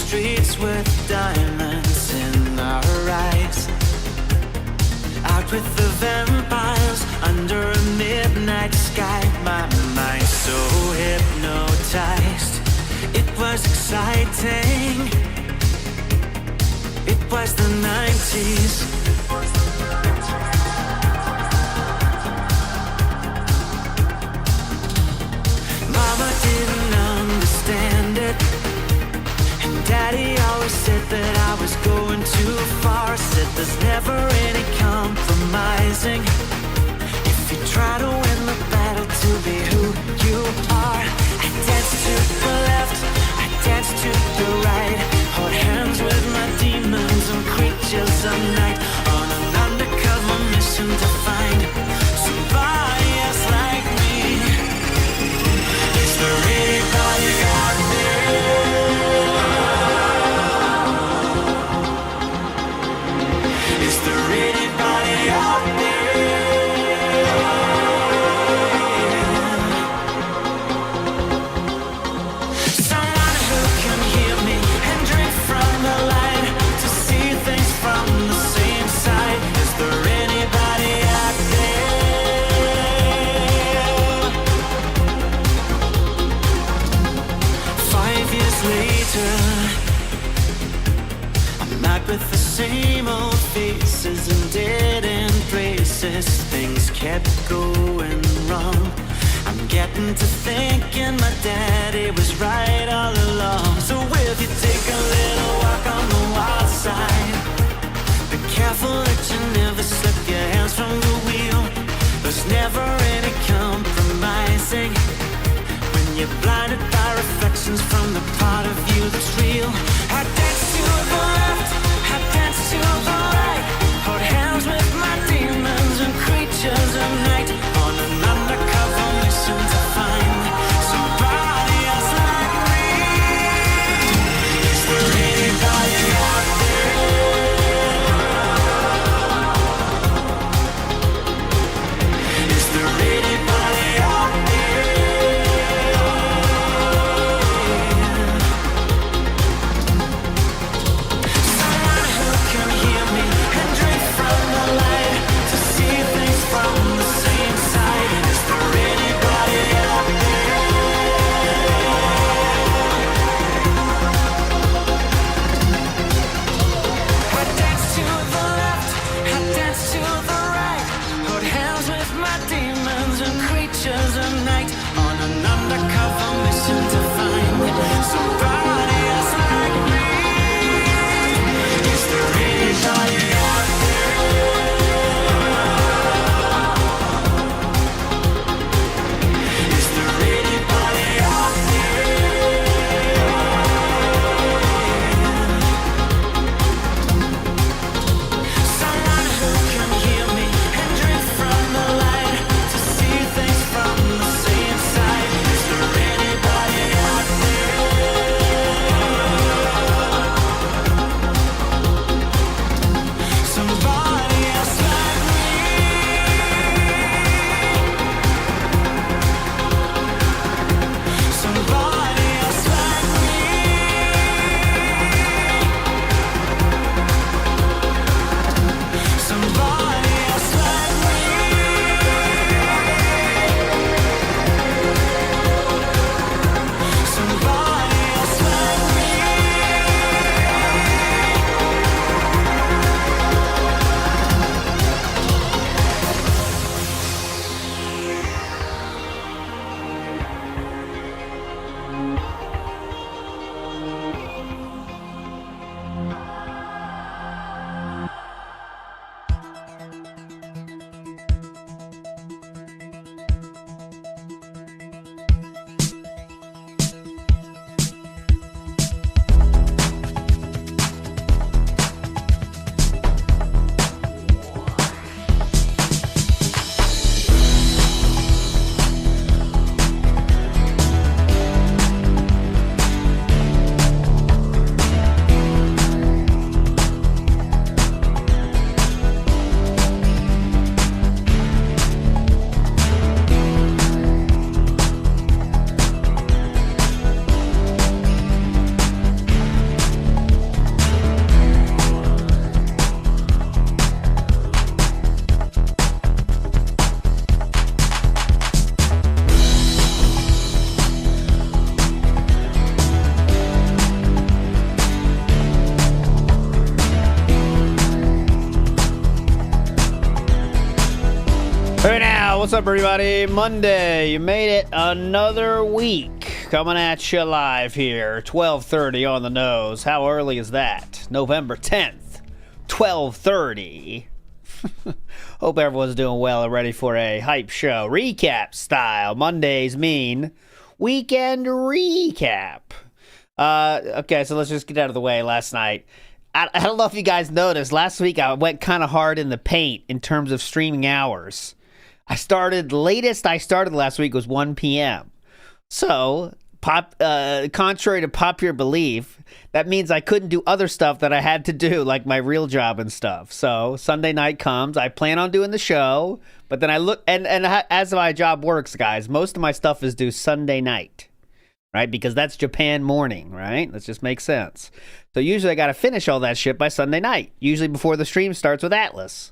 streets with diamonds in our eyes. Out with the vampires under a midnight sky. My mind so hypnotized. It was exciting. It was the 90s. Mama didn't understand it, and Daddy always said that I was going too far. Said there's never any compromising if you try to win the battle to be who you are. I danced to the left, I danced to the right, hold hands with my demons and creatures of night, on an undercover mission to find somebody else like me. Is there anybody out there? Is there anybody out there? Someone who can hear me and drink from the light, to see things from the same side. Is there anybody out there? 5 years later, I'm out with the same old faces and dead end braces. Things kept going wrong. I'm getting to thinking my daddy was right all along. So if you take a little walk on the wild side, be careful that you never slip your hands from the wheel. There's never any compromising when you're blinded by reflections from the part of you that's real. I dance to the left, I dance to the right, hold hands with my demons and creatures of night, on an undercover mission to find somebody else like me. What's up, everybody? Monday, you made it another week. Coming at you live here, 12:30 on the nose. How early is that? November 10th, 12:30. Hope everyone's doing well and ready for a hype show. Recap style. Mondays mean weekend recap. Okay, so let's just get out of the way. Last night, I don't know if you guys noticed, last week I went kind of hard in the paint in terms of streaming hours. Latest I started last week was 1 p.m. So, contrary to popular belief, that means I couldn't do other stuff that I had to do, like my real job and stuff. So, Sunday night comes, I plan on doing the show, but then I look, and as my job works, guys, most of my stuff is due Sunday night. Right? Because that's Japan morning, right? That just makes sense. So usually I got to finish all that shit by Sunday night, usually before the stream starts with Atlas.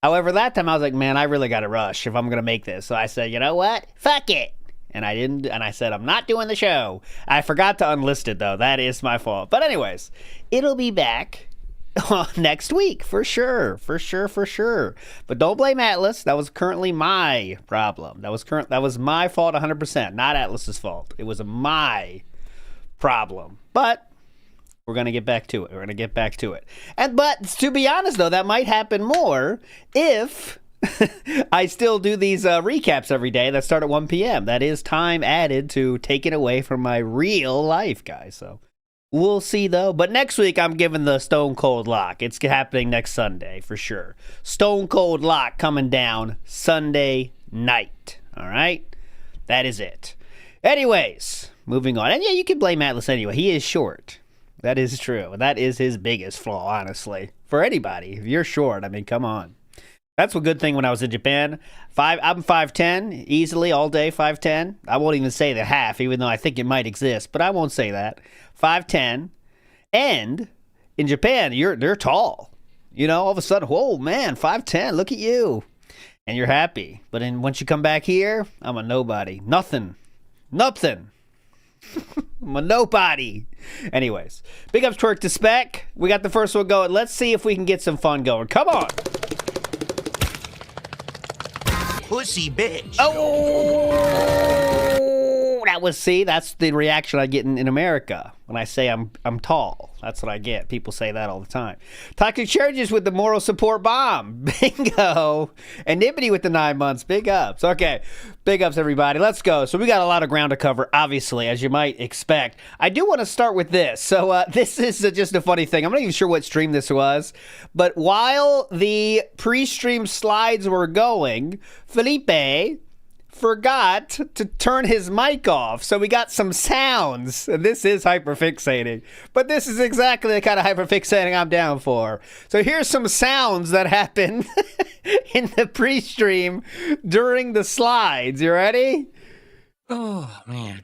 However, that time I was like, man, I really got to rush if I'm going to make this. So I said, you know what? Fuck it. And I didn't, and I said, I'm not doing the show. I forgot to unlist it, though. That is my fault. But anyways, it'll be back next week, for sure. But don't blame Atlas. That was currently my problem. That was my fault 100%, not Atlas's fault. It was my problem. But we're going to get back to it. But to be honest, though, that might happen more if I still do these recaps every day that start at 1 p.m. That is time added to take it away from my real life, guys. So we'll see, though. But next week, I'm giving the Stone Cold Lock. It's happening next Sunday, for sure. Stone Cold Lock coming down Sunday night. All right? That is it. Anyways, moving on. And yeah, you can blame Atlas anyway. He is short. That is true. That is his biggest flaw, honestly. For anybody. If you're short, I mean, come on. That's a good thing when I was in Japan. I'm 5'10", easily, all day, 5'10". I won't even say the half, even though I think it might exist, but I won't say that. 5'10", and in Japan, they're tall. You know, all of a sudden, whoa, man, 5'10", look at you. And you're happy. But then once you come back here, I'm a nobody. Nothing. I'm a nobody. Anyways, big ups twerk to Spec. We got the first one going. Let's see if we can get some fun going. Come on. Pussy bitch. Oh, that's the reaction I get in America when I say I'm tall. That's what I get. People say that all the time. Toxic Charges with the moral support bomb. Bingo. And Nibity with the 9 months. Big ups. Okay. Big ups, everybody. Let's go. So we got a lot of ground to cover, obviously, as you might expect. I do want to start with this. So this is just a funny thing. I'm not even sure what stream this was. But while the pre-stream slides were going, Felipe forgot to turn his mic off, so we got some sounds. And this is hyperfixating, but this is exactly the kind of hyperfixating I'm down for. So here's some sounds that happened in the pre-stream during the slides. You ready? Oh, man.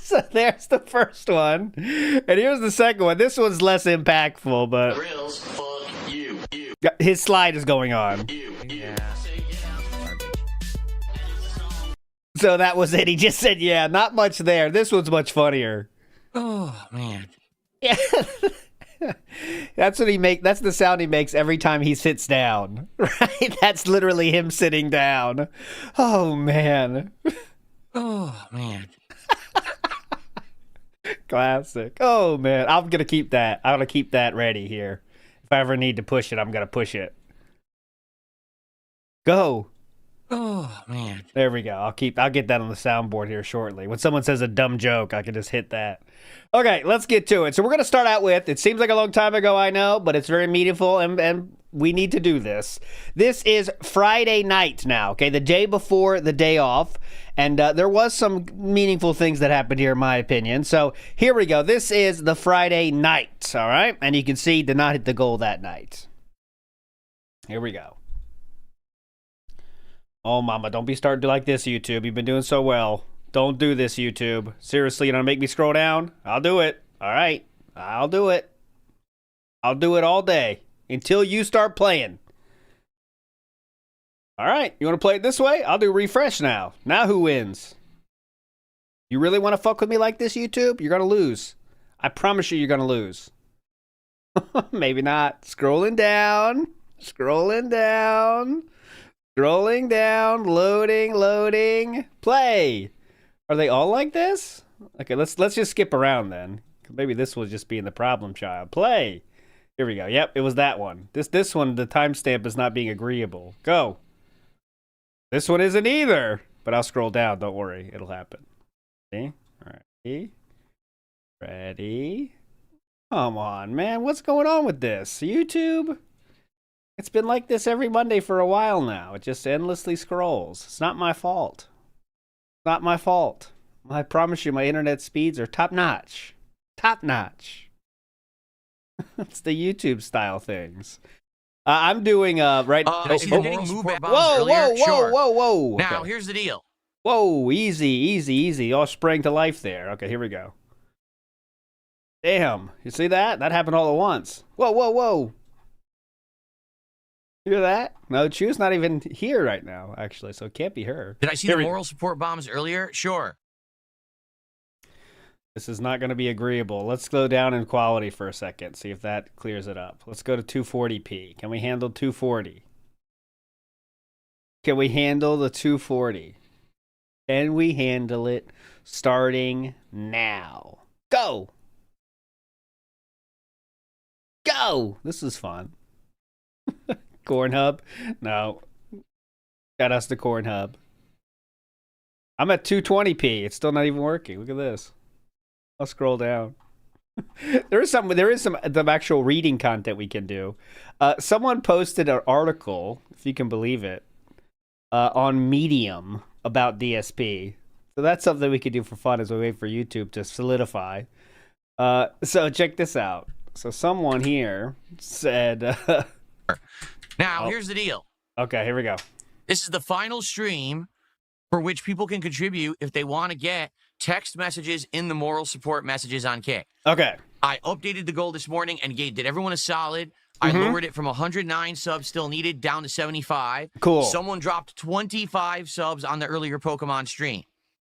So there's the first one, and here's the second one. This one's less impactful, but Grills, fuck you. His slide is going on. Yeah. So that was it. He just said, yeah, not much there. This one's much funnier. Oh, man. Yeah. That's the sound he makes every time he sits down. Right? That's literally him sitting down. Oh, man. Oh, man. Classic. Oh, man. I'm going to keep that. I'm going to keep that ready here. If I ever need to push it, I'm going to push it. Go. Oh, man. There we go. I'll get that on the soundboard here shortly. When someone says a dumb joke, I can just hit that. Okay, let's get to it. So we're going to start out with, it seems like a long time ago, I know, but it's very meaningful, and we need to do this. This is Friday night now, okay? The day before the day off, and there was some meaningful things that happened here, in my opinion. So here we go. This is the Friday night, all right? And you can see, did not hit the goal that night. Here we go. Oh, mama, don't be starting to like this, YouTube. You've been doing so well. Don't do this, YouTube. Seriously, you're going to make me scroll down? I'll do it. All right. I'll do it. I'll do it all day until you start playing. All right. You want to play it this way? I'll do refresh now. Now who wins? You really want to fuck with me like this, YouTube? You're going to lose. I promise you're going to lose. Maybe not. Scrolling down. Scrolling down, loading, play. Are they all like this? Okay, let's just skip around then. Maybe this will just be in the problem child. Play. Here we go. Yep, it was that one. This one, the timestamp is not being agreeable. Go. This one isn't either. But I'll scroll down. Don't worry. It'll happen. See? Ready? Ready? Come on, man. What's going on with this? YouTube? It's been like this every Monday for a while now. It just endlessly scrolls. It's not my fault. It's not my fault. I promise you my internet speeds are top-notch. Top-notch. It's the YouTube style things. I'm doing right. I see them getting move bombs whoa, earlier. Whoa. Now Okay. here's the deal. Whoa, easy. All sprang to life there. Okay, here we go. Damn, you see that? That happened all at once. Whoa. You hear that? No, Chu's not even here right now, actually, so it can't be her. Did I see the moral support bombs earlier? Sure. This is not going to be agreeable. Let's go down in quality for a second, see if that clears it up. Let's go to 240p. Can we handle 240? Can we handle the 240? Can we handle it starting now? Go! Go! This is fun. Corn Hub? No. Got us the Corn Hub. I'm at 220p. It's still not even working. Look at this. I'll scroll down. There is some the actual reading content we can do. Someone posted an article, if you can believe it, on Medium about DSP. So that's something we could do for fun as we wait for YouTube to solidify. So check this out. So someone here said... Now, here's the deal. Okay, here we go. This is the final stream for which people can contribute if they want to get text messages in the moral support messages on Kick. Okay. I updated the goal this morning and did everyone a solid. I lowered it from 109 subs still needed down to 75. Cool. Someone dropped 25 subs on the earlier Pokemon stream.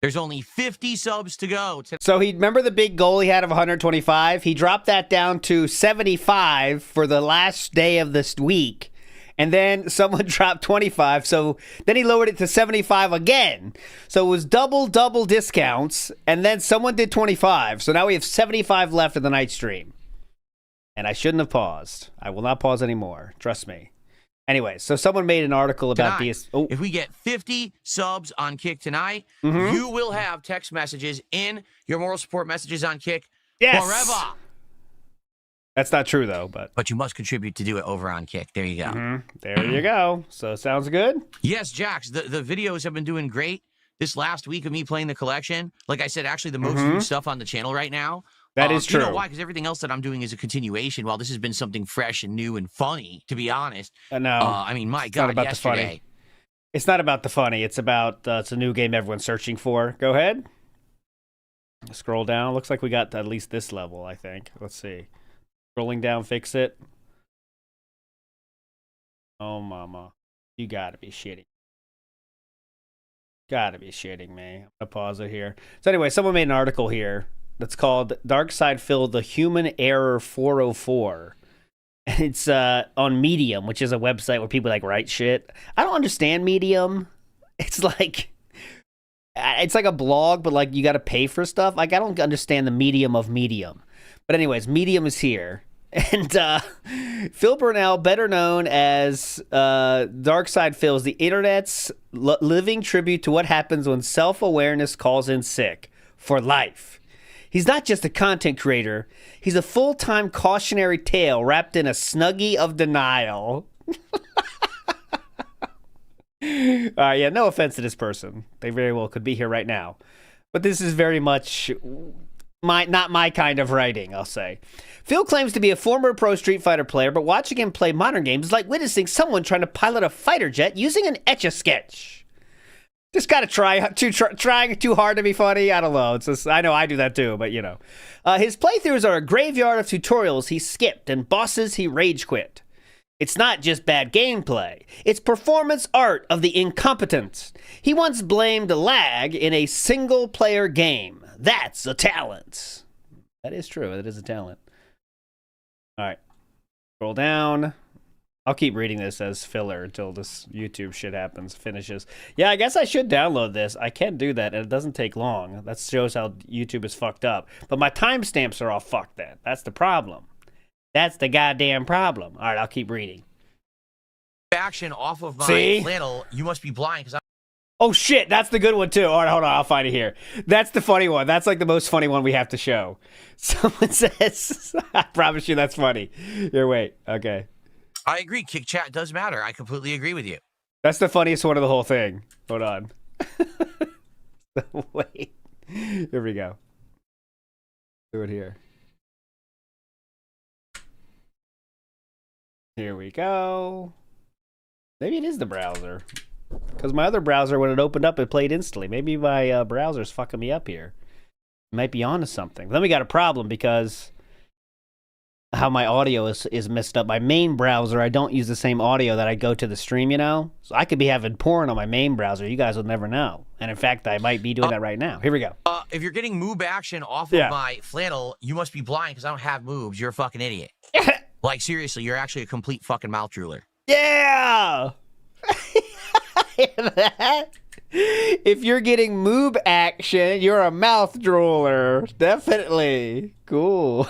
There's only 50 subs to go. So remember the big goal he had of 125? He dropped that down to 75 for the last day of this week. And then someone dropped 25. So then he lowered it to 75 again. So it was double discounts. And then someone did 25. So now we have 75 left of the night stream. And I shouldn't have paused. I will not pause anymore. Trust me. Anyway, so someone made an article about these. Oh. If we get 50 subs on Kick tonight, you will have text messages in your moral support messages on Kick forever. That's not true, though. But you must contribute to do it over on Kick. There you go. There you go. So sounds good? Yes, Jax. The videos have been doing great. This last week of me playing the collection, like I said, actually the most viewed stuff on the channel right now. That is true. You know why? Because everything else that I'm doing is a continuation. While this has been something fresh and new and funny, to be honest. No. I mean, my God, about yesterday. The funny. It's not about the funny. It's about it's a new game everyone's searching for. Go ahead. Scroll down. Looks like we got at least this level, I think. Let's see. Scrolling down, fix it. Oh, mama. You gotta be shitting. Gotta be shitting me. I'm gonna pause it here. So anyway, someone made an article here that's called Dark Side Phil, the Human Error 404. And it's on Medium, which is a website where people like write shit. I don't understand Medium. It's like a blog, but like you got to pay for stuff. Like I don't understand the medium of Medium. But anyways, Medium is here. And Phil Burnell, better known as Dark Side Phil, is the internet's living tribute to what happens when self-awareness calls in sick for life. He's not just a content creator. He's a full-time cautionary tale wrapped in a snuggie of denial. Yeah, no offense to this person. They very well could be here right now. But this is very much not my kind of writing, I'll say. Phil claims to be a former pro Street Fighter player, but watching him play modern games is like witnessing someone trying to pilot a fighter jet using an Etch-a-Sketch. Just gotta trying too hard to be funny. I don't know. It's just, I know I do that too, but you know. His playthroughs are a graveyard of tutorials he skipped and bosses he rage quit. It's not just bad gameplay. It's performance art of the incompetent. He once blamed lag in a single-player game. That's a talent. That is true. That is a talent. All right. Scroll down. I'll keep reading this as filler until this YouTube shit finishes. Yeah, I guess I should download this. I can do that, and it doesn't take long. That shows how YouTube is fucked up. But my timestamps are all fucked then. That's the problem. That's the goddamn problem. All right, I'll keep reading. Action off of my flannel. You must be blind because Oh, shit, that's the good one, too. All right, hold on, I'll find it here. That's the funny one. That's like the most funny one we have to show. Someone says, I promise you that's funny. Here, wait, okay. I agree. Kick chat does matter. I completely agree with you. That's the funniest one of the whole thing. Hold on. Wait. Here we go. Do it here. Here we go. Maybe it is the browser. Because my other browser, when it opened up, it played instantly. Maybe my browser's fucking me up here. It might be onto something. Then we got a problem because how my audio is messed up. My main browser, I don't use the same audio that I go to the stream, you know? So I could be having porn on my main browser. You guys will never know. And in fact, I might be doing that right now. Here we go. If you're getting moob action off of my flannel, you must be blind because I don't have moobs. You're a fucking idiot. Like, seriously, you're actually a complete fucking mouth drooler. Yeah! Hear that? If you're getting moob action, you're a mouth drooler. Definitely. Cool.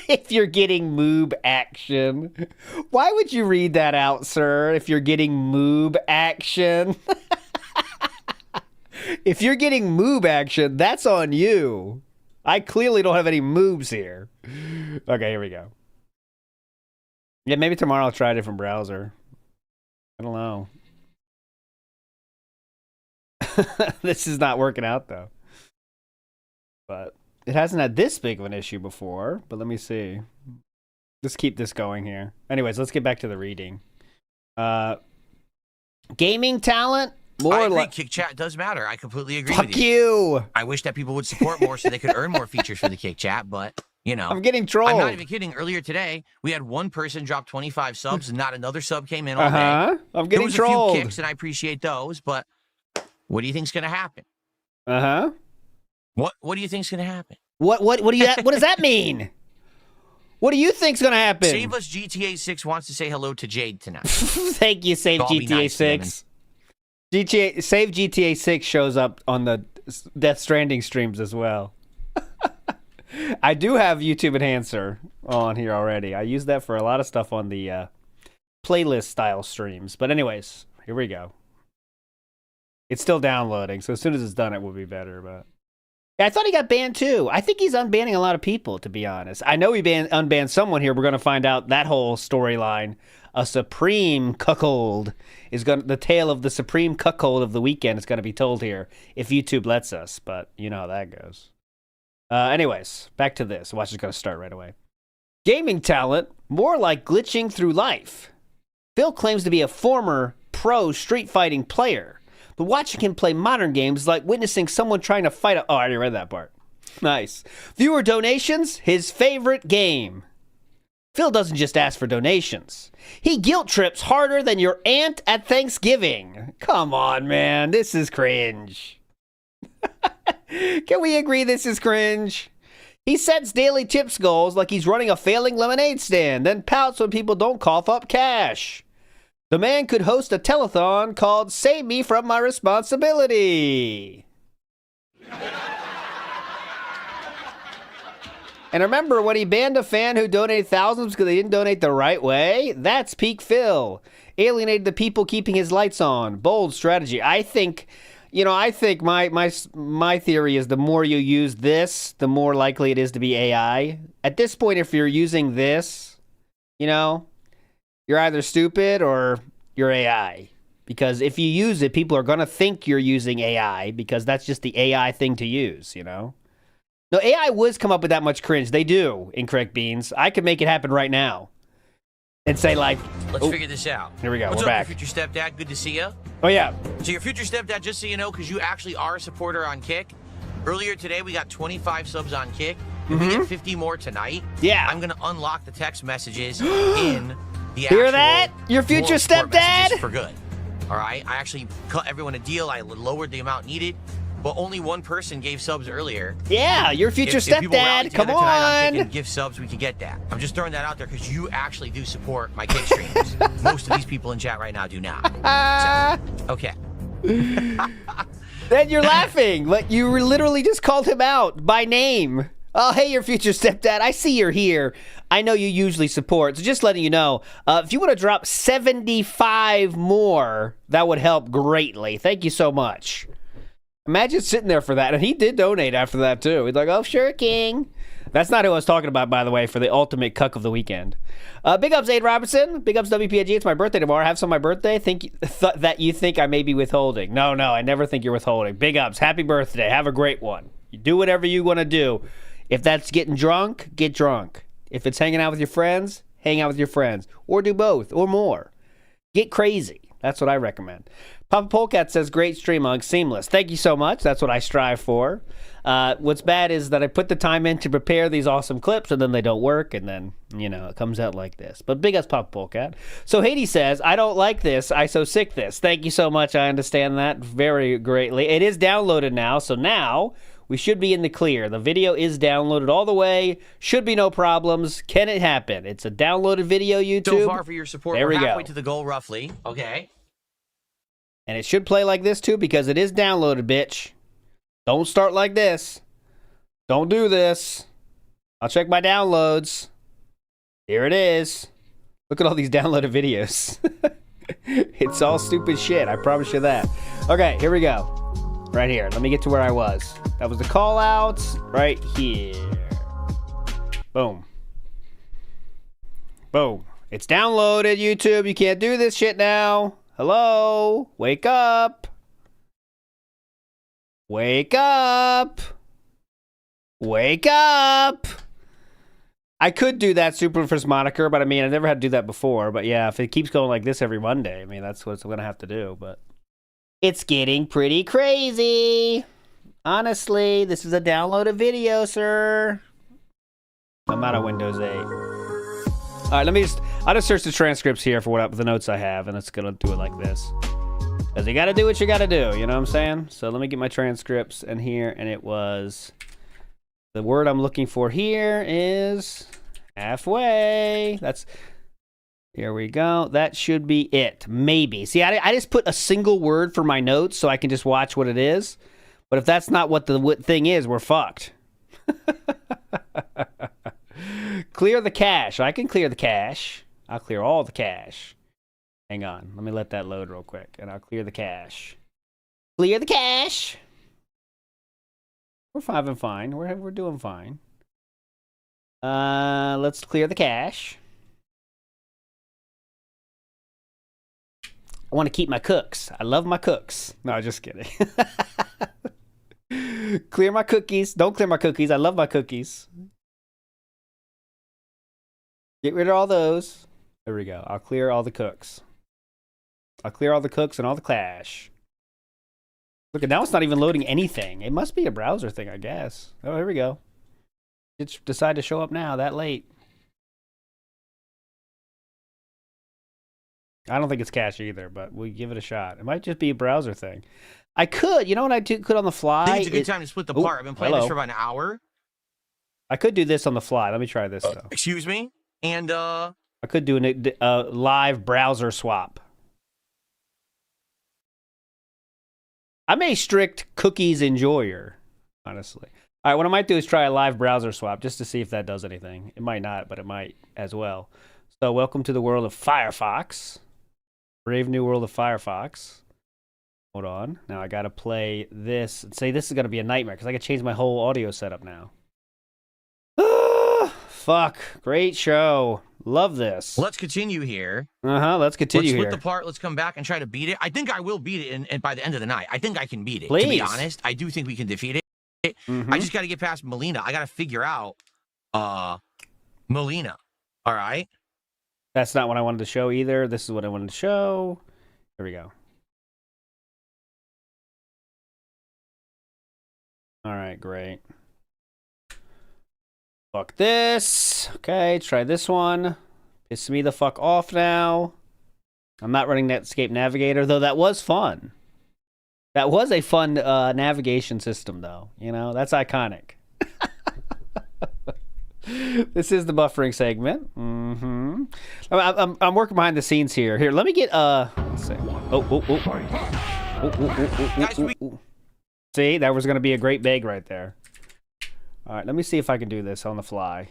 If you're getting moob action. Why would you read that out, sir? If you're getting moob action. If you're getting moob action, that's on you. I clearly don't have any moobs here. Okay, here we go. Yeah, maybe tomorrow I'll try a different browser. I don't know. This is not working out, though. But it hasn't had this big of an issue before. But let me see. Let's keep this going here. Anyways, let's get back to the reading. Gaming talent? I agree. Kick chat does matter. I completely agree with you. Fuck you! I wish that people would support more so they could earn more features for the Kick chat, but, you know. I'm getting trolled. I'm not even kidding. Earlier today, we had one person drop 25 subs and not another sub came in all day. I'm getting trolled. There was a few kicks, and I appreciate those, but what do you think's going to happen? What do you think's going to happen? What does that mean? What do you think's going to happen? Save Us GTA 6 wants to say hello to Jade tonight. Thank you, Save GTA 6. Save GTA 6 shows up on the Death Stranding streams as well. I do have YouTube Enhancer on here already. I use that for a lot of stuff on the playlist style streams. But anyways, here we go. It's still downloading, so as soon as it's done, it will be better. But yeah, I thought he got banned too. I think he's unbanning a lot of people, to be honest. I know he unbanned someone here. We're going to find out that whole storyline. A supreme cuckold is the tale of the supreme cuckold of the weekend is going to be told here if YouTube lets us. But you know how that goes. Anyways, back to this. Watch, it's going to start right away. Gaming talent, more like glitching through life. Phil claims to be a former pro street fighting player, but watching him play modern games is like witnessing someone trying to fight Oh, I already read that part. Nice. Viewer donations, his favorite game. Phil doesn't just ask for donations. He guilt trips harder than your aunt at Thanksgiving. Come on, man. This is cringe. Can we agree this is cringe? He sets daily tips goals like he's running a failing lemonade stand, then pouts when people don't cough up cash. The man could host a telethon called Save Me From My Responsibility. And remember when he banned a fan who donated thousands because they didn't donate the right way? That's peak Phil. Alienated the people keeping his lights on. Bold strategy. I think my theory is the more you use this, the more likely it is to be AI. At this point, if you're using this, you're either stupid or you're AI. Because if you use it, people are going to think you're using AI because that's just the AI thing to use, No, AI would come up with that much cringe. They do, Incorrect Beans. I could make it happen right now. And say like... Let's figure this out. Here we go, What's we're up, back. Your future stepdad? Good to see you. Oh, yeah. So your future stepdad, just so you know, because you actually are a supporter on Kick. Earlier today, we got 25 subs on Kick. If we get 50 more tonight, I'm going to unlock the text messages in the actual... Hear that? Your future stepdad? For good. All right? I actually cut everyone a deal. I lowered the amount needed. but only one person gave subs earlier. Yeah, your future stepdad. Come on. And give subs, we can get that. I'm just throwing that out there because you actually do support my kick streams. Most of these people in chat right now do not. So, okay. Then you're laughing, but you literally just called him out by name. Oh, hey, your future stepdad. I see you're here. I know you usually support, so just letting you know, if you want to drop 75 more, that would help greatly. Thank you so much. Imagine sitting there for that, and he did donate after that, too. He's like, oh, sure, king. That's not who I was talking about, by the way, for the ultimate cuck of the weekend. Big ups, Aid Robertson. Big ups, WPIG. It's my birthday tomorrow. Have some on my birthday. That you think I may be withholding. No, I never think you're withholding. Big ups. Happy birthday. Have a great one. You do whatever you want to do. If that's getting drunk, get drunk. If it's hanging out with your friends, hang out with your friends. Or do both, or more. Get crazy. That's what I recommend. Papa Polecat says, great stream, Ugg. Seamless. Thank you so much. That's what I strive for. What's bad is that I put the time in to prepare these awesome clips, and then they don't work, and then, it comes out like this. But big ups, Papa Polecat. So Hades says, I don't like this. I so sick this. Thank you so much. I understand that very greatly. It is downloaded now, so now we should be in the clear. The video is downloaded all the way. Should be no problems. Can it happen? It's a downloaded video, YouTube. So far for your support. We're halfway to the goal, roughly. Okay. And it should play like this, too, because it is downloaded, bitch. Don't start like this. Don't do this. I'll check my downloads. Here it is. Look at all these downloaded videos. It's all stupid shit. I promise you that. Okay, here we go. Right here. Let me get to where I was. That was the call outs right here. Boom. Boom. It's downloaded, YouTube. You can't do this shit now. Hello? Wake up. Wake up. Wake up. I could do that Super First moniker, but I mean, I've never had to do that before. But yeah, if it keeps going like this every Monday, I mean, that's what I'm going to have to do. But it's getting pretty crazy. Honestly, this is a downloaded video, sir. I'm out of Windows 8. All right, I'll just search the transcripts here for the notes I have, and it's gonna do it like this. Because you gotta do what you gotta do, you know what I'm saying? So let me get my transcripts in here, and it was, the word I'm looking for here is halfway. Here we go. That should be it, maybe. See, I just put a single word for my notes so I can just watch what it is. But if that's not what the thing is, we're fucked. Clear the cache. I can clear the cache. I'll clear all the cache. Hang on. Let me let that load real quick, and I'll clear the cache. Clear the cache. We're fine. We're doing fine. Let's clear the cache. I want to keep my cooks. I love my cooks. No, just kidding. Clear my cookies. Don't clear my cookies. I love my cookies. Get rid of all those. There we go. I'll clear all the cooks. I'll clear all the cooks and all the cache. Look, now it's not even loading anything. It must be a browser thing, I guess. Oh, here we go. It's decided to show up now, that late. I don't think it's cache either, but we'll give it a shot. It might just be a browser thing. I could, you know what I could on the fly? I think it's a good time to split the part. I've been playing this for about an hour. I could do this on the fly. Let me try this, though. Excuse me? And, I could do a live browser swap. I'm a strict cookies enjoyer, honestly. All right, what I might do is try a live browser swap just to see if that does anything. It might not, but it might as well. So welcome to the world of Firefox. Brave new world of Firefox. Hold on. Now I got to play this and say this is going to be a nightmare because I got to change my whole audio setup now. Fuck. Great show. Love this. Let's continue here. Let's continue here. Let's split the part. Let's come back and try to beat it. I think I will beat it and by the end of the night. I think I can beat it. Please. To be honest, I do think we can defeat it. I just got to get past Melina. I got to figure out Melina. All right? That's not what I wanted to show either. This is what I wanted to show. Here we go. All right, great. Fuck this. Okay, try this one. Piss me the fuck off now. I'm not running Netscape Navigator, though that was fun. That was a fun navigation system, though. You know, that's iconic. This is the buffering segment. Mm-hmm. I'm working behind the scenes here. Here, let me get let's see. See, that was going to be a great bag right there. All right, let me see if I can do this on the fly.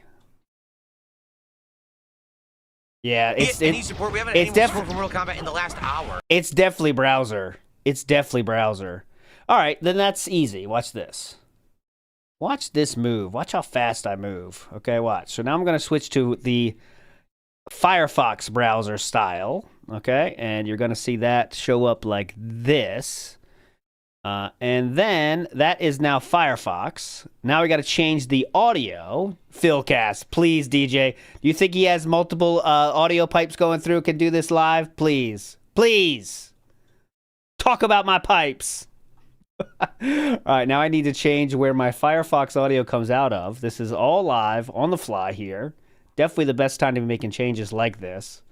Yeah, any support? We haven't had any support from Mortal Kombat in the last hour. It's definitely browser. It's definitely browser. All right, then that's easy. Watch this. Watch this move. Watch how fast I move. Okay, watch. So now I'm going to switch to the Firefox browser style. Okay, and you're going to see that show up like this. And then that is now Firefox. Now we got to change the audio. Philcast, please, DJ. Do you think he has multiple audio pipes going through? Can do this live? Please. Please. Talk about my pipes. All right, now I need to change where my Firefox audio comes out of. This is all live, on the fly here. Definitely the best time to be making changes like this.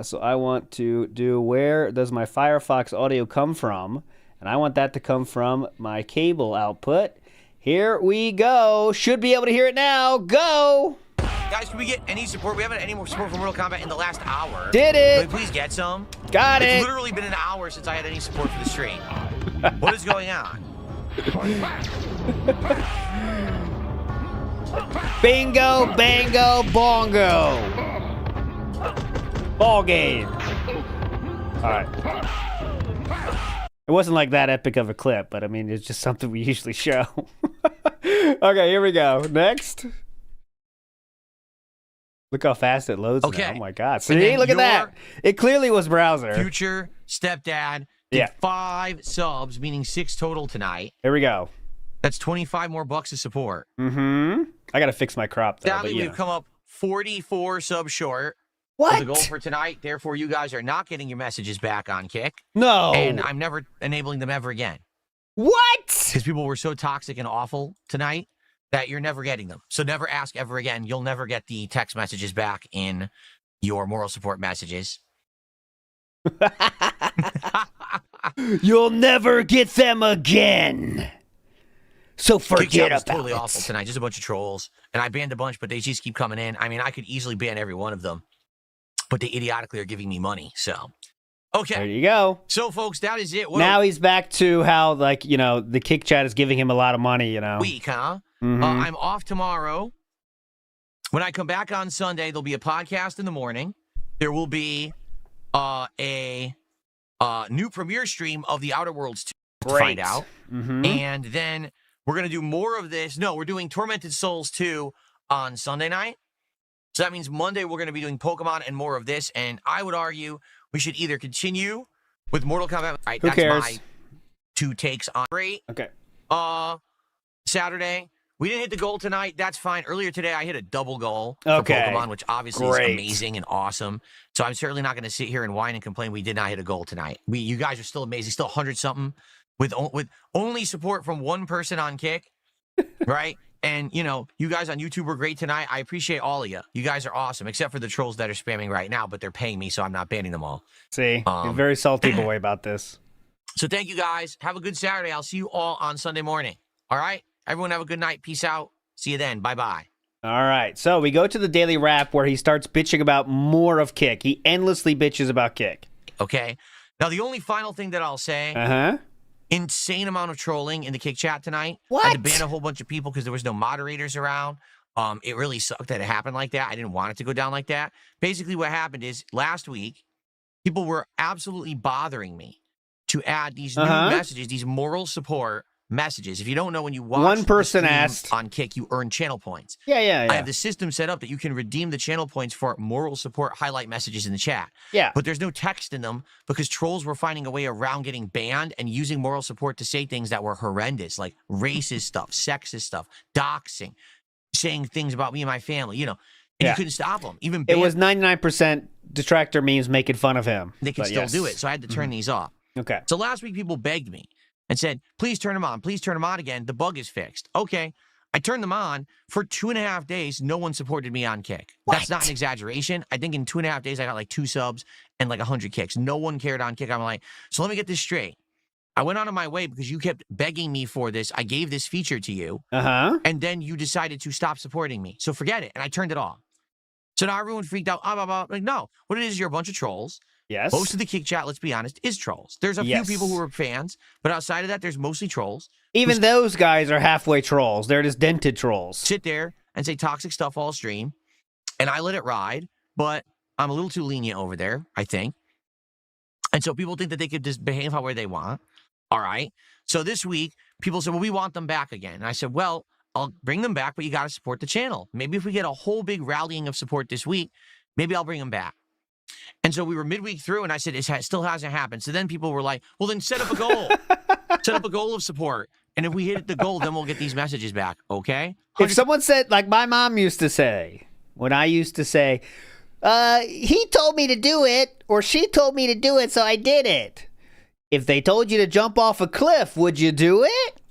So I want to do where does my Firefox audio come from? And I want that to come from my cable output. Here we go. Should be able to hear it now. Go! Guys, can we get any support? We haven't had any more support from Mortal Kombat in the last hour. Did it! Can we please get some? Got it! It's literally been an hour since I had any support for the stream. What is going on? Bingo, bango, bongo. Ball game. All right. It wasn't like that epic of a clip, but I mean, it's just something we usually show. Okay, here we go. Next. Look how fast it loads now. Oh my God. See, look at that. It clearly was browser. Future stepdad did 5 subs, meaning 6 total tonight. Here we go. That's 25 more bucks of support. Mm-hmm. I got to fix my crop, though. Sadly, we've come up 44 subs short. What? The goal for tonight. Therefore, you guys are not getting your messages back on Kick. No. And I'm never enabling them ever again. What? Because people were so toxic and awful tonight that you're never getting them. So never ask ever again. You'll never get the text messages back in your moral support messages. You'll never get them again. So forget about it. Totally awful tonight. Just a bunch of trolls. And I banned a bunch, but they just keep coming in. I mean, I could easily ban every one of them. But they idiotically are giving me money. So, okay. There you go. So, folks, that is it. Now he's back to how, like, you know, the Kick Chat is giving him a lot of money, you know. Week, huh? Mm-hmm. I'm off tomorrow. When I come back on Sunday, there'll be a podcast in the morning. There will be a new premiere stream of the Outer Worlds 2 to find out. Mm-hmm. And then we're going to do more of this. No, we're doing Tormented Souls 2 on Sunday night. So that means Monday we're going to be doing Pokemon and more of this. And I would argue we should either continue with Mortal Kombat. Right, Who cares? My 2 takes on great. Okay. Saturday. We didn't hit the goal tonight. That's fine. Earlier today, I hit a double goal for Pokemon, which obviously is amazing and awesome. So I'm certainly not going to sit here and whine and complain we did not hit a goal tonight. You guys are still amazing. Still 100-something with only support from one person on Kick, right? And, you know, you guys on YouTube were great tonight. I appreciate all of you. You guys are awesome, except for the trolls that are spamming right now, but they're paying me, so I'm not banning them all. See, you're very salty boy about this. So thank you, guys. Have a good Saturday. I'll see you all on Sunday morning. All right? Everyone have a good night. Peace out. See you then. Bye-bye. All right. So we go to the daily wrap where he starts bitching about more of Kick. He endlessly bitches about Kick. Okay. Now, the only final thing that I'll say, insane amount of trolling in the Kick chat tonight. What? I had to ban a whole bunch of people because there was no moderators around. It really sucked that it happened like that. I didn't want it to go down like that. Basically, what happened is last week, people were absolutely bothering me to add these new messages, these moral support messages. If you don't know, when you watch one person asked on Kick, you earn channel points. Yeah. I have the system set up that you can redeem the channel points for moral support highlight messages in the chat. Yeah. But there's no text in them because trolls were finding a way around getting banned and using moral support to say things that were horrendous, like racist stuff, sexist stuff, doxing, saying things about me and my family, you know. And you couldn't stop them. Even it was 99% detractor memes making fun of him. They can still do it. So I had to turn these off. Okay. So last week, people begged me and said, please turn them on. Please turn them on again. The bug is fixed. Okay. I turned them on. For 2.5 days, no one supported me on Kick. What? That's not an exaggeration. I think in 2.5 days, I got like 2 subs and like 100 kicks. No one cared on Kick. I'm like, so let me get this straight. I went out of my way because you kept begging me for this. I gave this feature to you. And then you decided to stop supporting me. So forget it. And I turned it off. So now everyone freaked out. Like, no. What it is, you're a bunch of trolls. Yes. Most of the Kick Chat, let's be honest, is trolls. There's a few people who are fans, but outside of that, there's mostly trolls. Even those guys are halfway trolls. They're just dented trolls. Sit there and say toxic stuff all stream. And I let it ride, but I'm a little too lenient over there, I think. And so people think that they could just behave however they want. All right. So this week, people said, well, we want them back again. And I said, well, I'll bring them back, but you got to support the channel. Maybe if we get a whole big rallying of support this week, maybe I'll bring them back. And so we were midweek through, and I said, it still hasn't happened. So then people were like, well, then set up a goal. Set up a goal of support. And if we hit the goal, then we'll get these messages back. Okay? If someone said, like my mom used to say, when I used to say, he told me to do it, or she told me to do it, so I did it. If they told you to jump off a cliff, would you do it?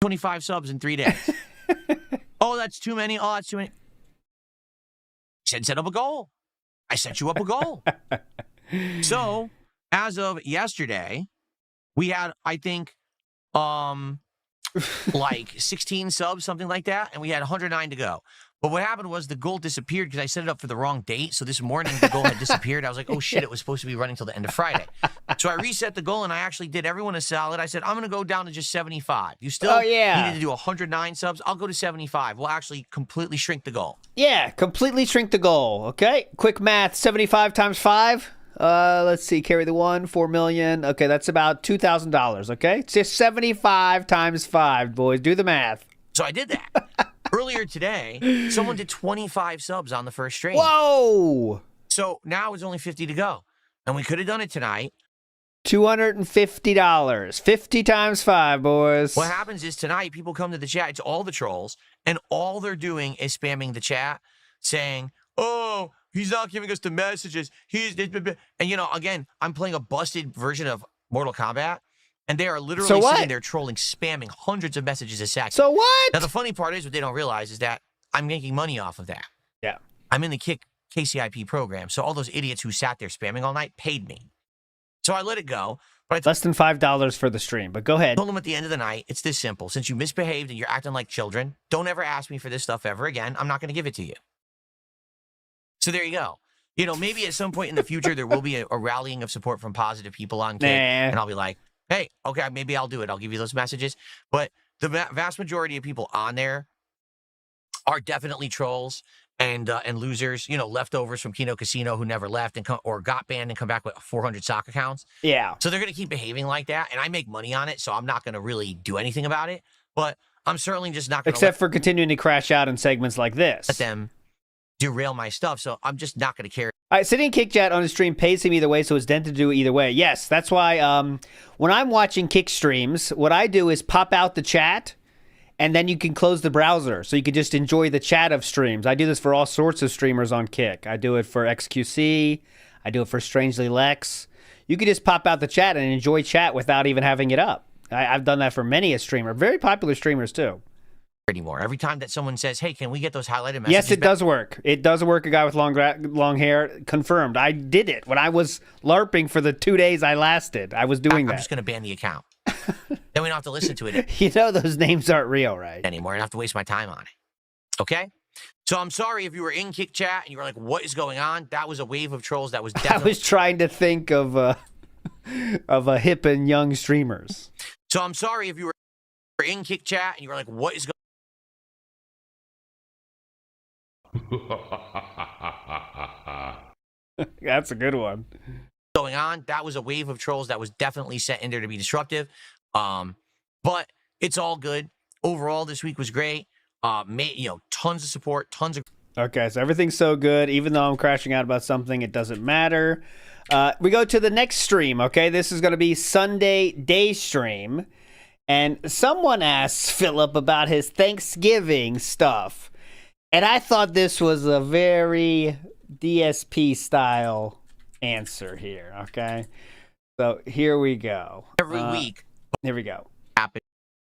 25 subs in 3 days. Oh, that's too many. Oh, that's too many. I said, set up a goal. I set you up a goal. So, as of yesterday, we had, I think, like 16 subs, something like that, and we had 109 to go. But what happened was the goal disappeared because I set it up for the wrong date. So this morning, the goal had disappeared. I was like, oh, shit, it was supposed to be running till the end of Friday. So I reset the goal, and I actually did everyone a solid. I said, I'm going to go down to just 75. You still needed to do 109 subs. I'll go to 75. We'll actually completely shrink the goal. Yeah, completely shrink the goal. Okay, quick math, 75 times 5. Let's see, carry the 1, 4 million. Okay, that's about $2,000, okay? It's just 75 times 5, boys. Do the math. So I did that. Earlier today, someone did 25 subs on the first stream. Whoa! So now it's only 50 to go. And we could have done it tonight. $250. 50 times 5, boys. What happens is tonight, people come to the chat. It's all the trolls. And all they're doing is spamming the chat, saying, oh, he's not giving us the messages. And, you know, again, I'm playing a busted version of Mortal Kombat. And they are literally sitting there trolling, spamming hundreds of messages a second. So what? Now, the funny part is what they don't realize is that I'm making money off of that. Yeah. I'm in the KCIP program. So all those idiots who sat there spamming all night paid me. So I let it go. But less than $5 for the stream, but go ahead. I told them at the end of the night, it's this simple. Since you misbehaved and you're acting like children, don't ever ask me for this stuff ever again. I'm not going to give it to you. So there you go. You know, maybe at some point in the future, there will be a rallying of support from positive people on Kick. And I'll be like, hey, okay, maybe I'll do it. I'll give you those messages. But the vast majority of people on there are definitely trolls and losers, you know, leftovers from Kino Casino who never left or got banned and come back with 400 sock accounts. Yeah. So they're going to keep behaving like that, and I make money on it, so I'm not going to really do anything about it. But I'm certainly just not going to except for continuing to crash out in segments like this. Let them derail my stuff, so I'm just not going to care. All right, sitting in Kick Chat on the stream pays him either way, so it's dented to do it either way. Yes, that's why when I'm watching Kick streams, what I do is pop out the chat, and then you can close the browser, so you can just enjoy the chat of streams. I do this for all sorts of streamers on Kick. I do it for XQC. I do it for Strangely Lex. You can just pop out the chat and enjoy chat without even having it up. I've done that for many a streamer. Very popular streamers, too. Anymore. Every time that someone says, hey, can we get those highlighted messages? Yes, it does work. It does work. A guy with long hair, confirmed. I did it when I was LARPing for the 2 days I lasted. I was doing that. I'm just going to ban the account. Then we don't have to listen to it. You know those names aren't real, right? Anymore. I don't have to waste my time on it. Okay? So I'm sorry if you were in Kick Chat and you were like, what is going on? That was a wave of trolls that was definitely... I was trying to think of a hip and young streamers. So I'm sorry if you were in Kick Chat and you were like, what is going on? That's a good one. Going on, that was a wave of trolls that was definitely set in there to be disruptive. But it's all good. Overall, this week was great. Tons of support, tons of... Okay, so everything's so good. Even though I'm crashing out about something, it doesn't matter. We go to the next stream, okay? This is going to be Sunday day stream. And someone asked Philip about his Thanksgiving stuff. And I thought this was a very DSP style answer here, okay? So here we go. Every week. Here we go.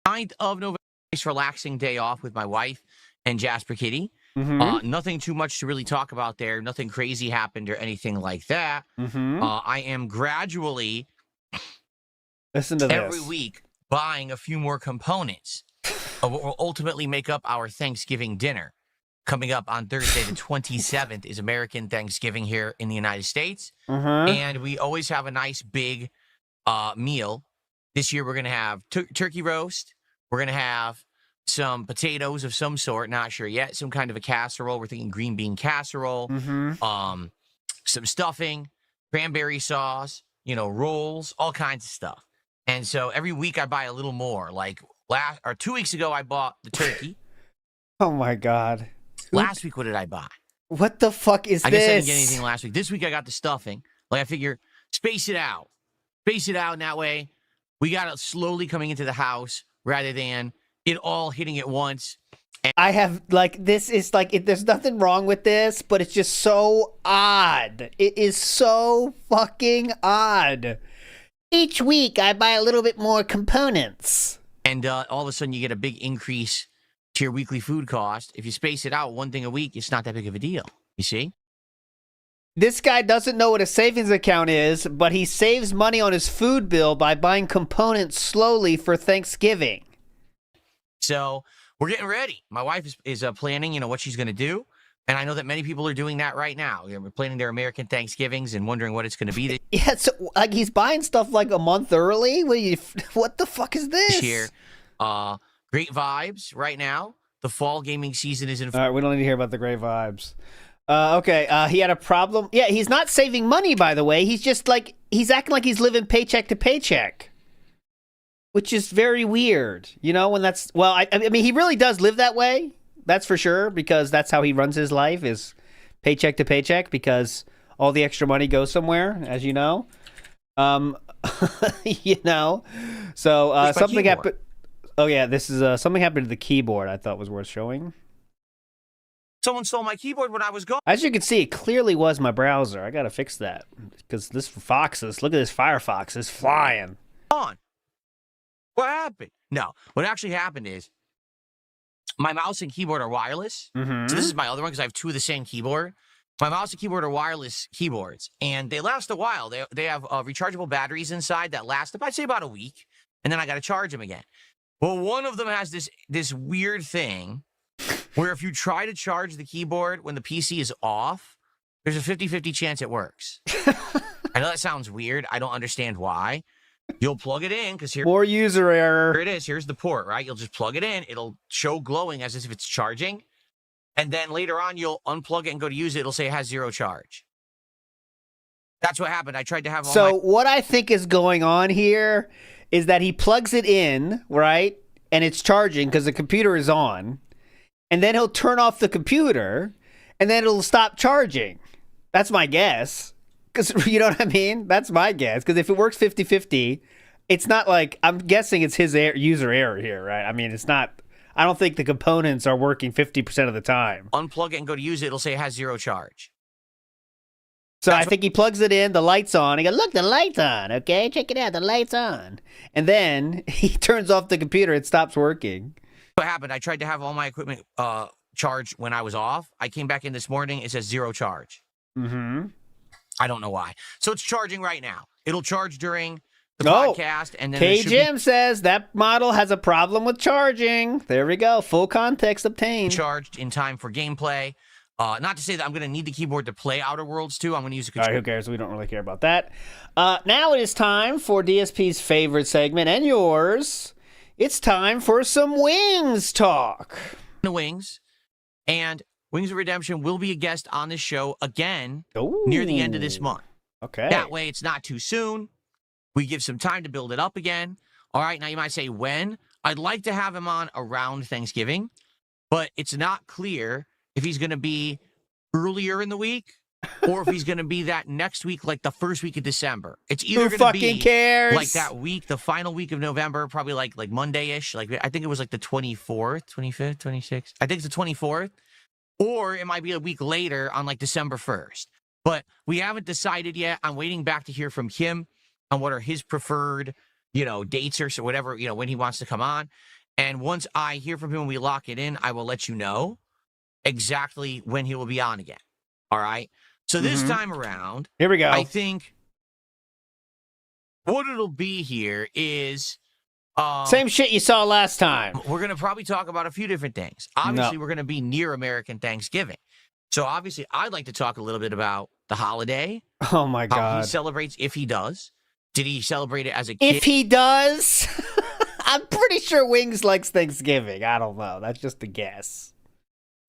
9th of November, nice relaxing day off with my wife and Jasper Kitty. Nothing too much to really talk about there. Nothing crazy happened or anything like that. I am gradually Listen to every this. week buying a few more components of what will ultimately make up our Thanksgiving dinner. Coming up on Thursday, the 27th, is American Thanksgiving here in the United States. And we always have a nice big meal. This year, we're going to have turkey roast. We're going to have some potatoes of some sort, not sure yet, some kind of a casserole. We're thinking green bean casserole, some stuffing, cranberry sauce, rolls, all kinds of stuff. And so every week I buy a little more. Like 2 weeks ago, I bought the turkey. Oh, my God. Last week, what did I buy? What the fuck is this? I guess I didn't get anything last week. This week, I got the stuffing. Like, I figure, space it out. Space it out, and that way, we got it slowly coming into the house rather than it all hitting at once. I have, this is, there's nothing wrong with this, but it's just so odd. It is so fucking odd. Each week, I buy a little bit more components. And all of a sudden, you get a big increase to your weekly food cost. If you space it out one thing a week, it's not that big of a deal. You see? This guy doesn't know what a savings account is, but he saves money on his food bill by buying components slowly for Thanksgiving. So we're getting ready. My wife is planning, what she's going to do. And I know that many people are doing that right now. We're planning their American Thanksgivings and wondering what it's going to be Yeah, so he's buying stuff like a month early? What the fuck is this? year. Great vibes right now. The fall gaming season is in. All right, we don't need to hear about the great vibes. Okay, he had a problem. Yeah, he's not saving money, by the way. He's just he's acting like he's living paycheck to paycheck, which is very weird. When that's, well, I mean, he really does live that way. That's for sure, because that's how he runs his life, is paycheck to paycheck, because all the extra money goes somewhere, as you know. So something happened. Oh, yeah, this is something happened to the keyboard I thought was worth showing. Someone stole my keyboard when I was gone. As you can see, it clearly was my browser. I got to fix that, because this Foxes, look at this Firefox, is flying. On. What happened? No, what actually happened is my mouse and keyboard are wireless. So this is my other one, because I have two of the same keyboard. My mouse and keyboard are wireless keyboards, and they last a while. They have rechargeable batteries inside that last, I'd say, about a week, and then I got to charge them again. Well, one of them has this weird thing where if you try to charge the keyboard when the PC is off, there's a 50-50 chance it works. I know that sounds weird. I don't understand why. You'll plug it in, because here... More user error. Here it is. Here's the port, right? You'll just plug it in. It'll show glowing as if it's charging. And then later on, you'll unplug it and go to use it. It'll say it has zero charge. That's what happened. I tried to have all what I think is going on here is that he plugs it in, right? And it's charging because the computer is on. And then he'll turn off the computer, and then it'll stop charging. That's my guess. Because, you know what I mean? That's my guess. Because if it works 50-50, it's not I'm guessing it's his user error here, right? I mean, it's not, I don't think the components are working 50% of the time. Unplug it and go to use it. It'll say it has zero charge. So I think he plugs it in, the light's on. He goes, look, the light's on, okay? Check it out, the light's on. And then he turns off the computer, it stops working. What happened? I tried to have all my equipment charged when I was off. I came back in this morning, it says zero charge. I don't know why. So it's charging right now. It'll charge during the podcast. And then K-Jim says that model has a problem with charging. There we go. Full context obtained. Charged in time for gameplay. Not to say that I'm going to need the keyboard to play Outer Worlds 2. I'm going to use a controller. All right, who cares? We don't really care about that. Now it is time for DSP's favorite segment and yours. It's time for some Wings talk. The Wings. And Wings of Redemption will be a guest on this show again near the end of this month. Okay. That way it's not too soon. We give some time to build it up again. All right, now you might say when. I'd like to have him on around Thanksgiving, but it's not clear if he's going to be earlier in the week or if he's going to be that next week, like the first week of December. It's either going to be cares? Like that week, the final week of November, probably like Monday-ish. Like I think it was like the 24th, 25th, 26th. I think it's the 24th. Or it might be a week later on like December 1st. But we haven't decided yet. I'm waiting back to hear from him on what are his preferred, dates or so whatever, when he wants to come on. And once I hear from him and we lock it in, I will let you know exactly when he will be on again. All right. So this time around, here we go. I think what it'll be here is same shit you saw last time. We're going to probably talk about a few different things. Obviously, we're going to be near American Thanksgiving. So obviously, I'd like to talk a little bit about the holiday. Oh, my God. How he celebrates, if he does. Did he celebrate it as a kid? If he does? I'm pretty sure Wings likes Thanksgiving. I don't know. That's just a guess.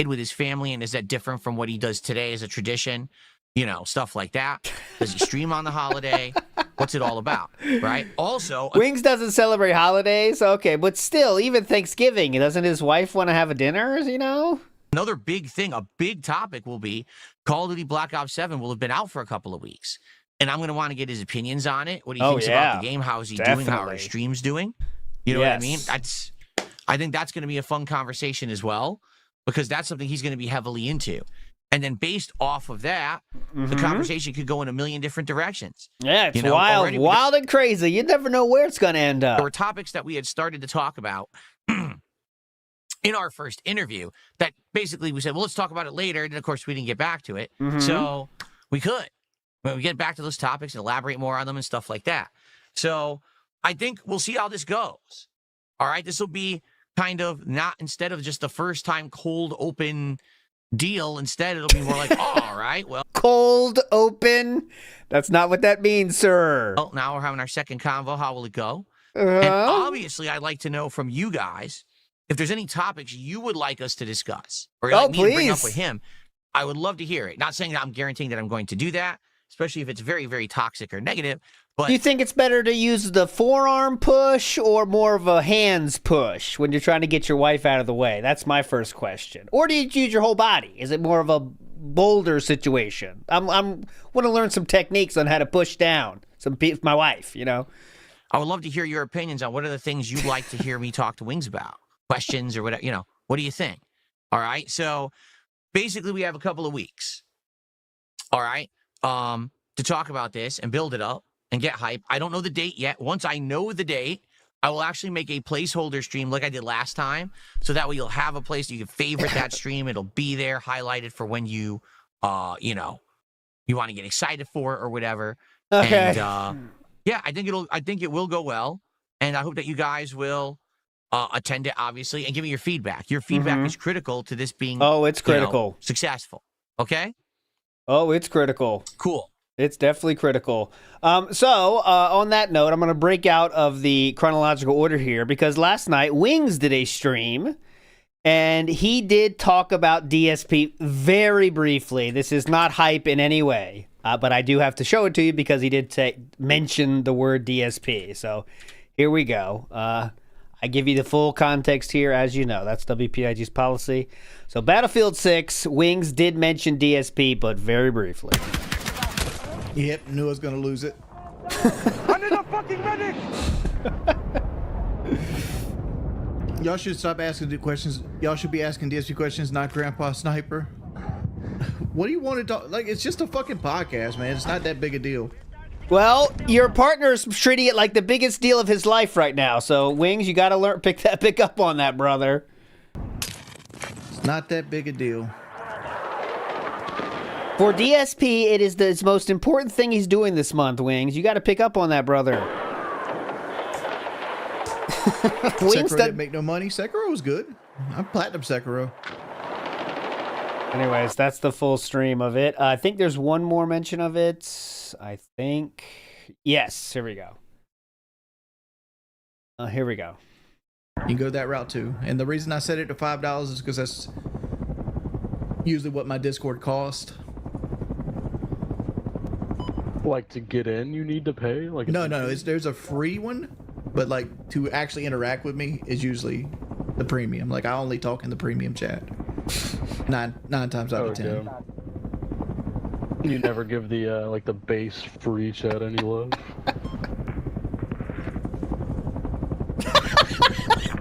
With his family, and is that different from what he does today as a tradition? You know, stuff like that. Does he stream on the holiday? What's it all about, right? Also, Wings doesn't celebrate holidays? Okay, but still, even Thanksgiving, doesn't his wife want to have a dinner, you know? Another big thing, a big topic will be Call of Duty Black Ops 7 will have been out for a couple of weeks. And I'm going to want to get his opinions on it. What he thinks about the game. How is he doing? How are his streams doing? You know what I mean? I think that's going to be a fun conversation as well, because that's something he's going to be heavily into. And then based off of that, the conversation could go in a million different directions. Yeah, it's wild and crazy. You never know where it's going to end up. There were topics that we had started to talk about in our first interview that basically we said, well, let's talk about it later. And of course, we didn't get back to it. So we could. When we get back to those topics and elaborate more on them and stuff like that. So I think we'll see how this goes. All right. This will be kind of not, instead of just the first time cold open deal, instead it'll be more like, oh, all right, well. Cold open? That's not what that means, sir. Well, now we're having our second convo. How will it go? And obviously, I'd like to know from you guys if there's any topics you would like us to discuss or like me to bring up with him. I would love to hear it. Not saying that I'm guaranteeing that I'm going to do that, especially if it's very, very toxic or negative. But do you think it's better to use the forearm push or more of a hands push when you're trying to get your wife out of the way? That's my first question. Or do you use your whole body? Is it more of a boulder situation? I'm want to learn some techniques on how to push down my wife, you know? I would love to hear your opinions on what are the things you'd like to hear me talk to Wings about. Questions or whatever, you know, what do you think? All right. So basically we have a couple of weeks. All right. To talk about this and build it up and get hype. I don't know the date yet. Once I know the date, I will actually make a placeholder stream like I did last time. So that way you'll have a place you can favorite that stream. It'll be there highlighted for when you, you know, you want to get excited for it or whatever. Okay. And, yeah, I think it will go well. And I hope that you guys will attend it, obviously, and give me your feedback. Your feedback is critical to this being it's critical. Successful. Okay? Oh, it's critical. Cool. It's definitely critical. So, on that note, I'm going to break out of the chronological order here because last night Wings did a stream and he did talk about DSP very briefly. This is not hype in any way, but I do have to show it to you because he did mention the word DSP. So, here we go. I give you the full context here, as you know. That's WPIG's policy. So, Battlefield 6, Wings did mention DSP, but very briefly. Yep, knew I was going to lose it. I need a fucking medic! Y'all should stop asking the questions. Y'all should be asking DSP questions, not Grandpa Sniper. What do you want to talk? Like, it's just a fucking podcast, man. It's not that big a deal. Well, your partner's treating it like the biggest deal of his life right now. So, Wings, you got to pick up on that, brother. It's not that big a deal. For DSP, it is the most important thing he's doing this month, Wings. You got to pick up on that, brother. Sekiro didn't make no money. Sekiro was good. I'm platinum Sekiro. Anyways, that's the full stream of it. I think there's one more mention of it. I think. Yes, here we go. Here we go. You can go that route too. And the reason I set it to $5 is because that's usually what my Discord cost. Like, to get in, you need to pay? Like, No. There's a free one, but like to actually interact with me is usually the premium. Like, I only talk in the premium chat. Nine times out of 10. You never give the like the base free chat any love.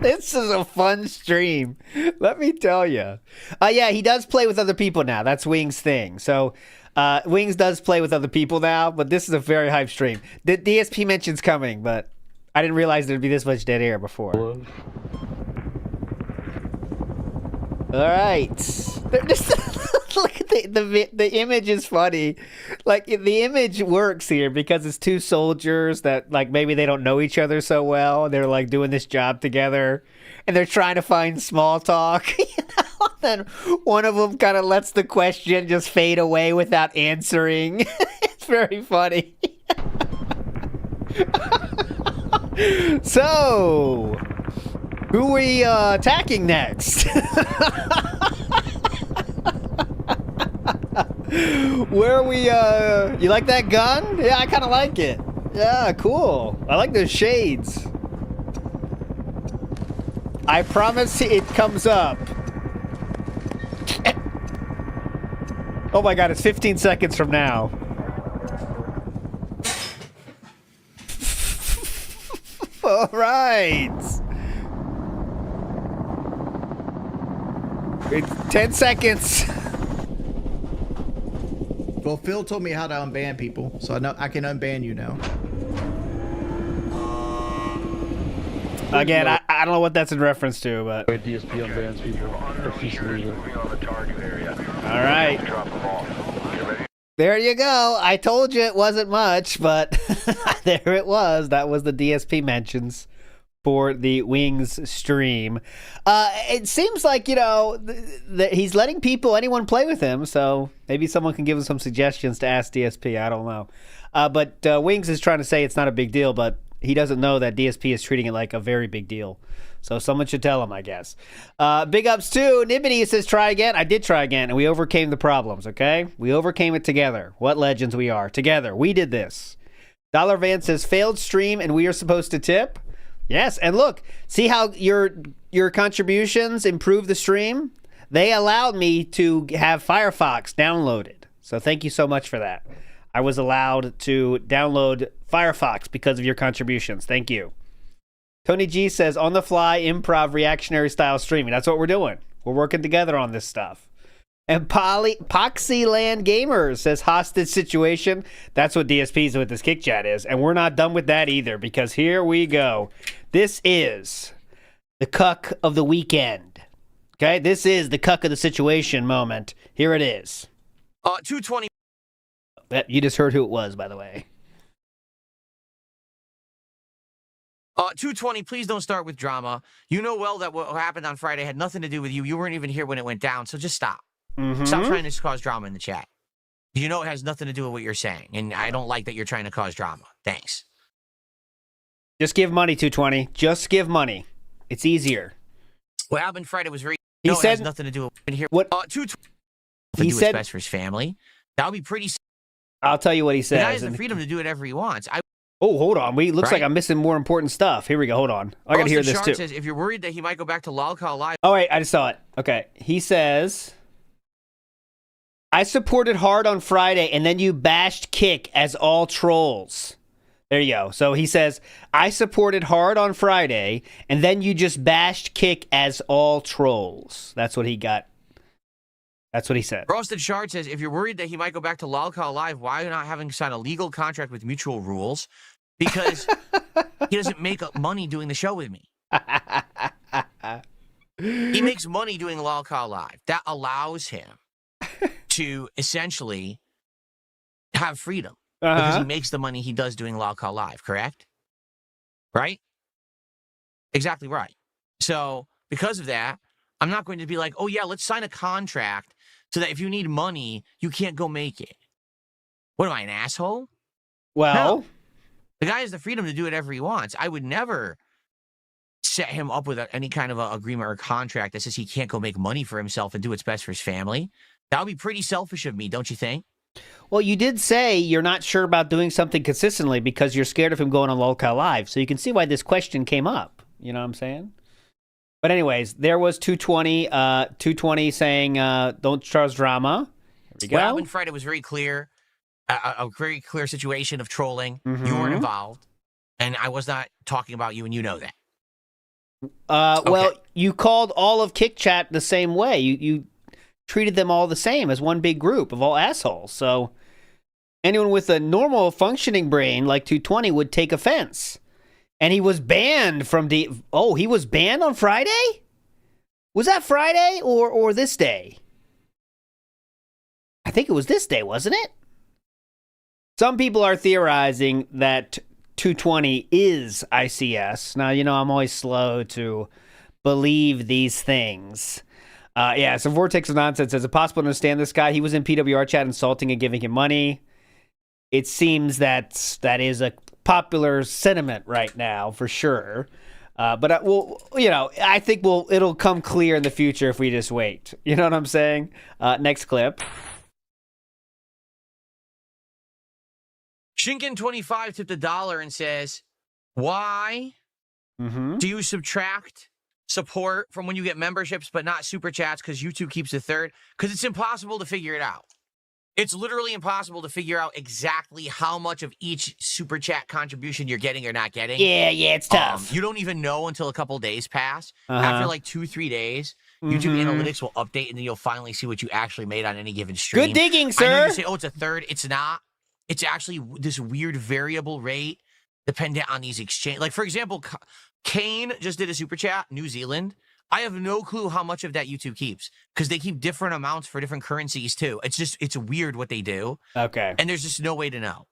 This is a fun stream. Let me tell you. Yeah, he does play with other people now. That's Wings' thing. So, Wings does play with other people now, but this is a very hype stream. The DSP mention's coming, but I didn't realize there'd be this much dead air before. Love. All right. Look at the image is funny. Like, the image works here because it's two soldiers that, like, maybe they don't know each other so well. They're, like, doing this job together, and they're trying to find small talk. Then one of them kind of lets the question just fade away without answering. It's very funny. So, who are we attacking next? Where are we, you like that gun? Yeah, I kind of like it. Yeah, cool. I like those shades. I promise it comes up. Oh my god, it's 15 seconds from now. All right. It's 10 seconds. Well, Phil told me how to unban people, so I know I can unban you now. Again, I don't know what that's in reference to, but... DSP unbans people. All right. There you go. I told you it wasn't much, but there it was. That was the DSP mentions for the Wings stream. It seems like, you know, that he's letting anyone play with him, so maybe someone can give him some suggestions to ask DSP. I don't know. But Wings is trying to say it's not a big deal, but he doesn't know that DSP is treating it like a very big deal. So someone should tell him, I guess. Big ups to Nibbity says, try again. I did try again, and we overcame the problems, okay? We overcame it together. What legends we are. Together. We did this. Dollar Van says, failed stream, and we are supposed to tip? Yes, and look, see how your contributions improve the stream? They allowed me to have Firefox downloaded. So thank you so much for that. I was allowed to download Firefox because of your contributions. Thank you. Tony G says, on the fly, improv, reactionary style streaming. That's what we're doing. We're working together on this stuff. And Poxyland Gamer says, hostage situation. That's what DSP's with this kick chat is. And we're not done with that either, because here we go. This is the cuck of the weekend. Okay? This is the cuck of the situation moment. Here it is. 220. You just heard who it was, by the way. 220, please don't start with drama. You know well that what happened on Friday had nothing to do with you. You weren't even here when it went down, so just stop. Mm-hmm. Stop trying to cause drama in the chat. You know it has nothing to do with what you're saying, and I don't like that you're trying to cause drama. Thanks. Just give money, 220. Just give money. It's easier. What happened Friday was very... He said... it has nothing to do with here. What? 220. He do said... what's best for his family. That would be pretty... I'll tell you what he says. The guy has the freedom to do whatever he wants. Oh, hold on. Looks like I'm missing more important stuff. Here we go. Hold on. I got to hear this too. Says, if you're worried that he might go back to Lolcow Live... Oh, wait. I just saw it. Okay. He says... I supported hard on Friday, and then you bashed Kick as all trolls. There you go. So he says, I supported hard on Friday, and then you just bashed Kick as all trolls. That's what he got. That's what he said. Frosted Shard says, if you're worried that he might go back to Lolcow Live, why are you not having signed a legal contract with Mutual Rules? Because he doesn't make money doing the show with me. He makes money doing Lolcow Live. That allows him to essentially have freedom. Because he makes the money he does doing Lolcow Live, correct? Right? Exactly right. So, because of that, I'm not going to be like, oh yeah, let's sign a contract so that if you need money, you can't go make it. What am I, an asshole? Well... No. The guy has the freedom to do whatever he wants. I would never set him up with any kind of agreement or contract that says he can't go make money for himself and do what's best for his family. That would be pretty selfish of me, don't you think? Well, you did say you're not sure about doing something consistently because you're scared of him going on Lolcow Live. So you can see why this question came up. You know what I'm saying? But anyways, there was 220 saying, don't trust drama. Here we go. What happened Friday was very clear. A very clear situation of trolling. Mm-hmm. You weren't involved. And I was not talking about you, and you know that. Well, you called all of Kick Chat the same way. You treated them all the same as one big group of all assholes. So anyone with a normal functioning brain like 220 would take offense. And he was banned from he was banned on Friday? Was that Friday or this day? think it was this day, wasn't it? Some people are theorizing that 220 is ICS. Now, you know, I'm always slow to believe these things. Yeah, so Vortex of Nonsense says, is it possible to understand this guy? He was in PWR chat insulting and giving him money. It seems that is a popular sentiment right now, for sure. But we'll, you know, I think it'll come clear in the future if we just wait. You know what I'm saying? Next clip. Shinkin25 tipped $1 and says, why do you subtract support from when you get memberships but not super chats because YouTube keeps a third? Because it's impossible to figure it out. It's literally impossible to figure out exactly how much of each super chat contribution you're getting or not getting. Yeah, it's tough. You don't even know until a couple days pass. After like 2-3 days, YouTube Analytics will update, and then you'll finally see what you actually made on any given stream. Good digging, sir. I know you say, oh, it's a third. It's not. It's actually this weird variable rate dependent on these exchange. Like, for example, Kane just did a super chat, New Zealand. I have no clue how much of that YouTube keeps because they keep different amounts for different currencies too. It's weird what they do. Okay. And there's just no way to know.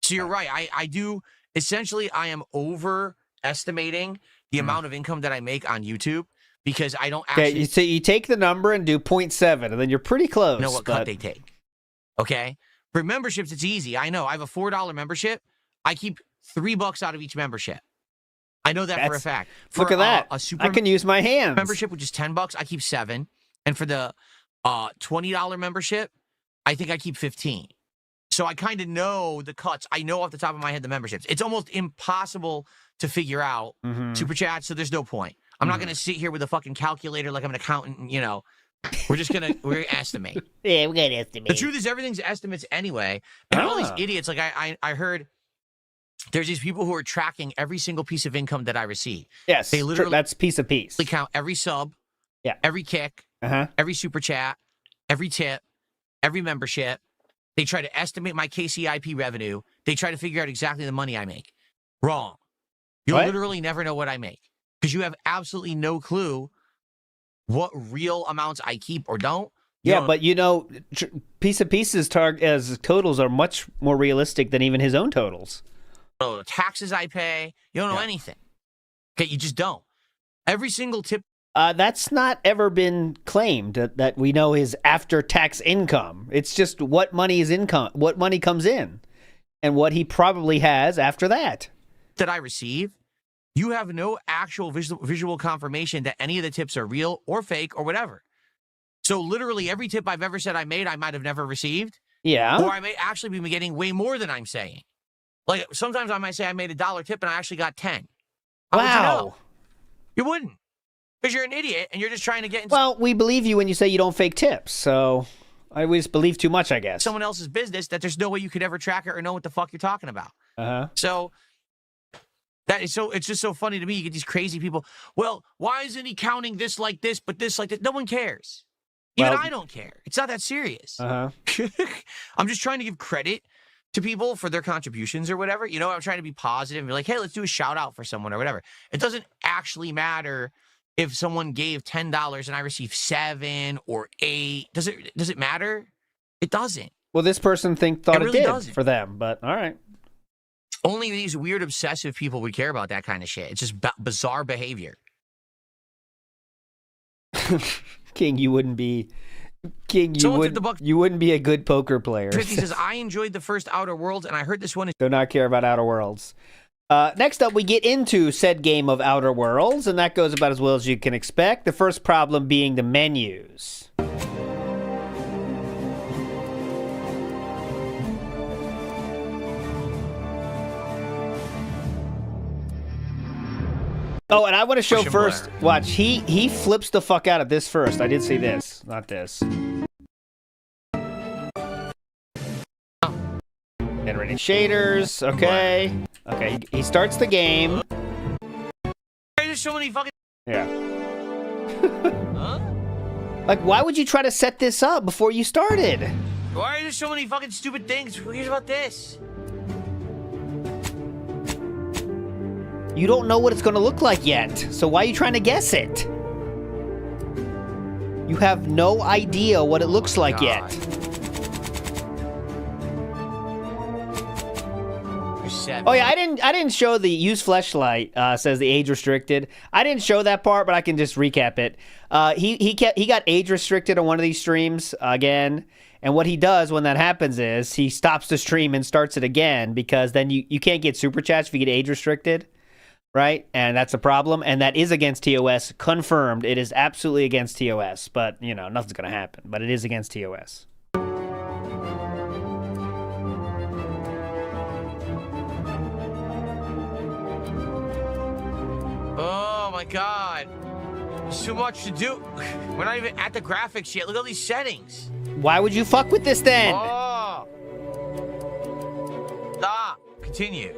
So you're right. I do. Essentially, I am overestimating the amount of income that I make on YouTube because I don't actually. Okay, so you take the number and do 0.7, and then you're pretty close. Know what cut they take. Okay. For memberships, it's easy. I know. I have a $4 membership. I keep $3 out of each membership. I know that for a fact. Look at that. A super I can use my hands. membership, which is $10, I keep 7. And for the $20 membership, I think I keep 15. So I kind of know the cuts. I know off the top of my head the memberships. It's almost impossible to figure out super chats, so there's no point. I'm not going to sit here with a fucking calculator like I'm an accountant and, you know. We're gonna estimate. Yeah, we're gonna estimate. The truth is, everything's estimates anyway. And all these idiots, like I heard, there's these people who are tracking every single piece of income that I receive. Yes, they literally that's piece of piece. They count every sub, every kick, every super chat, every tip, every membership. They try to estimate my KCIP revenue. They try to figure out exactly the money I make. Wrong. You'll literally never know what I make because you have absolutely no clue what real amounts I keep or don't. But you know, piece of pieces as totals are much more realistic than even his own totals. Oh, the taxes I pay, you don't know anything. Okay, you just don't. Every single tip. That's not ever been claimed that we know his after-tax income. It's just what money comes in, and what he probably has after that. That I receive. You have no actual visual confirmation that any of the tips are real or fake or whatever. So literally every tip I've ever said I made, I might have never received. Yeah. Or I may actually be getting way more than I'm saying. Like sometimes I might say I made a $1 tip and I actually got 10. How would you know? You wouldn't. Because you're an idiot and you're just trying to get into Well, we believe you when you say you don't fake tips. So I always believe too much, I guess. someone else's business that there's no way you could ever track it or know what the fuck you're talking about. So it's just so funny to me. You get these crazy people. Well, why isn't he counting this like this, but this like that? No one cares. Even I don't care. It's not that serious. I'm just trying to give credit to people for their contributions or whatever. You know, I'm trying to be positive and be like, hey, let's do a shout out for someone or whatever. It doesn't actually matter if someone gave $10 and I received 7 or 8. Does it matter? It doesn't. Well, this person thought it really did doesn't. for them, but all right. Only these weird obsessive people would care about that kind of shit. It's just bizarre behavior. King, you wouldn't be a good poker player. 50 says, I enjoyed the first Outer Worlds, and I heard this one is... Do not care about Outer Worlds. Next up, we get into said game of Outer Worlds, and that goes about as well as you can expect. The first problem being the menus. Oh, and I want to show first. Watch, he flips the fuck out of this first. I did see this, not this. Generating shaders. Okay. Okay. He starts the game. There's so many fucking. Yeah. Like, why would you try to set this up before you started? Why are there so many fucking stupid things? Who cares about this? You don't know what it's going to look like yet, so why are you trying to guess it? You have no idea what it looks like yet. 7. Oh yeah, I didn't show the use fleshlight. Says the age restricted. I didn't show that part, but I can just recap it. He got age restricted on one of these streams again, and what he does when that happens is he stops the stream and starts it again, because then you can't get super chats if you get age restricted, right? And that's a problem, and that is against TOS. Confirmed, it is absolutely against TOS. But you know, nothing's gonna happen. But it is against TOS. Oh my god. There's too much to do. We're not even at the graphics yet. Look at all these settings. Why would you fuck with this then? Oh. Stop. Continue.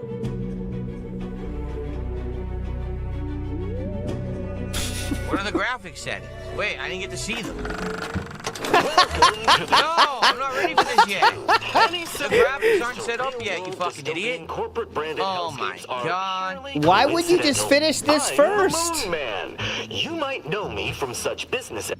What are the graphics settings? Wait, I didn't get to see them. No, I'm not ready for this yet. The graphics aren't set up yet, you fucking idiot. Oh my god. Why would you just finish this first? Man, you might know me from such business.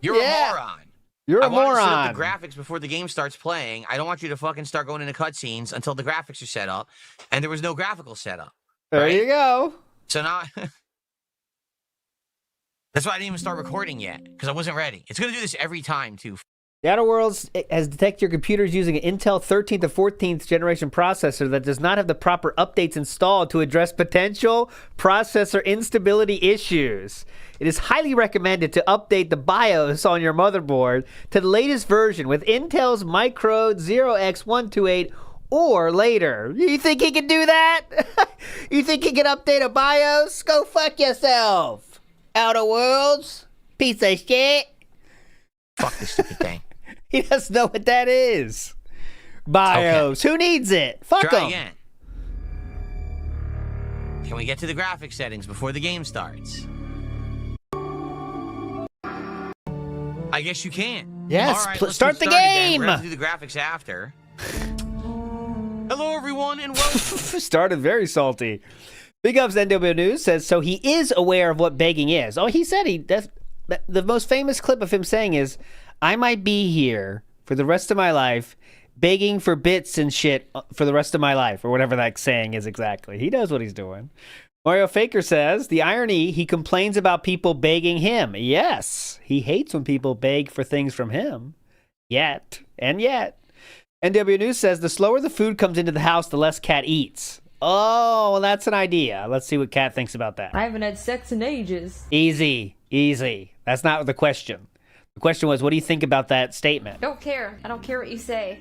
You're a moron. You're a I want to set moron. up the graphics before the game starts playing. I don't want you to fucking start going into cutscenes until the graphics are set up, and there was no graphical setup. There right? you go. So now, that's why I didn't even start recording yet, because I wasn't ready. It's gonna do this every time too. The Outer Worlds has detected your computer's using an Intel 13th to 14th generation processor that does not have the proper updates installed to address potential processor instability issues. It is highly recommended to update the BIOS on your motherboard to the latest version with Intel's Micro 0x128 or later. You think he can do that? You think he can update a BIOS? Go fuck yourself. Outer Worlds, piece of shit. Fuck this stupid thing. He doesn't know what that is. BIOS. Okay. Who needs it? Fuck Try him. again. Can we get to the graphics settings before the game starts? I guess you can. Yes, all right, start the game. We're gonna do the graphics after. Hello, everyone, and welcome. Started very salty. Big Ups NW News says, so he is aware of what begging is. Oh, he said the most famous clip of him saying is, I might be here for the rest of my life begging for bits and shit for the rest of my life, or whatever that saying is exactly. He knows what he's doing. Mario Faker says, the irony, he complains about people begging him. Yes, he hates when people beg for things from him. Yet. NW News says, the slower the food comes into the house, the less Cat eats. Oh, well, that's an idea. Let's see what Cat thinks about that. I haven't had sex in ages. Easy. That's not the question. The question was, what do you think about that statement? Don't care. I don't care what you say.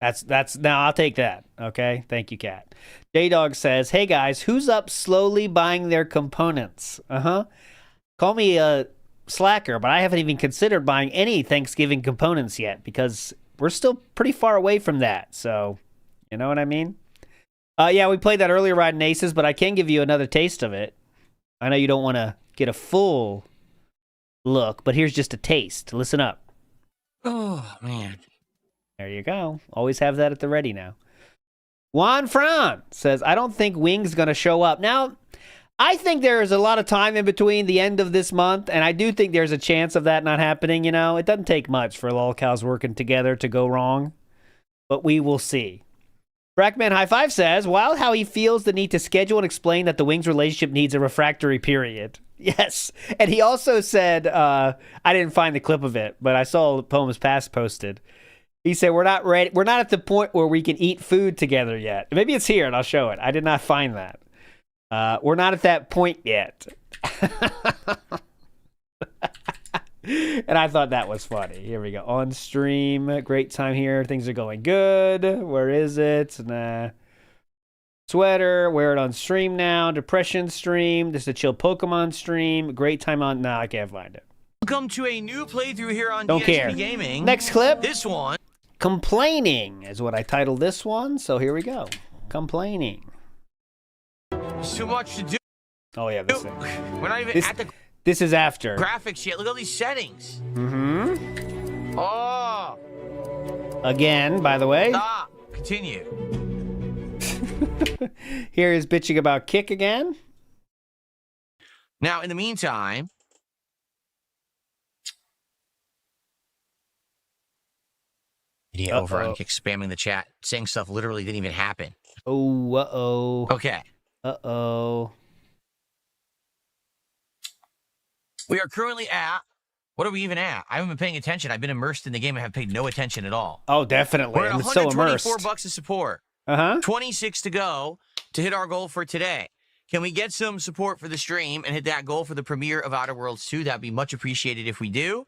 That's now I'll take that. Okay. Thank you, Kat. J-Dog says, hey guys, who's up slowly buying their components? Call me a slacker, but I haven't even considered buying any Thanksgiving components yet because we're still pretty far away from that. So, you know what I mean? Yeah, we played that earlier riding Aces, but I can give you another taste of it. I know you don't want to get a full look, but here's just a taste. Listen up. Oh, man. There you go. Always have that at the ready now. Juan Fran says, I don't think Wing's going to show up. Now, I think there's a lot of time in between the end of this month, and I do think there's a chance of that not happening, you know. It doesn't take much for lolcows working together to go wrong, but we will see. Brackman High Five says, wild how he feels the need to schedule and explain that the Wings relationship needs a refractory period. Yes. And he also said, I didn't find the clip of it, but I saw Poems Past posted. He said, we're not ready. We're not at the point where we can eat food together yet. Maybe it's here and I'll show it. I did not find that. We're not at that point yet. And I thought that was funny. Here we go. On stream. Great time here. Things are going good. Where is it? Nah. Sweater. Wear it on stream now. Depression stream. This is a chill Pokemon stream. Great time on. Nah, I can't find it. Welcome to a new playthrough here on Don't DSP care. Gaming. Next clip. This one. Complaining is what I titled this one. So here we go. Complaining. There's too much to do. Oh, yeah. This thing. We're not even at the This is after. graphics yet. Look at all these settings. Mm-hmm. Oh. Again, by the way. Stop. Continue. Here is bitching about Kick again. Now, in the meantime, idiot over on Kick spamming the chat, saying stuff literally didn't even happen. Oh, uh-oh. Okay. Uh-oh. We are currently at, what are we even at? I haven't been paying attention. I've been immersed in the game. I have paid no attention at all. Oh, definitely. We're at I'm so immersed. $124 of support. 26 to go to hit our goal for today. Can we get some support for the stream and hit that goal for the premiere of Outer Worlds 2? That'd be much appreciated if we do.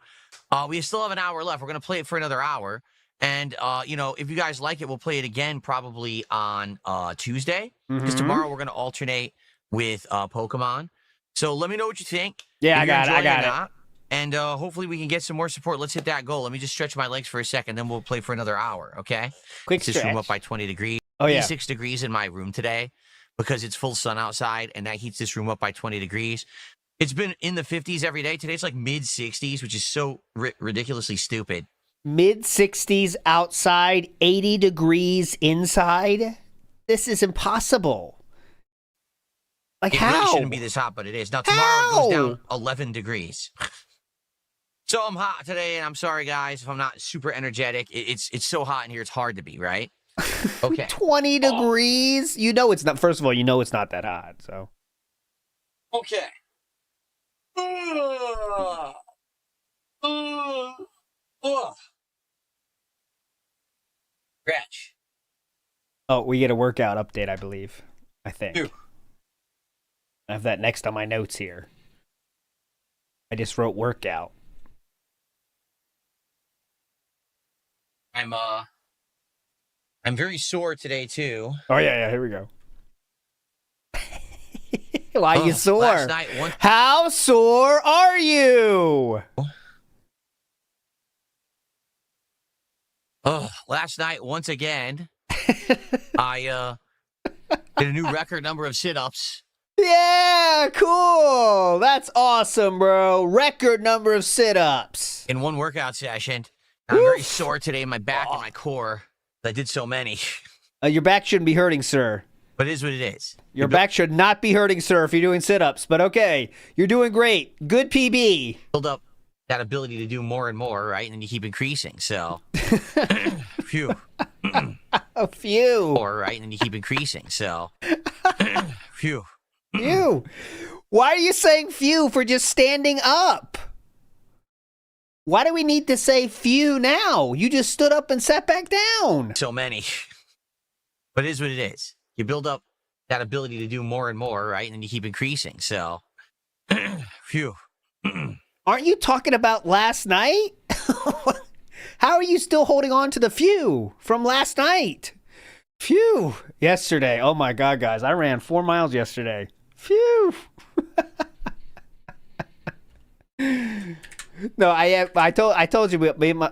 We still have an hour left. We're going to play it for another hour. And, you know, if you guys like it, we'll play it again probably on Tuesday. Because tomorrow we're going to alternate with Pokemon. So let me know what you think. Yeah, I got it. And hopefully we can get some more support. Let's hit that goal. Let me just stretch my legs for a second, then we'll play for another hour, okay? Quick stretch. This room up by 20 degrees. Oh, yeah. 86 degrees in my room today because it's full sun outside, and that heats this room up by 20 degrees. It's been in the 50s every day. Today it's like mid-60s, which is so ridiculously stupid. Mid-60s outside, 80 degrees inside? This is impossible. Like, how? It really shouldn't be this hot, but it is. Now, tomorrow it goes down 11 degrees. So I'm hot today, and I'm sorry, guys, if I'm not super energetic. It's so hot in here, it's hard to be, right? Okay. 20 degrees? You know it's not, first of all, you know it's not that hot, so. Okay. Scratch. Oh, we get a workout update, I believe. I think. Ew. I have that next on my notes here. I just wrote workout. I'm very sore today too. Oh yeah, here we go. Why are you sore? Last night, How sore are you? Last night once again, I did a new record number of sit-ups. Yeah, cool. That's awesome, bro. Record number of sit-ups in one workout session. I'm very sore today in my back and my core. I did so many. Your back shouldn't be hurting, sir. But it is what it is. Your back should not be hurting, sir, if you're doing sit-ups. But okay, you're doing great. Good PB. Build up that ability to do more and more, right? And then you keep increasing. So, phew. A few. More, right? And then you keep increasing. So, phew. Phew. Why are you saying phew for just standing up? Why do we need to say phew now? You just stood up and sat back down. So many. But it is what it is. You build up that ability to do more and more, right? And then you keep increasing. So, phew. Aren't you talking about last night? How are you still holding on to the phew from last night? Phew. Yesterday. Oh my God, guys. I ran 4 miles yesterday. Phew. No, I told you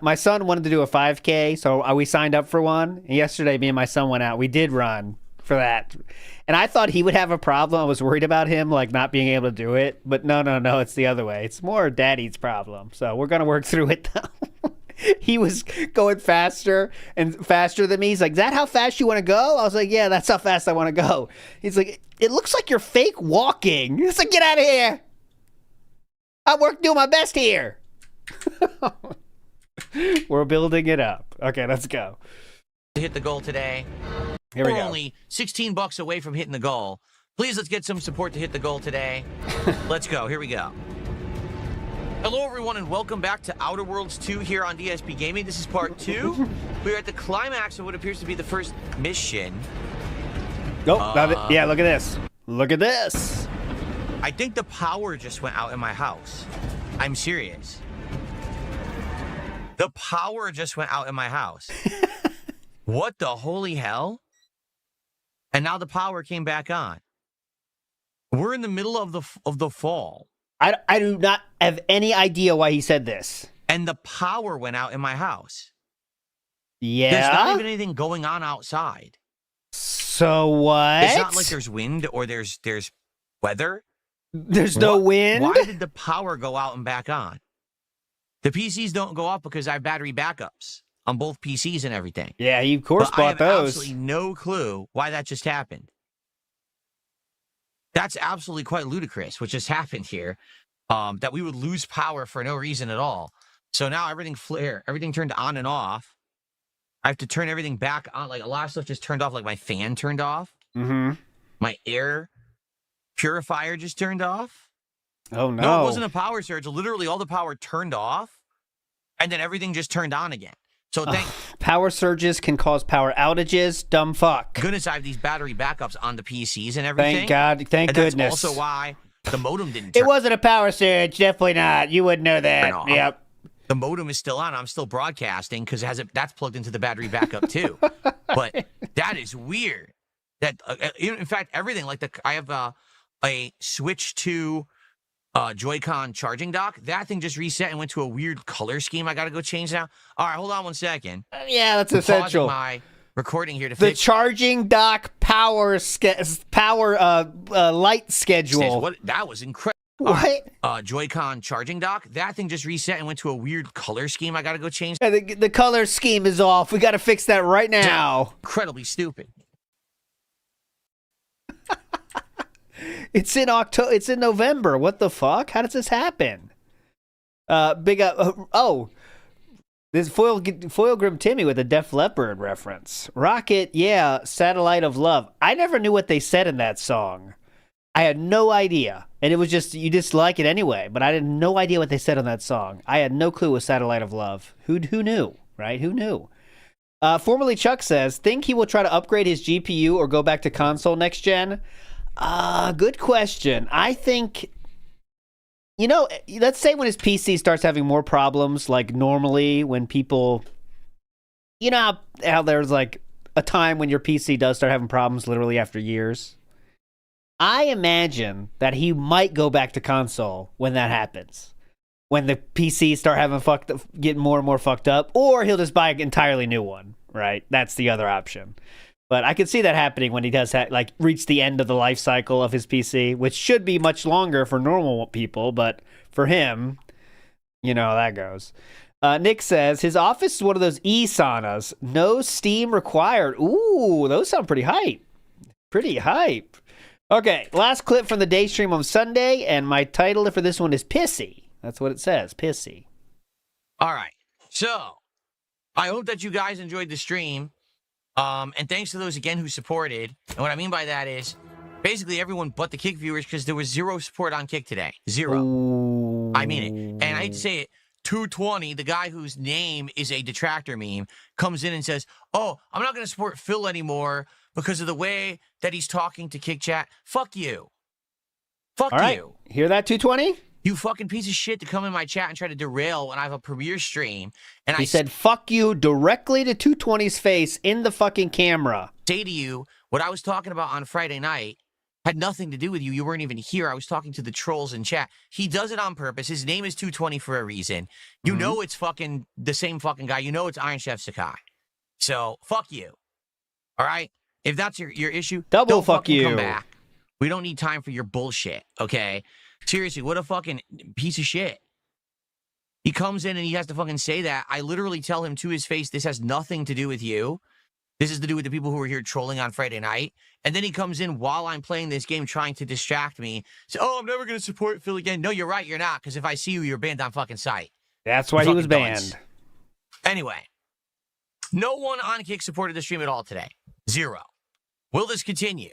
my son wanted to do a 5K, so we signed up for one. And yesterday, me and my son went out. We did run for that, and I thought he would have a problem. I was worried about him like not being able to do it, but no, it's the other way. It's more Daddy's problem. So we're gonna work through it though. He was going faster and faster than me. He's like, "Is that how fast you want to go?" I was like, "Yeah, that's how fast I want to go." He's like, "It looks like you're fake walking." It's like, "Get out of here! I'm doing my best here." We're building it up. Okay, let's go. To hit the goal today. Here we We're go. only $16 away from hitting the goal. Please, let's get some support to hit the goal today. Let's go. Here we go. Hello, everyone, and welcome back to Outer Worlds 2 here on DSP Gaming. This is part 2. We're at the climax of what appears to be the first mission. Yeah, look at this. Look at this. I think the power just went out in my house. I'm serious. The power just went out in my house. What the holy hell? And now the power came back on. We're in the middle of the fall. I do not have any idea why he said this. And the power went out in my house. Yeah? There's not even anything going on outside. So what? It's not like there's wind or there's weather. There's no wind? Why did the power go out and back on? The PCs don't go off because I have battery backups on both PCs and everything. Yeah, you of course bought those. I have absolutely no clue why that just happened. That's absolutely quite ludicrous, what just happened here. That we would lose power for no reason at all. So now everything turned on and off. I have to turn everything back on. Like a lot of stuff just turned off. Like my fan turned off. Mm-hmm. My air purifier just turned off. Oh no! No, it wasn't a power surge. Literally, all the power turned off, and then everything just turned on again. So power surges can cause power outages. Dumb fuck. Goodness, I have these battery backups on the PCs and everything. Thank God. Thank goodness. That's also why the modem didn't turn. It wasn't a power surge. Definitely not. You wouldn't know that. Yep. The modem is still on. I'm still broadcasting because that's plugged into the battery backup too. But that is weird. That in fact, everything like I have a Switch 2 Joy-Con charging dock. That thing just reset and went to a weird color scheme. I got to go change now. All right, hold on 1 second. Yeah, that's essential. Pausing my recording here to the fix charging dock power light schedule. That was incredible. What? Joy-Con charging dock. That thing just reset and went to a weird color scheme. I got to go change. Yeah, the color scheme is off. We got to fix that right now. Incredibly stupid. It's in October. It's in November. What the fuck? How does this happen? Big up. This Foil Grim Timmy with a Def Leppard reference. Rocket, yeah, Satellite of Love. I never knew what they said in that song. I had no idea. And it was just, you just like it anyway. But I had no idea what they said on that song. I had no clue it was Satellite of Love. Who knew, right? Who knew? Formerly Chuck says, think he will try to upgrade his GPU or go back to console next gen? Good question. I think, let's say when his PC starts having more problems, like normally when people, how there's like a time when your PC does start having problems literally after years. I imagine that he might go back to console when that happens. When the PC start having getting more and more fucked up, or he'll just buy an entirely new one, right? That's the other option. But I could see that happening when he does reach the end of the life cycle of his PC, which should be much longer for normal people, but for him, you know how that goes. Nick says, his office is one of those e-saunas. No steam required. Ooh, those sound pretty hype. Pretty hype. Okay, last clip from the day stream on Sunday, and my title for this one is Pissy. That's what it says, Pissy. All right, so I hope that you guys enjoyed the stream. And thanks to those, again, who supported. And what I mean by that is basically everyone but the Kick viewers, because there was zero support on Kick today. Zero. Ooh. I mean it. And I hate to say it, 220, the guy whose name is a detractor meme, comes in and says, oh, I'm not going to support Phil anymore because of the way that he's talking to Kick Chat. Fuck you. Fuck All right. you. Hear that, 220? You fucking piece of shit to come in my chat and try to derail when I have a premiere stream. And he said, fuck you directly to 220's face in the fucking camera. Say to you, what I was talking about on Friday night had nothing to do with you. You weren't even here. I was talking to the trolls in chat. He does it on purpose. His name is 220 for a reason. You know it's fucking the same fucking guy. You know it's Iron Chef Sakai. So, fuck you. All right? If that's your issue, don't fuck you. Come back. We don't need time for your bullshit, okay? Seriously, what a fucking piece of shit. He comes in and he has to fucking say that. I literally tell him to his face, this has nothing to do with you. This is to do with the people who are here trolling on Friday night. And then he comes in while I'm playing this game trying to distract me. So, oh, I'm never going to support Phil again. No, you're right, you're not. Because if I see you, you're banned on fucking sight. That's why he was banned. Anyway, no one on Kick supported the stream at all today. Zero. Will this continue?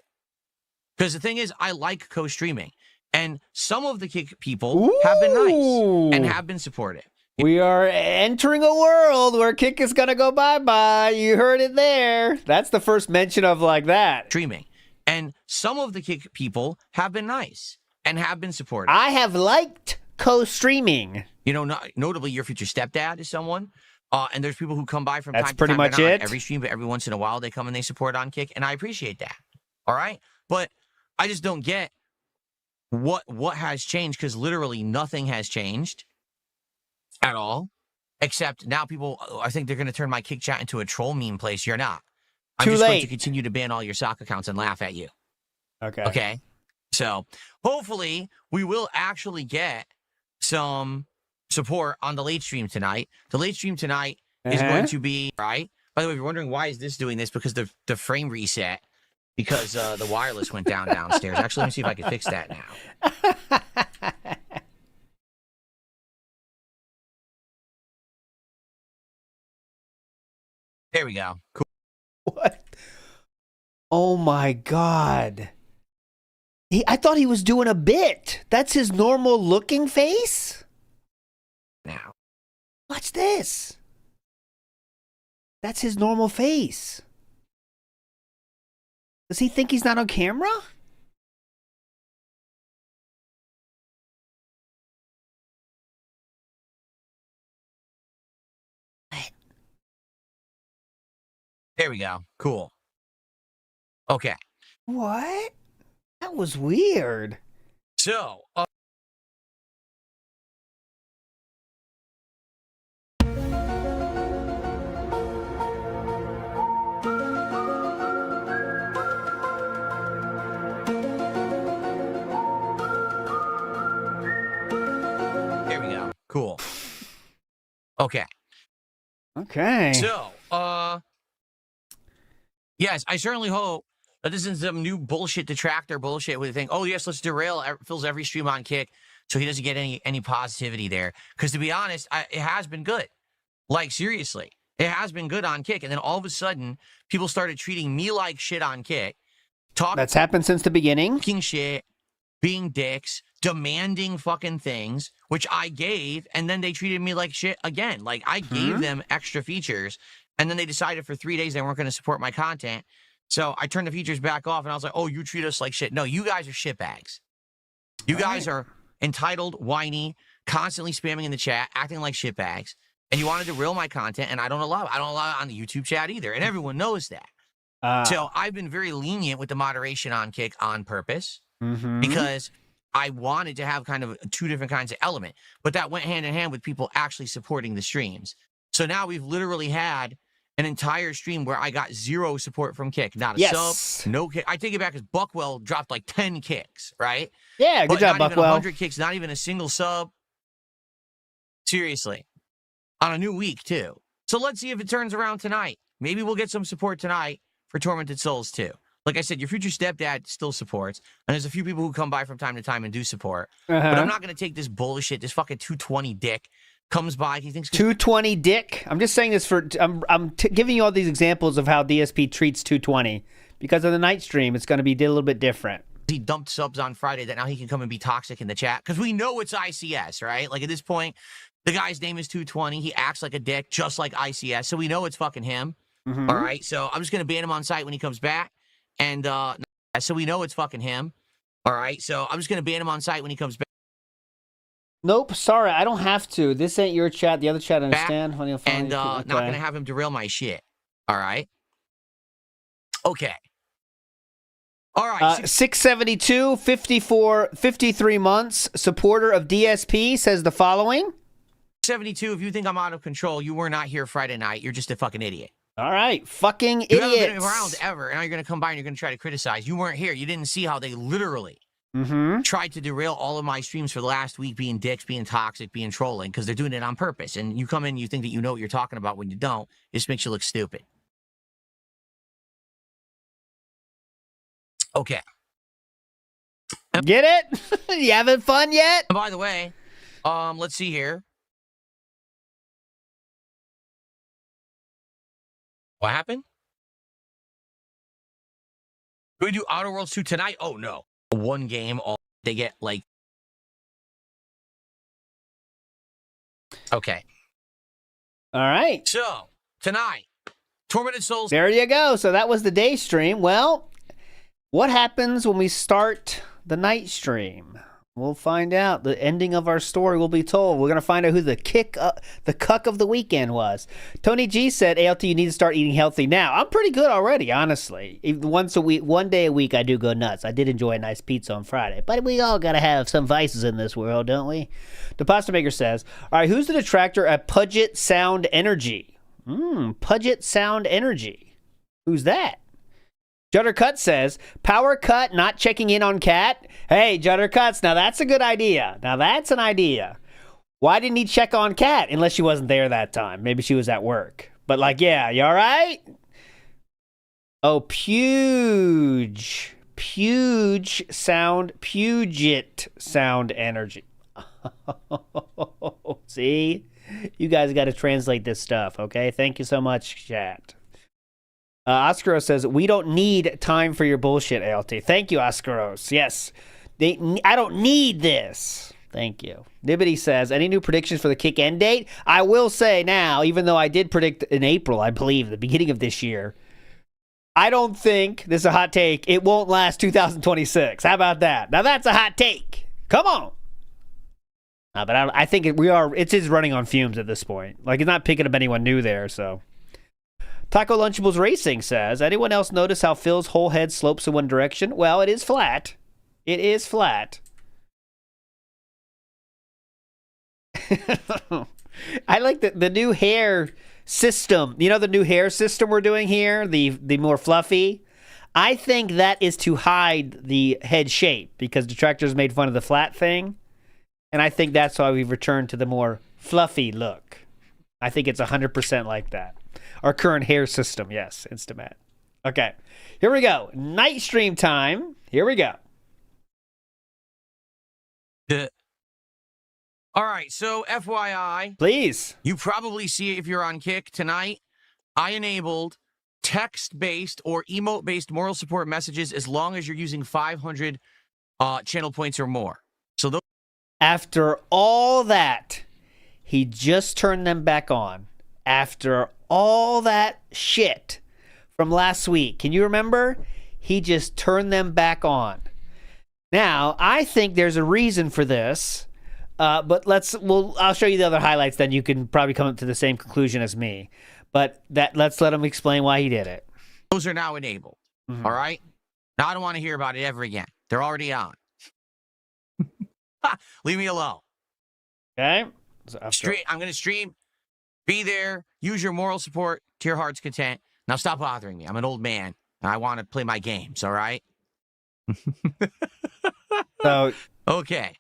Because the thing is, I like co-streaming. And some of the Kick people have been nice and have been supportive. We are entering a world where Kick is going to go bye-bye. You heard it there. That's the first mention of like that. Streaming. And some of the Kick people have been nice and have been supportive. I have liked co-streaming. You know, notably, your future stepdad is someone. And there's people who come by from time to time. That's pretty much it. Not every stream, but every once in a while they come and they support on Kick. And I appreciate that. All right? But I just don't get what has changed, because literally nothing has changed at all, except now people, I think they're going to turn my Kick Chat into a troll meme place. You're not. I'm just going to continue to ban all your sock accounts and laugh at you. Okay? So hopefully we will actually get some support on the late stream tonight. The late stream tonight is going to be, right? By the way, if you're wondering why is this doing this, because the frame reset. Because the wireless went downstairs. Actually, let me see if I can fix that now. There we go. Cool. What? Oh my God. I thought he was doing a bit. That's his normal looking face? Now. Watch this. That's his normal face. Does he think he's not on camera? There we go. Cool. Okay. What? That was weird. So, there we go. Cool. Okay. Okay. So, yes, I certainly hope that this isn't some new bullshit detractor bullshit where they think, oh, yes, let's derail Phil's every stream on Kick so he doesn't get any positivity there. Because to be honest, it has been good. Like, seriously, it has been good on Kick. And then all of a sudden, people started treating me like shit on Kick. That's happened since the beginning. Talking shit, being dicks, demanding fucking things, which I gave, and then they treated me like shit again. Like, I gave them extra features, and then they decided for 3 days they weren't going to support my content. So I turned the features back off, and I was like, oh, you treat us like shit. No, you guys are shitbags. You guys are entitled, whiny, constantly spamming in the chat, acting like shitbags, and you wanted to derail my content, and I don't allow it. I don't allow it on the YouTube chat either, and everyone knows that. So I've been very lenient with the moderation on Kick on purpose because I wanted to have kind of two different kinds of element, but that went hand in hand with people actually supporting the streams. So now we've literally had an entire stream where I got zero support from Kick. Not a sub, no kick. I take it back because Buckwell dropped like 10 kicks, right? Yeah, good job, not Buckwell. Even 100 kicks, not even a single sub. Seriously. On a new week, too. So let's see if it turns around tonight. Maybe we'll get some support tonight for Tormented Souls, too. Like I said, your future stepdad still supports, and there's a few people who come by from time to time and do support. But I'm not going to take this bullshit, this fucking 220 dick comes by. He thinks 220 dick. I'm just saying this for I'm giving you all these examples of how DSP treats 220 because of the night stream. It's going to be a little bit different. He dumped subs on Friday that now he can come and be toxic in the chat because we know it's ICS, right? Like at this point, the guy's name is 220. He acts like a dick, just like ICS, so we know it's fucking him. All right, so I'm just going to ban him on site when he comes back, and so we know it's fucking him. All right, so I'm just going to ban him on site when he comes back. Nope, sorry, I don't have to. This ain't your chat. The other chat, understand? And not going to have him derail my shit. All right? Okay. All right. 672, 54, 53 months, supporter of DSP says the following. 72, if you think I'm out of control, you were not here Friday night. You're just a fucking idiot. All right, fucking you idiots. You haven't been around ever, and now you're going to come by and you're going to try to criticize. You weren't here. You didn't see how they literally tried to derail all of my streams for the last week, being dicks, being toxic, being trolling, because they're doing it on purpose. And you come in, you think that you know what you're talking about when you don't. It just makes you look stupid. Okay. Get it? You having fun yet? And by the way, let's see here. What happened? Do we do Outer Worlds 2 tonight? Oh, no. One game, all they get, like... Okay. All right. So, tonight, Tormented Souls... There you go. So that was the day stream. Well, what happens when we start the night stream? We'll find out. The ending of our story will be told. We're going to find out who the cuck of the weekend was. Tony G said, ALT, you need to start eating healthy now. I'm pretty good already, honestly. Once a week, one day a week, I do go nuts. I did enjoy a nice pizza on Friday. But we all got to have some vices in this world, don't we? The Pasta Maker says, all right, who's the detractor at Pudget Sound Energy? Pudget Sound Energy. Who's that? Juddercut says, power cut, not checking in on Cat. Hey, Juddercuts, now that's a good idea. Now that's an idea. Why didn't he check on Cat? Unless she wasn't there that time. Maybe she was at work. But like, yeah, you all right? Oh, Puget Sound Energy. See? You guys got to translate this stuff, okay? Thank you so much, chat. Oscaros says, we don't need time for your bullshit, ALT. Thank you, Oscaros. Yes. I don't need this. Thank you. Nibbity says, any new predictions for the kick end date? I will say now, even though I did predict in April, I believe, the beginning of this year, I don't think, this is a hot take, it won't last 2026. How about that? Now that's a hot take. Come on. But I think it is running on fumes at this point. Like, it's not picking up anyone new there, so. Taco Lunchables Racing says, anyone else notice how Phil's whole head slopes in one direction? Well, it is flat. It is flat. I like the new hair system. You know the new hair system we're doing here? The more fluffy? I think that is to hide the head shape because detractors made fun of the flat thing. And I think that's why we've returned to the more fluffy look. I think it's 100% like that. Our current hair system, yes, Instamat. Okay, here we go. Night stream time. Here we go. All right, so FYI. Please. You probably see it if you're on Kick tonight. I enabled text-based or emote-based moral support messages as long as you're using 500 channel points or more. So those. After all that, he just turned them back on. After all that shit from last week. Can you remember? He just turned them back on. Now, I think there's a reason for this, but I'll show you the other highlights, then you can probably come up to the same conclusion as me. But let's let him explain why he did it. Those are now enabled. All right? Now I don't want to hear about it ever again. They're already on. Leave me alone. Okay? I'm going to stream. Be there. Use your moral support to your heart's content. Now stop bothering me. I'm an old man, and I want to play my games, all right? So okay.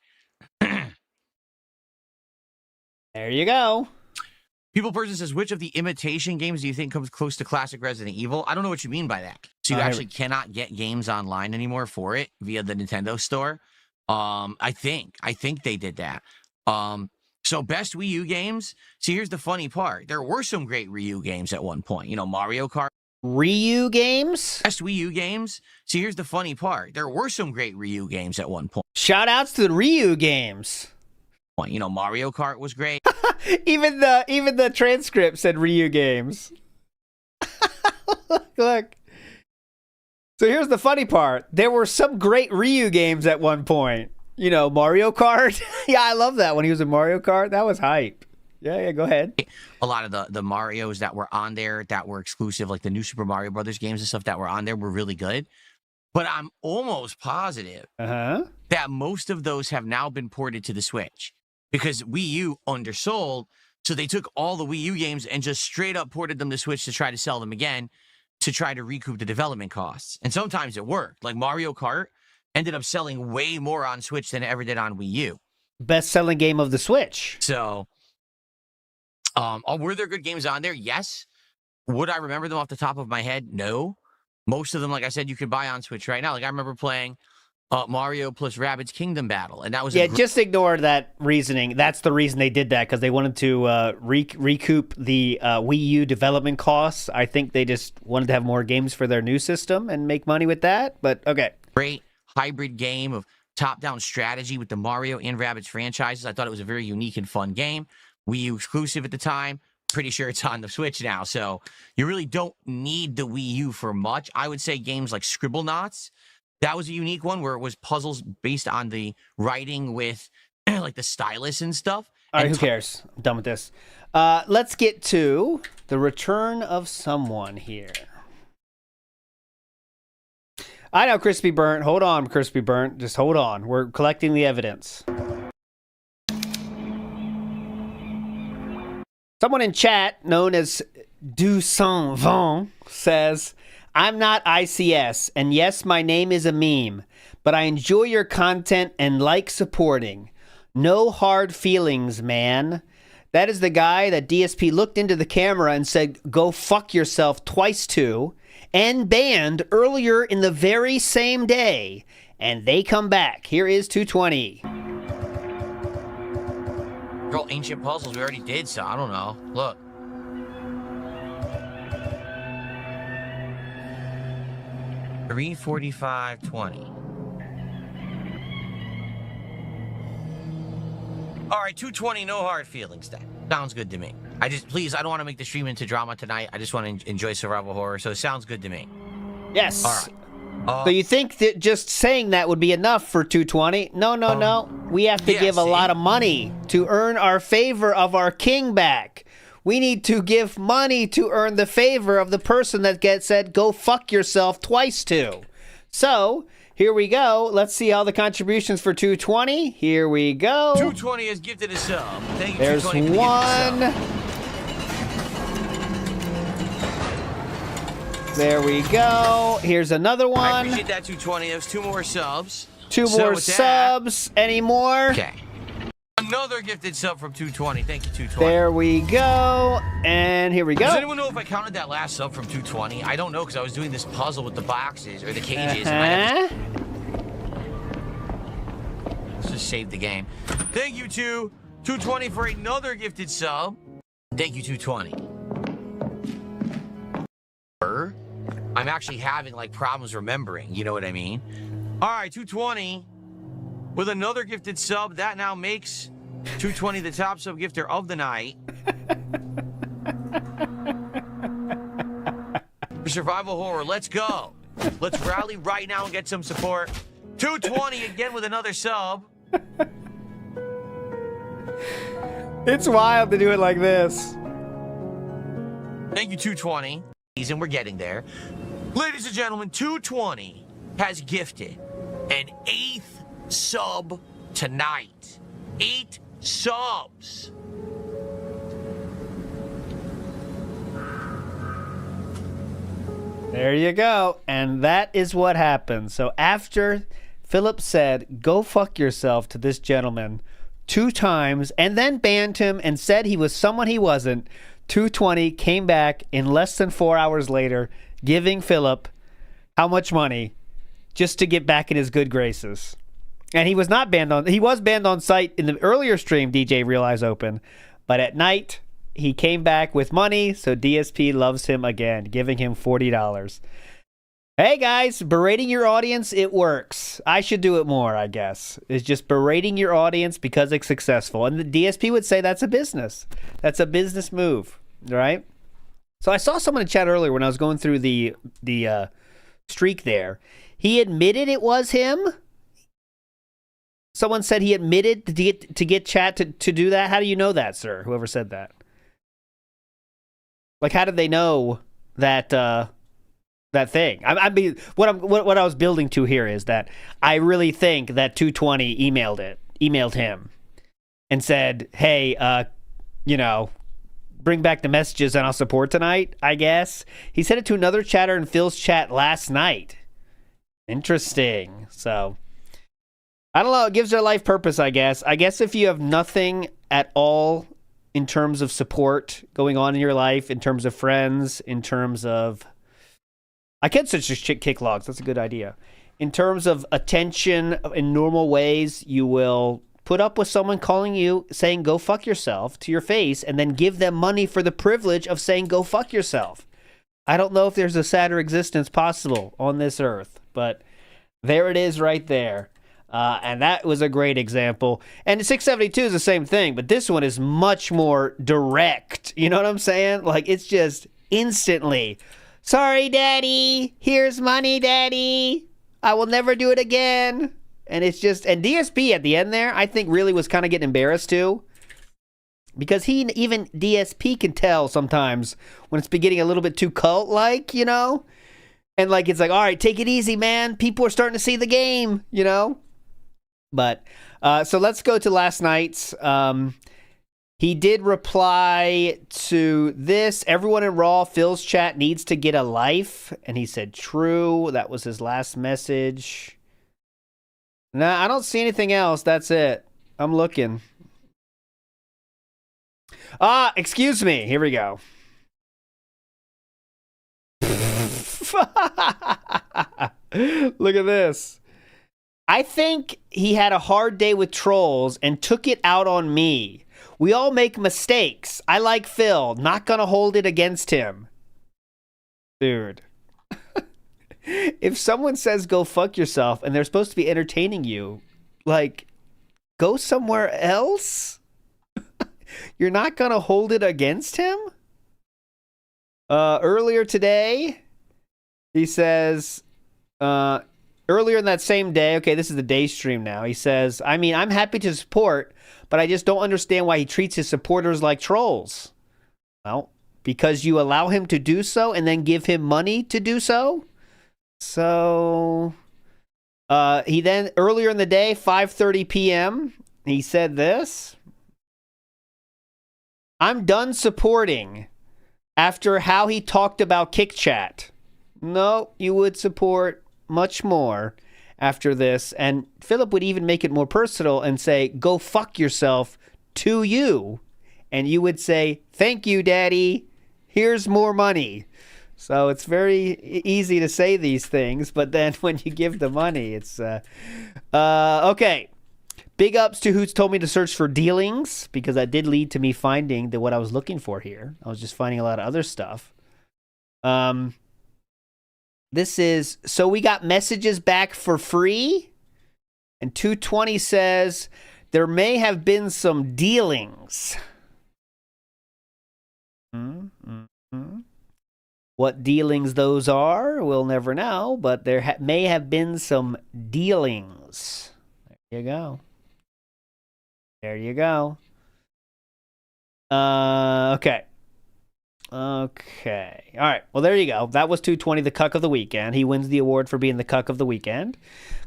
There you go. People Person says, which of the imitation games do you think comes close to classic Resident Evil? I don't know what you mean by that. So you actually cannot get games online anymore for it via the Nintendo store. I think they did that. So best Wii U games. See, here's the funny part. There were some great Wii U games at one point. You know, Mario Kart. Ryu games? Best Wii U games. See, here's the funny part. There were some great Ryu games at one point. Shoutouts to the Ryu games. You know, Mario Kart was great. even the transcript said Ryu games. Look. So here's the funny part. There were some great Ryu games at one point. You know, Mario Kart. Yeah, I love that when he was in Mario Kart. That was hype. Yeah, go ahead. A lot of the Marios that were on there that were exclusive, like the new Super Mario Brothers games and stuff that were on there were really good. But I'm almost positive that most of those have now been ported to the Switch because Wii U undersold. So they took all the Wii U games and just straight up ported them to Switch to try to sell them again to try to recoup the development costs. And sometimes it worked. Like Mario Kart ended up selling way more on Switch than it ever did on Wii U. Best-selling game of the Switch. So, were there good games on there? Yes. Would I remember them off the top of my head? No. Most of them, like I said, you could buy on Switch right now. Like I remember playing Mario plus Rabbids Kingdom Battle, and that was just ignore that reasoning. That's the reason they did that, because they wanted to recoup the Wii U development costs. I think they just wanted to have more games for their new system and make money with that. But okay, great hybrid game of top-down strategy with the Mario and Rabbids franchises. I thought it was a very unique and fun game. Wii U exclusive at the time. Pretty sure it's on the Switch now, so you really don't need the Wii U for much. I would say games like Scribblenauts, that was a unique one where it was puzzles based on the writing with like the stylus and stuff. All right, who cares? I'm done with this. Let's get to the return of someone here. I know, Crispy Burnt. Hold on, Crispy Burnt. Just hold on. We're collecting the evidence. Someone in chat, known as Du Sang Vong, says, I'm not ICS, and yes, my name is a meme, but I enjoy your content and like supporting. No hard feelings, man. That is the guy that DSP looked into the camera and said, go fuck yourself twice to, and banned earlier in the very same day. And they come back. Here is 220. Girl, ancient puzzles we already did, so I don't know. Look. 345.20. All right, 220, no hard feelings then. Sounds good to me. I don't want to make the stream into drama tonight. I just want to enjoy survival horror, so it sounds good to me. Yes. All right. So you think that just saying that would be enough for 220? No. We have to give a lot of money to earn our favor of our king back. We need to give money to earn the favor of the person that gets said, go fuck yourself twice to. So, here we go. Let's see all the contributions for 220. Here we go. 220 has gifted a sub. Thank you, There's 220, one. There we go. Here's another one. I appreciate that, 220. There's 2 more subs. Two more subs. Any more? Okay. Another gifted sub from 220. Thank you, 220. There we go. And here we go. Does anyone know if I counted that last sub from 220? I don't know because I was doing this puzzle with the boxes or the cages. And let's just save the game. Thank you to 220 for another gifted sub. Thank you, 220. I'm actually having like problems remembering. You know what I mean? All right, 220 with another gifted sub. That now makes 220 the top sub gifter of the night. Survival horror, let's go. Let's rally right now and get some support. 220 again with another sub. It's wild to do it like this. Thank you, 220. And we're getting there. Ladies and gentlemen, 220 has gifted an 8th sub tonight. 8 subs. There you go. And that is what happened. So after Philip said, go fuck yourself to this gentleman 2 times and then banned him and said he was someone he wasn't, 220 came back in less than 4 hours later, giving Philip how much money just to get back in his good graces. And he was banned on site in the earlier stream, DJ Real Eyes Open, but at night he came back with money, so DSP loves him again, giving him $40. Hey guys, berating your audience, it works. I should do it more, I guess. It's just berating your audience because it's successful. And the DSP would say that's a business. That's a business move, right? So I saw someone in chat earlier when I was going through the streak there. He admitted it was him. Someone said he admitted to get chat to do that. How do you know that, sir? Whoever said that. Like, how did they know that that thing? I mean, what I was building to here is that I really think that 220 emailed him and said, hey, bring back the messages and I'll support tonight, I guess. He said it to another chatter in Phil's chat last night. Interesting. So, I don't know. It gives their life purpose, I guess. I guess if you have nothing at all in terms of support going on in your life, in terms of friends, in terms of... I can search just kick logs. That's a good idea. In terms of attention in normal ways, you will put up with someone calling you, saying, go fuck yourself to your face, and then give them money for the privilege of saying, go fuck yourself. I don't know if there's a sadder existence possible on this earth, but there it is right there. And that was a great example. And 672 is the same thing, but this one is much more direct. You know what I'm saying? Like, it's just instantly, sorry, daddy. Here's money, daddy. I will never do it again. And it's just, and DSP at the end there, I think really was kind of getting embarrassed too. Because even DSP can tell sometimes when it's getting a little bit too cult-like, you know? And like, it's like, all right, take it easy, man. People are starting to see the game, you know? But, so let's go to last night's. He did reply to this. Everyone in Raw, Phil's chat needs to get a life. And he said, true. That was his last message. Nah, I don't see anything else. That's it. I'm looking. Excuse me. Here we go. Look at this. I think he had a hard day with trolls and took it out on me. We all make mistakes. I like Phil. Not gonna hold it against him. Dude. if someone says go fuck yourself and they're supposed to be entertaining you, like, go somewhere else? You're not going to hold it against him? Earlier today, he says, earlier in that same day, okay, this is the day stream now, he says, I mean, I'm happy to support, but I just don't understand why he treats his supporters like trolls. Well, because you allow him to do so and then give him money to do so? So, he then, earlier in the day, 5:30 p.m., he said this. I'm done supporting after how he talked about Kick Chat. No, you would support much more after this. And Philip would even make it more personal and say, go fuck yourself to you. And you would say, thank you, Daddy. Here's more money. So it's very easy to say these things, but then when you give the money, it's okay. Big ups to who's told me to search for dealings, because that did lead to me finding what I was looking for here. I was just finding a lot of other stuff. This is, so we got messages back for free, and 220 says there may have been some dealings. What dealings those are, we'll never know, but there may have been some dealings. There you go. There you go. Okay. Okay. All right. Well, there you go. That was 220, the cuck of the weekend. He wins the award for being the cuck of the weekend.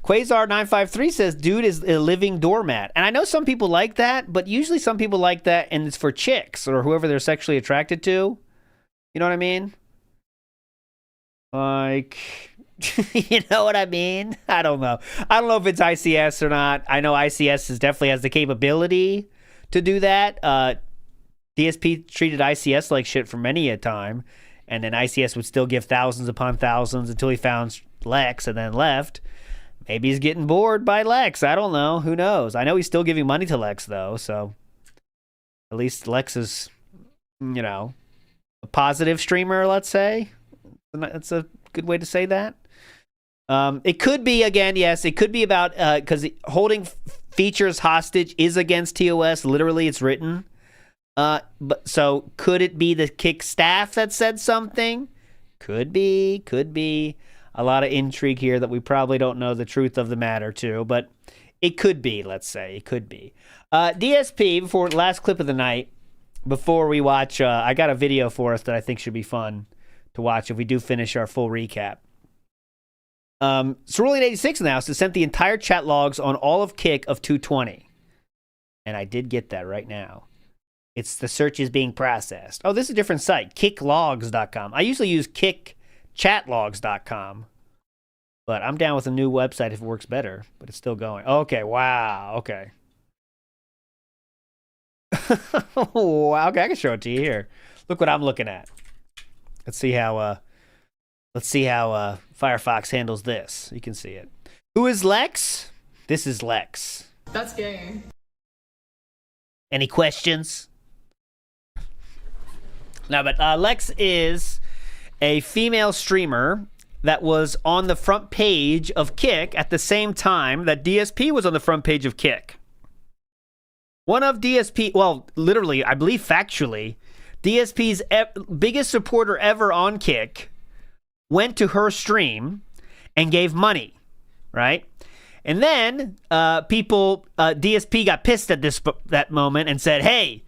Quasar953 says, dude is a living doormat. And I know some people like that, but usually some people like that and it's for chicks or whoever they're sexually attracted to. You know what I mean? Like, you know what I mean? I don't know. I don't know if it's ICS or not. I know ICS definitely has the capability to do that. DSP treated ICS like shit for many a time, and then ICS would still give thousands upon thousands until he found Lex and then left. Maybe he's getting bored by Lex. I don't know. Who knows? I know he's still giving money to Lex, though, so at least Lex is, you know, a positive streamer, let's say. That's a good way to say that. It could be, again, yes, it could be about, because holding features hostage is against TOS. Literally, it's written. But so could it be the Kick staff that said something? Could be. A lot of intrigue here that we probably don't know the truth of the matter too, but it could be, let's say. It could be. DSP, before last clip of the night, before we watch, I got a video for us that I think should be fun to watch if we do finish our full recap. Cerulean86 announced to sent the entire chat logs on all of Kick of 220. And I did get that right now. It's the search is being processed. Oh, this is a different site, kicklogs.com. I usually use kickchatlogs.com. But I'm down with a new website if it works better, but it's still going. Okay, wow, okay. Wow, okay, I can show it to you here. Look what I'm looking at. Let's see how Firefox handles this. You can see it. Who is Lex? This is Lex. That's gay. Any questions? No, but Lex is a female streamer that was on the front page of Kick at the same time that DSP was on the front page of Kick. One of DSP, well, literally, I believe factually, DSP's biggest supporter ever on Kick went to her stream and gave money, right? And then DSP got pissed at that moment and said, hey,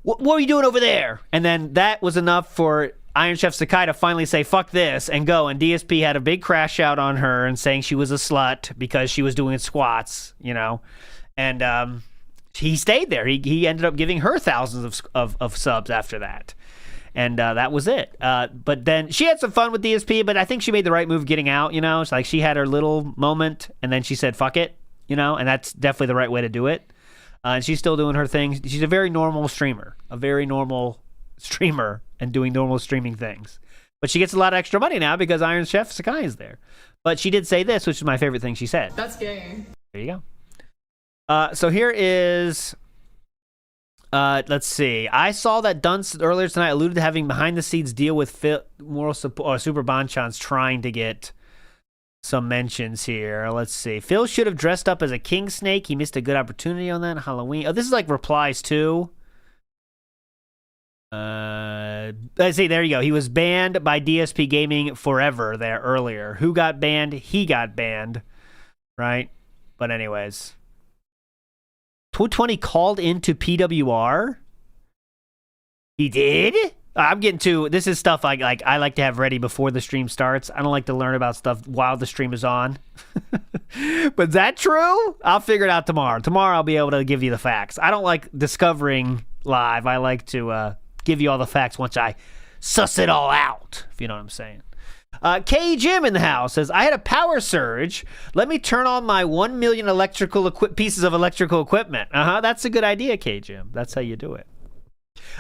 what are you doing over there? And then that was enough for Iron Chef Sakai to finally say, fuck this, and go. And DSP had a big crash out on her and saying she was a slut because she was doing squats, you know. And he stayed there. He ended up giving her thousands of subs after that. And that was it. But then she had some fun with DSP, but I think she made the right move getting out, you know. It's like she had her little moment, and then she said, fuck it, you know, and that's definitely the right way to do it. And she's still doing her thing. She's a very normal streamer, and doing normal streaming things. But she gets a lot of extra money now because Iron Chef Sakai is there. But she did say this, which is my favorite thing she said. That's gay. There you go. So here is Let's see. I saw that Dunst earlier tonight alluded to having behind-the-scenes deal with Phil, moral support, or Super Bonchan's trying to get some mentions here. Let's see. Phil should have dressed up as a king snake. He missed a good opportunity on that Halloween. Oh, this is like replies too. Let's see. There you go. He was banned by DSP Gaming forever there earlier. Who got banned? He got banned. Right? But anyways. 220 called into PWR? He did? I'm getting to, this is stuff I like to have ready before the stream starts. I don't like to learn about stuff while the stream is on. But is that true? I'll figure it out tomorrow. Tomorrow I'll be able to give you the facts. I don't like discovering live. I like to give you all the facts once I suss it all out, if you know what I'm saying. K Jim in the house says, I had a power surge. Let me turn on my 1 million pieces of electrical equipment. That's a good idea, K Jim. That's how you do it.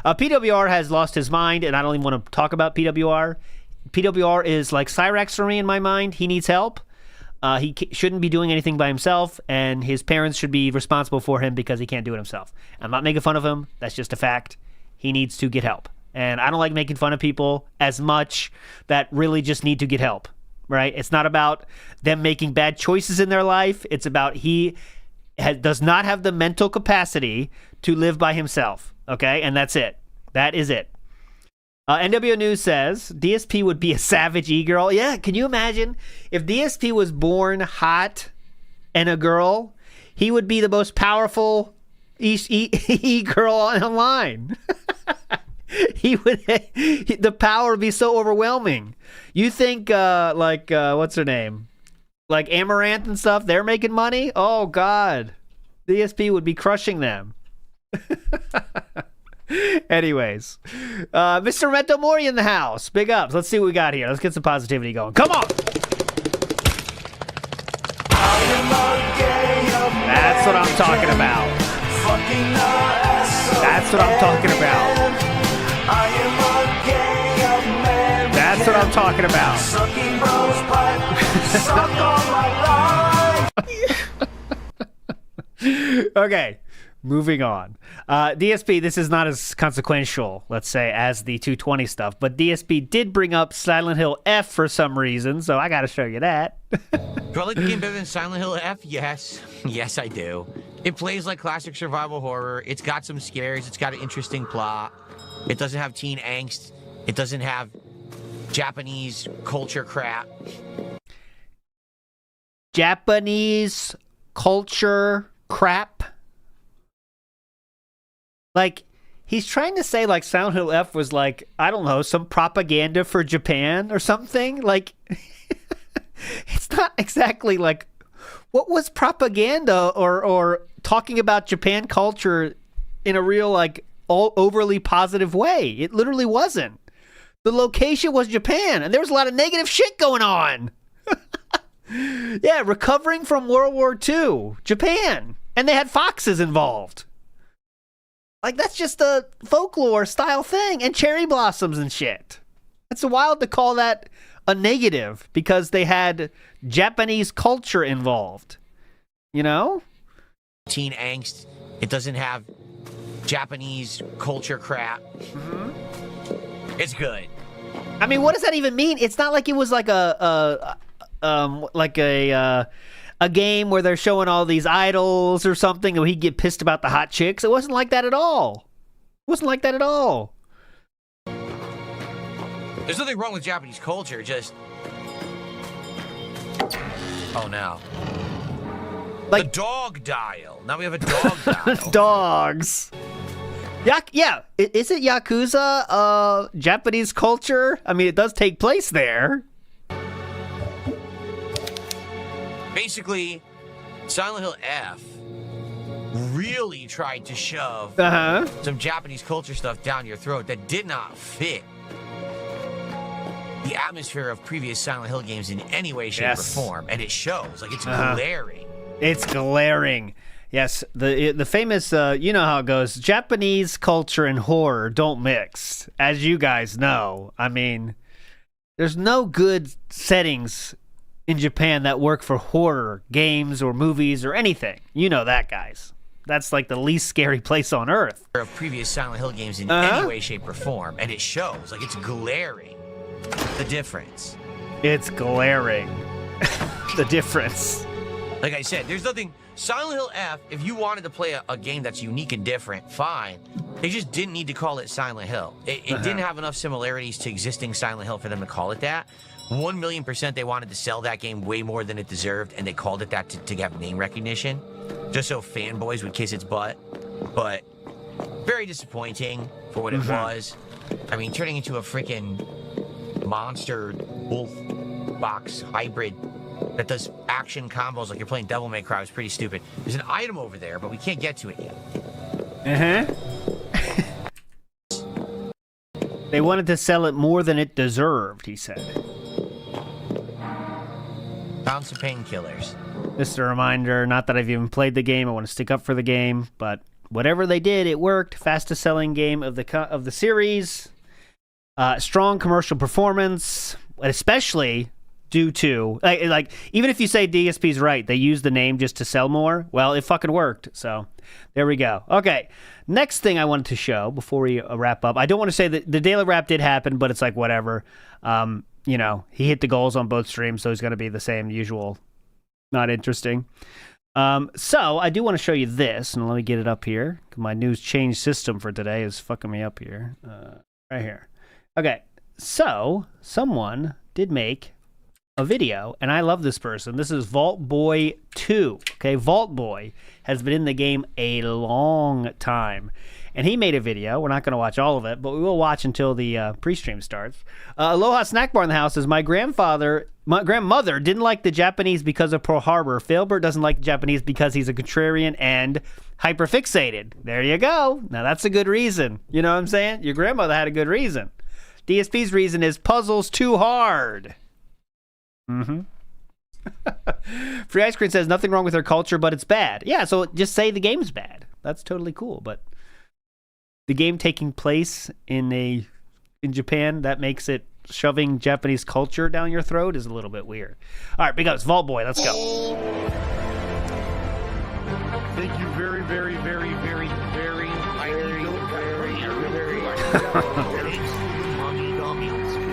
PWR has lost his mind, and I don't even want to talk about PWR. PWR is like Cyrax for me in my mind. He needs help. He shouldn't be doing anything by himself, and his parents should be responsible for him because he can't do it himself. I'm not making fun of him. That's just a fact. He needs to get help. And I don't like making fun of people as much that really just need to get help, right? It's not about them making bad choices in their life. It's about does not have the mental capacity to live by himself, okay? And that's it. That is it. NWO News says, DSP would be a savage e-girl. Yeah, can you imagine? If DSP was born hot and a girl, he would be the most powerful e-girl online. The power would be so overwhelming. You think what's her name? Like Amaranth and stuff, they're making money? Oh God. DSP would be crushing them. Anyways. Mr. Memento Mori in the house. Big ups. Let's see what we got here. Let's get some positivity going. Come on. That's what I'm talking about. That's what I'm talking about. That's what I'm talking about. Okay, moving on. DSP, this is not as consequential, let's say, as the 220 stuff, but DSP did bring up Silent Hill F for some reason, so I gotta show you that. Do I like the game better than Silent Hill F? Yes. Yes, I do. It plays like classic survival horror. It's got some scares. It's got an interesting plot. It doesn't have teen angst. It doesn't have Japanese culture crap. Japanese culture crap? Like, he's trying to say, like, Silent Hill F was, like, I don't know, some propaganda for Japan or something? Like, it's not exactly, like, what was propaganda or talking about Japan culture in a real, like, overly positive way? It literally wasn't. The location was Japan, and there was a lot of negative shit going on. Yeah, recovering from World War II, Japan. And they had foxes involved. Like, that's just a folklore style thing, and cherry blossoms and shit. It's wild to call that a negative because they had Japanese culture involved. You know? Teen angst. It doesn't have Japanese culture crap. Mm-hmm. It's good. I mean, what does that even mean? It's not like it was like a game where they're showing all these idols or something, and he'd get pissed about the hot chicks. It wasn't like that at all. It wasn't like that at all. There's nothing wrong with Japanese culture, just... Oh, no. Like, the dog dial. Now we have a dog dial. Dogs. Yeah. Is it Yakuza, Japanese culture? I mean, it does take place there. Basically, Silent Hill F really tried to shove some Japanese culture stuff down your throat that did not fit the atmosphere of previous Silent Hill games in any way, shape, or form. And it shows. Like, it's glaring. It's glaring. Yes, the famous, you know how it goes, Japanese culture and horror don't mix, as you guys know. I mean, there's no good settings in Japan that work for horror games or movies or anything. You know that, guys. That's like the least scary place on earth. Of previous Silent Hill games in any way, shape, or form, and it shows. Like, it's glaring. The difference. It's glaring. The difference. Like I said, there's nothing... Silent Hill F, if you wanted to play a game that's unique and different, fine. They just didn't need to call it Silent Hill. It didn't have enough similarities to existing Silent Hill for them to call it that. 1,000,000% they wanted to sell that game way more than it deserved, and they called it that to have name recognition, just so fanboys would kiss its butt. But very disappointing for what it was. I mean, turning into a freaking monster wolf box hybrid that does action combos like you're playing Devil May Cry was pretty stupid. There's an item over there, but we can't get to it yet. They wanted to sell it more than it deserved, he said. Found some painkillers. Just a reminder, not that I've even played the game, I want to stick up for the game, but whatever they did, it worked. Fastest selling game of the series. Strong commercial performance, especially due to, like, even if you say DSP's right, they use the name just to sell more, well, it fucking worked. So there we go. Okay, next thing I wanted to show before we wrap up. I don't want to say that the daily wrap did happen, but it's like whatever. You know, he hit the goals on both streams, so he's going to be the same usual. Not interesting. So I do want to show you this, and let me get it up here. My news change system for today is fucking me up here. Right here. Okay, so someone did make a video, and I love this person. This is Vault Boy 2. Okay, Vault Boy has been in the game a long time, and he made a video. We're not going to watch all of it, but we will watch until the pre-stream starts. Aloha Snack Bar in the house says, my grandmother didn't like the Japanese because of Pearl Harbor. Failbert doesn't like the Japanese because he's a contrarian and hyperfixated. There you go. Now that's a good reason. You know what I'm saying? Your grandmother had a good reason. DSP's reason is puzzles too hard. Free Ice Cream says nothing wrong with their culture, but it's bad. Yeah, so just say the game's bad. That's totally cool. But the game taking place in Japan, that makes it shoving Japanese culture down your throat is a little bit weird. All right, big ups, Vault Boy. Let's go. Thank you very, very, very, very, very,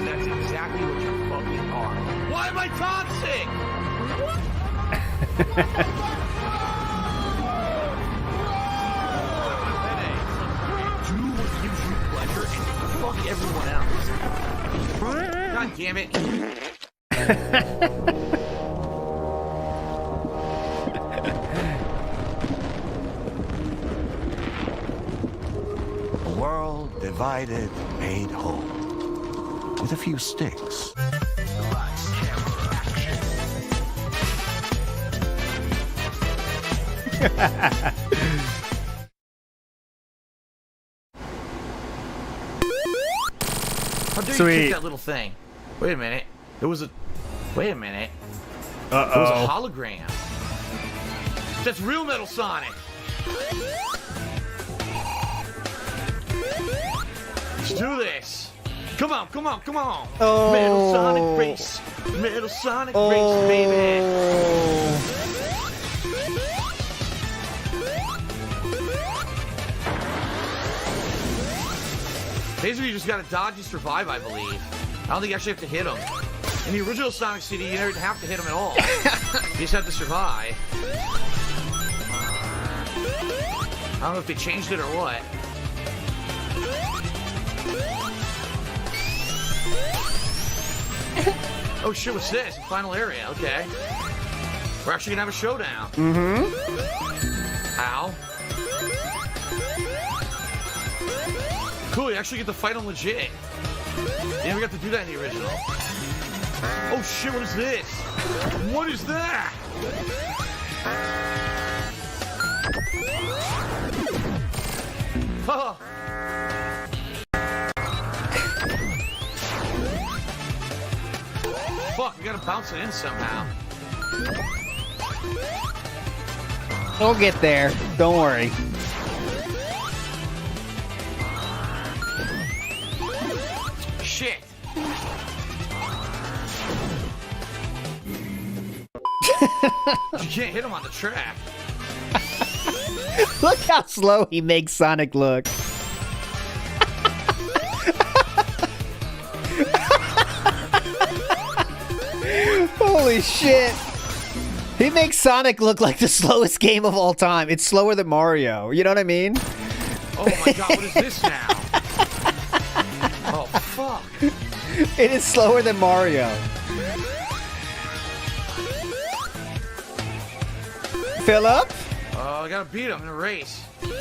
That's exactly what you fucking are. Why am I toxic? Do what gives you pleasure and fuck everyone else. God damn it. A world divided, made whole. With a few sticks. How dare you kick that little thing? Wait a minute. Wait a minute. It was a hologram. That's real Metal Sonic. Let's do this. Come on, come on, come on. Oh. Metal Sonic Race. Metal Sonic Race, baby. Basically, you just gotta dodge and survive, I believe. I don't think you actually have to hit them. In the original Sonic CD, you never have to hit them at all. You just have to survive. I don't know if they changed it or what. Oh shit, what's this? Final area, okay. We're actually gonna have a showdown. Ow. Cool, you actually get to fight them legit. Yeah, we got to do that in the original. Oh shit, what is this? What is that? Oh. Fuck, we gotta bounce it in somehow. We'll get there. Don't worry. Shit. You can't hit him on the track. Look how slow he makes Sonic look. Holy shit. He makes Sonic look like the slowest game of all time. It's slower than Mario. You know what I mean? Oh my god, what is this now? Oh, fuck. It is slower than Mario. Philip? Oh, I gotta beat him in a race. Oh,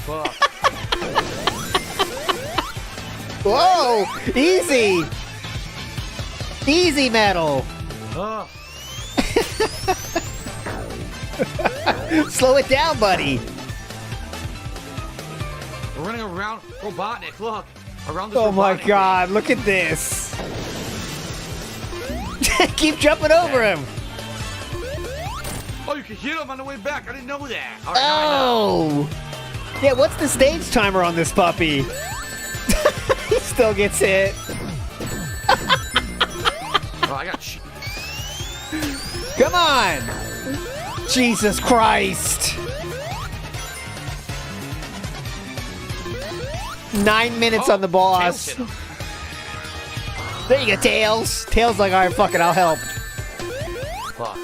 fuck. Whoa! Easy! Easy metal! Oh. Slow it down, buddy! We're running around Robotnik, look. Around this Oh my Robotnik god, look at this! Keep jumping over him! Oh, you can hit him on the way back. I didn't know that. All right, now I know. Oh! Yeah, what's the stage timer on this puppy? He still gets hit. Oh, I got Come on! Jesus Christ! 9 minutes on the boss. Tails hit him. There you go, Tails. Tails like, alright, fuck it, I'll help. Fuck.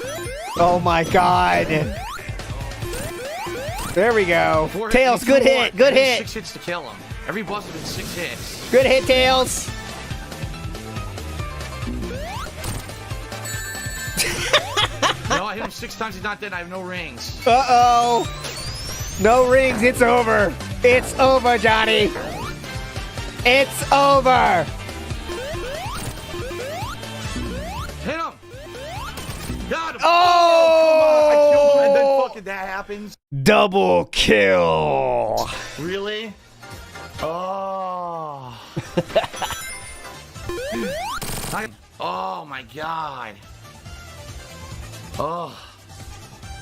Oh my god. There we go. Tails, good hit, good hit. 6 hits to kill him. Every boss has been 6 hits. Good hit, Tails. No, I hit him 6 times. He's not dead. I have no rings. Uh-oh. No rings, it's over. It's over, Johnny. It's over. Hit him. Got him. Oh! Come on. I killed him, and then fucking that happens. Double kill. Really? Oh. Oh my god. Oh.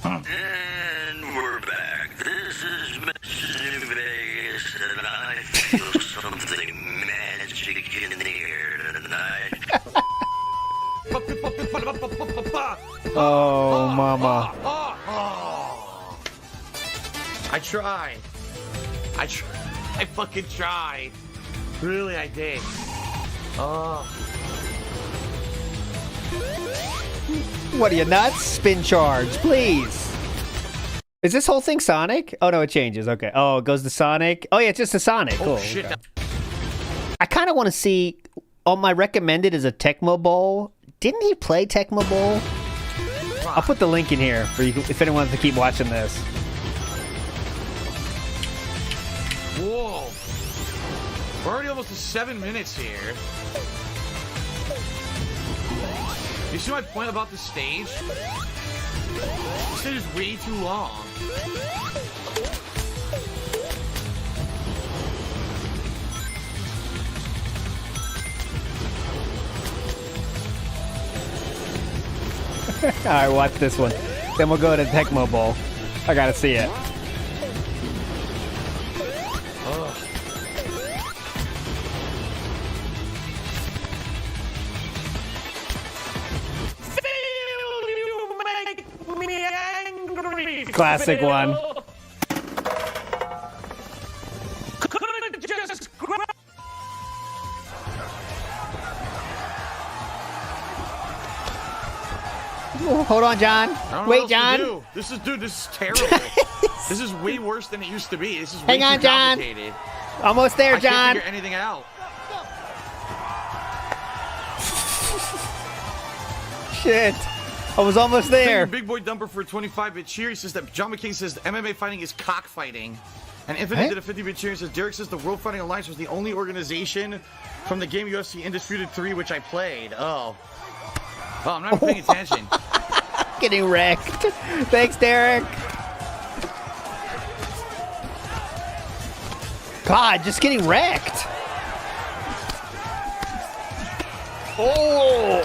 And we're back. This is Mentions Vegas, and I feel something magic in the air tonight. Oh, mama. I tried. I fucking tried. Really, I did. Oh. What are you, nuts? Spin charge, please. Is this whole thing Sonic? Oh, no, it changes. Okay. Oh, it goes to Sonic. Oh, yeah, it's just a Sonic. Oh, Cool. shit. Okay. I kind of want to see... On my recommended is a Tecmo Bowl. Didn't he play Tecmo Bowl? I'll put the link in here for you if anyone wants to keep watching this. Whoa. We're already almost to 7 minutes here. You see my point about this stage? This stage is way too long. Alright, watch this one. Then we'll go to Tecmo Bowl. I gotta see it. Classic one. Hold on, John. Wait, John. This is terrible. This is way worse than it used to be. This is way Hang on, too John. complicated. Almost there, I John. can't figure anything out. Shit. I was almost there. Big Boy Dumper for a 25-bit cheer. He says that John McCain says MMA fighting is cockfighting. And Infinite did a 50-bit cheer and says Derek says the World Fighting Alliance was the only organization from the game UFC Undisputed 3 which I played. Oh. Oh, I'm not paying attention. Getting wrecked. Thanks, Derek. God, just getting wrecked. Oh.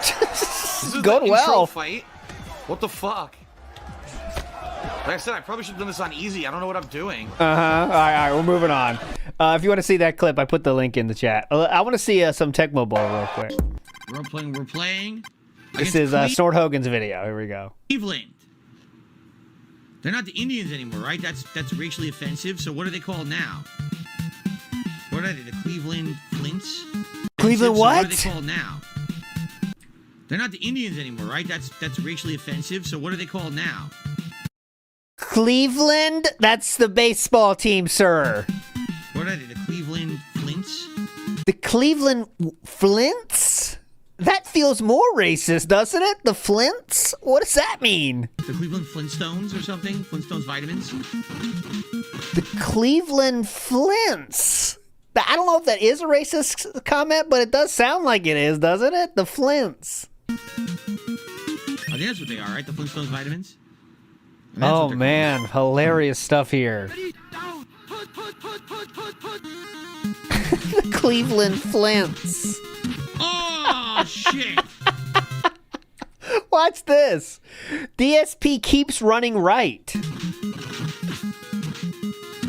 This is going the well. intro fight. What the fuck? Like I said, I probably should have done this on easy. I don't know what I'm doing. All right, we're moving on. If you want to see that clip, I put the link in the chat. I want to see some Tecmo Bowl real quick. We're playing. This is Snort Hogan's video. Here we go. Cleveland. They're not the Indians anymore, right? That's racially offensive. So what are they called now? What are they? The Cleveland Flints? Cleveland So what? what are they called now? They're not the Indians anymore, right? That's racially offensive. So what are they called now? Cleveland? That's the baseball team, sir. What are they? The Cleveland Flints? The Cleveland Flints? That feels more racist, doesn't it? The Flints? What does that mean? The Cleveland Flintstones or something? Flintstones vitamins? The Cleveland Flints. I don't know if that is a racist comment, but it does sound like it is, doesn't it? The Flints. I think that's what they are, right? The Flintstones vitamins? Oh, man. Hilarious stuff here. The Cleveland Flints. Oh, shit. Watch this. DSP keeps running right.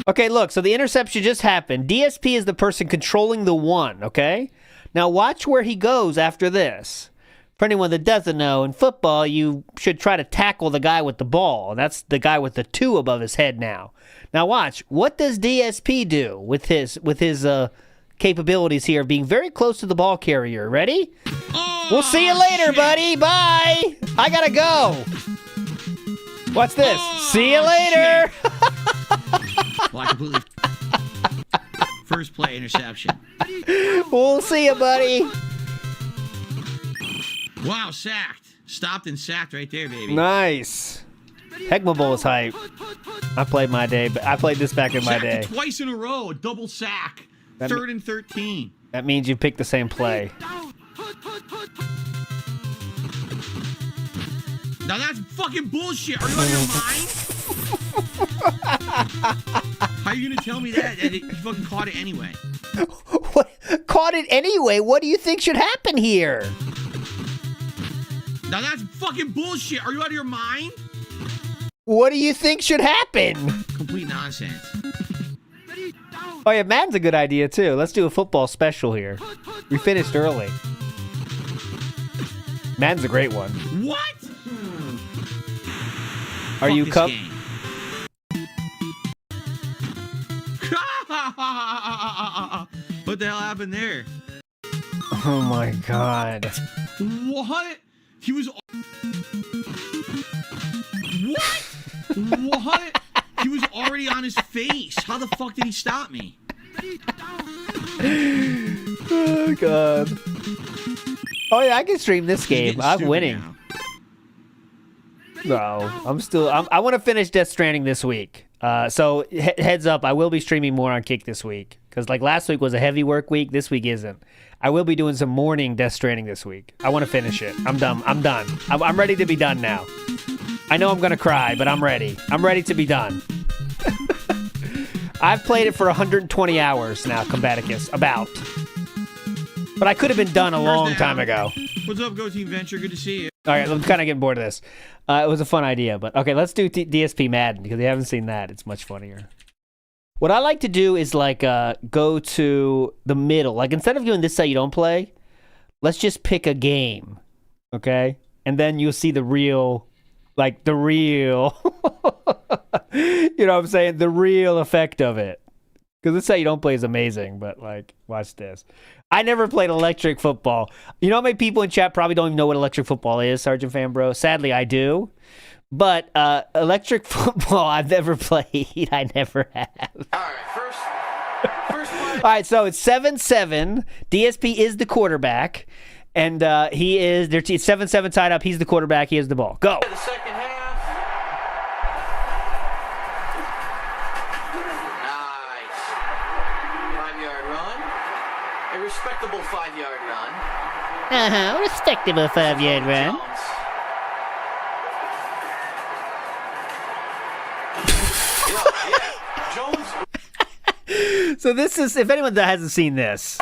Okay, look. So the interception just happened. DSP is the person controlling the one, okay? Now watch where he goes after this. For anyone that doesn't know, in football, you should try to tackle the guy with the ball. That's the guy with the 2 above his head now. Now watch. What does DSP do with his capabilities here of being very close to the ball carrier? Ready? Oh, we'll see you later, shit. buddy. Bye. I gotta go. What's this? See you later. Well, I completely... First play interception. We'll see you, buddy. Wow, sacked. Stopped and sacked right there, baby. Nice. Tecmo Bowl is hype. I played my day, but I played this back in my day. Sacked twice in a row, a double sack. Third and 13. That means you picked the same play. Now that's fucking bullshit. Are you out of your mind? How are you gonna tell me that? That you fucking caught it anyway. What? Caught it anyway? What do you think should happen here? Now that's fucking bullshit. Are you out of your mind? What do you think should happen? Complete nonsense. Oh yeah, Madden's a good idea too. Let's do a football special here. We finished early. Madden's a great one. What? Are you cup? What the hell happened there? Oh my god. What? He was... What? What? He was already on his face. How the fuck did he stop me? Oh god. Oh yeah, I can stream this game. I'm winning. Now. No, I want to finish Death Stranding this week. So heads up, I will be streaming more on Kick this week. Because like last week was a heavy work week, this week isn't. I will be doing some morning Death Stranding this week. I want to finish it. I'm done. I'm ready to be done now. I know I'm going to cry, but I'm ready. I'm ready to be done. I've played it for 120 hours now, Combaticus. About. But I could have been done a long time ago. What's up, Go Team Venture? Good to see you. All right, I'm kind of getting bored of this. It was a fun idea, but okay, let's do DSP Madden because they haven't seen that. It's much funnier. What I like to do is like go to the middle. Like instead of doing this side you don't play, let's just pick a game, okay? And then you'll see the real, like the real, you know what I'm saying? The real effect of it. Because this side you don't play is amazing, but like, watch this. I never played electric football. You know how many people in chat probably don't even know what electric football is, Sergeant Fanbro? Sadly, I do. But electric football, I've never played. I never have. All right, first play. All right, so it's 7-7. DSP is the quarterback. And he is, it's 7-7 tied up. He's the quarterback. He has the ball. Go. The second half. Nice. 5-yard run. A respectable 5-yard run. Respectable 5-yard run. Jones. So this is, if anyone that hasn't seen this,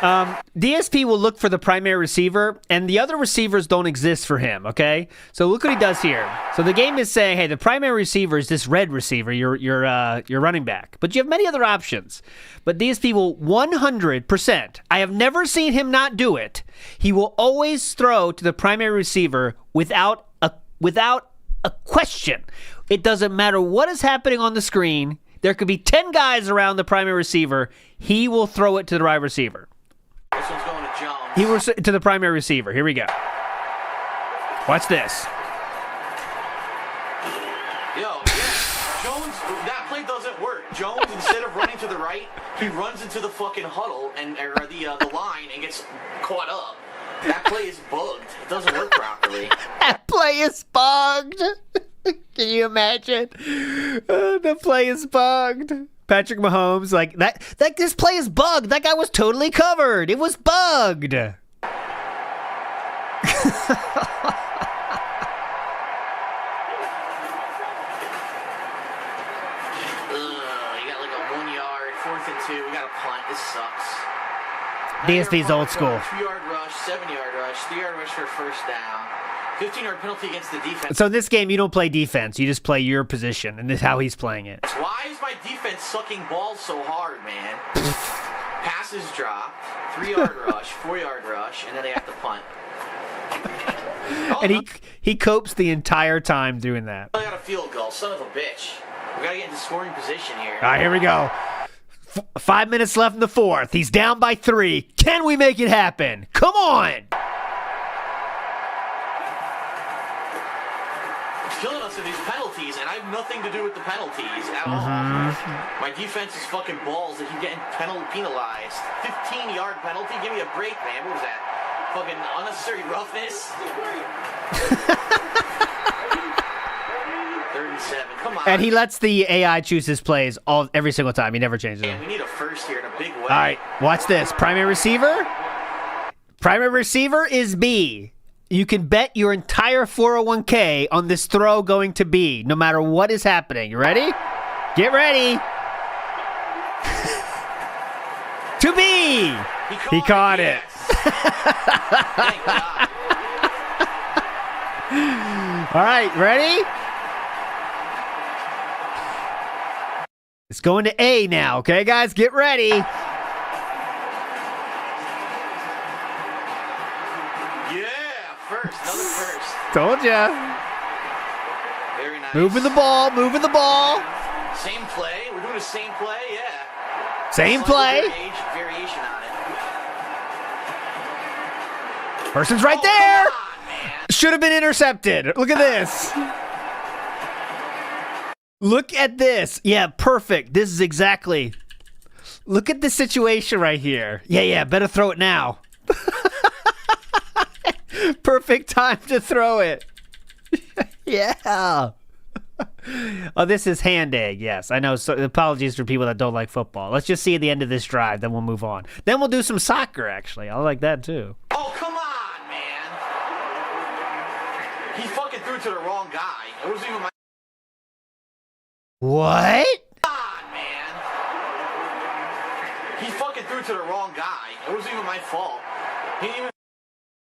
DSP will look for the primary receiver, and the other receivers don't exist for him, okay? So look what he does here. So the game is saying, hey, the primary receiver is this red receiver, your running back. But you have many other options. But DSP will 100%, I have never seen him not do it, he will always throw to the primary receiver without a question. It doesn't matter what is happening on the screen. There could be 10 guys around the primary receiver. He will throw it to the wide receiver. This one's going to Jones. He will to the primary receiver. Here we go. Watch this. Yo, yeah. Jones, that play doesn't work. Jones, instead of running to the right, he runs into the fucking huddle or the line and gets caught up. That play is bugged. It doesn't work properly. That play is bugged. Can you imagine? The play is bugged. Patrick Mahomes, like that. This play is bugged. That guy was totally covered. It was bugged. You got like a 1 yard, 4th and 2. We got a punt. This sucks. DSP's old school. 2-yard rush, 7-yard rush, 3-yard rush for first down. 15-yard penalty against the defense. So in this game, you don't play defense. You just play your position, and this is how he's playing it. Why is my defense sucking balls so hard, man? Passes dropped, 3-yard rush, 4-yard rush, and then they have to punt. And he copes the entire time doing that. I got a field goal, son of a bitch. We gotta get into scoring position here. All right, here we go. 5 minutes left in the fourth. He's down by 3. Can we make it happen? Come on! Killing us in these penalties, and I have nothing to do with the penalties at all. My defense is fucking balls that keep getting penalized. 15-yard penalty? Give me a break, man. What was that? Fucking unnecessary roughness? 37. Come on. And he lets the AI choose his plays every single time. He never changes them. Man, we need a first here in a big way. All right, watch this. Primary receiver? Primary receiver is B. You can bet your entire 401k on this throw going to B, no matter what is happening. You ready? Get ready. To B. He caught it. Thank God. All right, ready? It's going to A now, okay, guys? Get ready. First, another first. Told ya. Very nice. Moving the ball. Same play. We're doing the same play, yeah. Same play. Variation on it. Person's right there. Should have been intercepted. Look at this. Look at this. Yeah, perfect. This is exactly. Look at the situation right here. Yeah, better throw it now. Perfect time to throw it. Yeah. Oh, this is hand egg. Yes, I know. So apologies for people that don't like football. Let's just see at the end of this drive, then we'll move on. Then we'll do some soccer, actually. I like that, too. Oh, come on, man. He fucking threw to the wrong guy. It wasn't even my... What? Come on, man. He fucking threw to the wrong guy. It wasn't even my fault.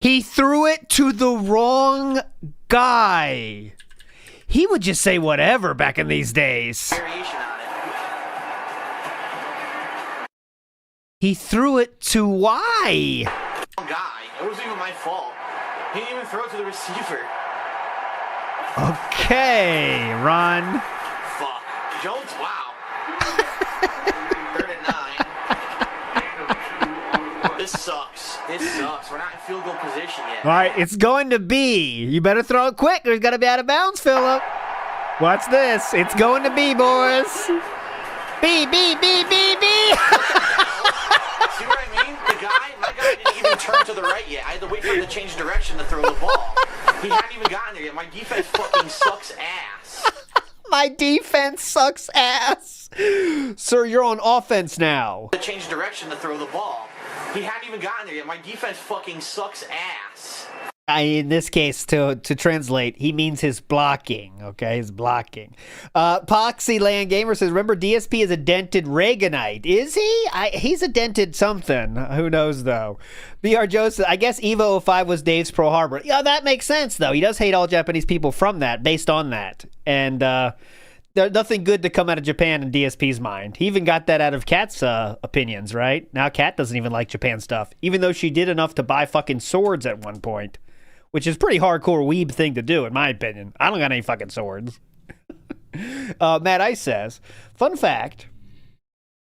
He threw it to the wrong guy. He would just say whatever back in these days. Variation on it. He threw it to Y. Wrong guy. It wasn't even my fault. He didn't even throw it to the receiver. Okay, run. Fuck. Jones, wow. 3rd and 9. This sucks. We're not in field goal position yet. All right, it's going to B. You better throw it quick or it's got to be out of bounds, Phillip. Watch this. It's going to B, boys. B. See what I mean? My guy didn't even turn to the right yet. I had to wait for him to change direction to throw the ball. He hadn't even gotten there yet. My defense fucking sucks ass. My defense sucks ass. Sir, you're on offense now. To change direction to throw the ball. He hadn't even gotten there yet. My defense fucking sucks ass. In this case, to translate, he means his blocking. Okay, his blocking. Poxyland Gamer says, remember DSP is a dented Reaganite. Is he? He's a dented something. Who knows, though? BR Joe says, I guess Evo 05 was Dave's Pearl Harbor. Yeah, that makes sense, though. He does hate all Japanese people from that, based on that. And there's nothing good to come out of Japan in DSP's mind. He even got that out of Kat's opinions, right? Now Kat doesn't even like Japan stuff, even though she did enough to buy fucking swords at one point. Which is pretty hardcore weeb thing to do, in my opinion. I don't got any fucking swords. Matt Ice says, fun fact,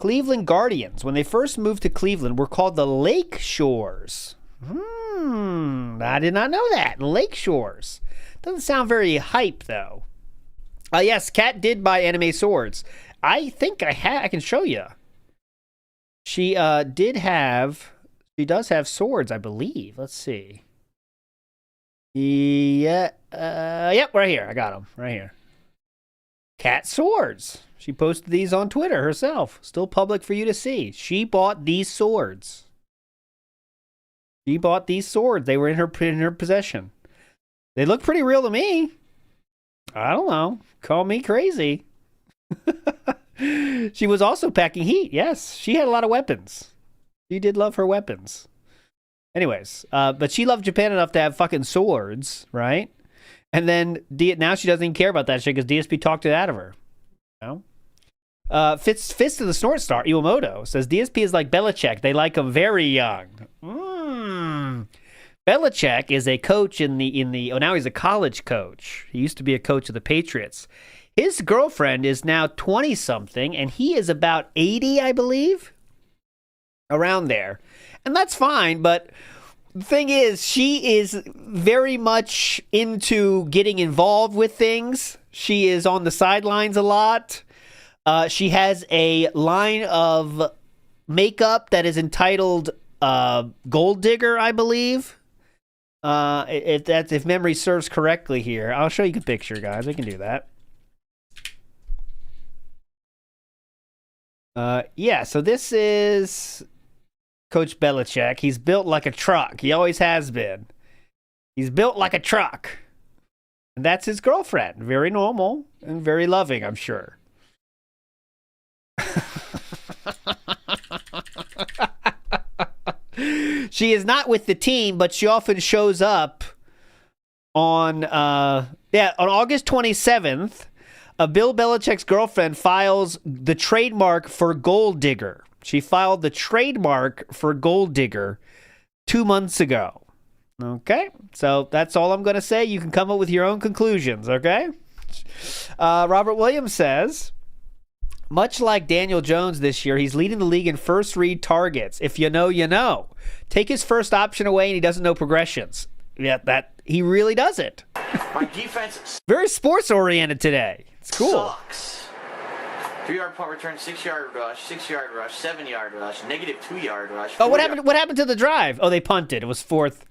Cleveland Guardians, when they first moved to Cleveland, were called the Lake Shores. I did not know that. Lake Shores. Doesn't sound very hype, though. Yes, Kat did buy anime swords. I think I can show you. She does have swords, I believe. Let's see. Yeah, yep, right here. I got them right here. Cat swords. She posted these on Twitter herself. Still public for you to see. She bought these swords. They were in her possession. They look pretty real to me. I don't know. Call me crazy. She was also packing heat. Yes, she had a lot of weapons. She did love her weapons. Anyways, but she loved Japan enough to have fucking swords, right? And then now she doesn't even care about that shit because DSP talked it out of her. You know? Fist of the Snort Star, Iwamoto, says DSP is like Belichick. They like him very young. Belichick is a coach now he's a college coach. He used to be a coach of the Patriots. His girlfriend is now 20-something, and he is about 80, I believe. Around there. And that's fine, but the thing is, she is very much into getting involved with things. She is on the sidelines a lot. She has a line of makeup that is entitled Gold Digger, I believe. If memory serves correctly here. I'll show you a picture, guys. We can do that. Yeah, so this is Coach Belichick. He's built like a truck. He always has been. He's built like a truck. And that's his girlfriend. Very normal and very loving, I'm sure. She is not with the team, but she often shows up on August 27th. Bill Belichick's girlfriend files the trademark for Gold Digger. She filed the trademark for Gold Digger 2 months ago. Okay, so that's all I'm going to say. You can come up with your own conclusions, okay? Robert Williams says, much like Daniel Jones this year, he's leading the league in first read targets. If you know, you know. Take his first option away and he doesn't know progressions. Yeah, that he really doesn't. My defense very sports-oriented today. It's cool. Sucks. 3-yard punt return, 6-yard rush, 6-yard rush, 7-yard rush, negative 2-yard rush. Oh, what happened? What happened to the drive? Oh, they punted. It was fourth.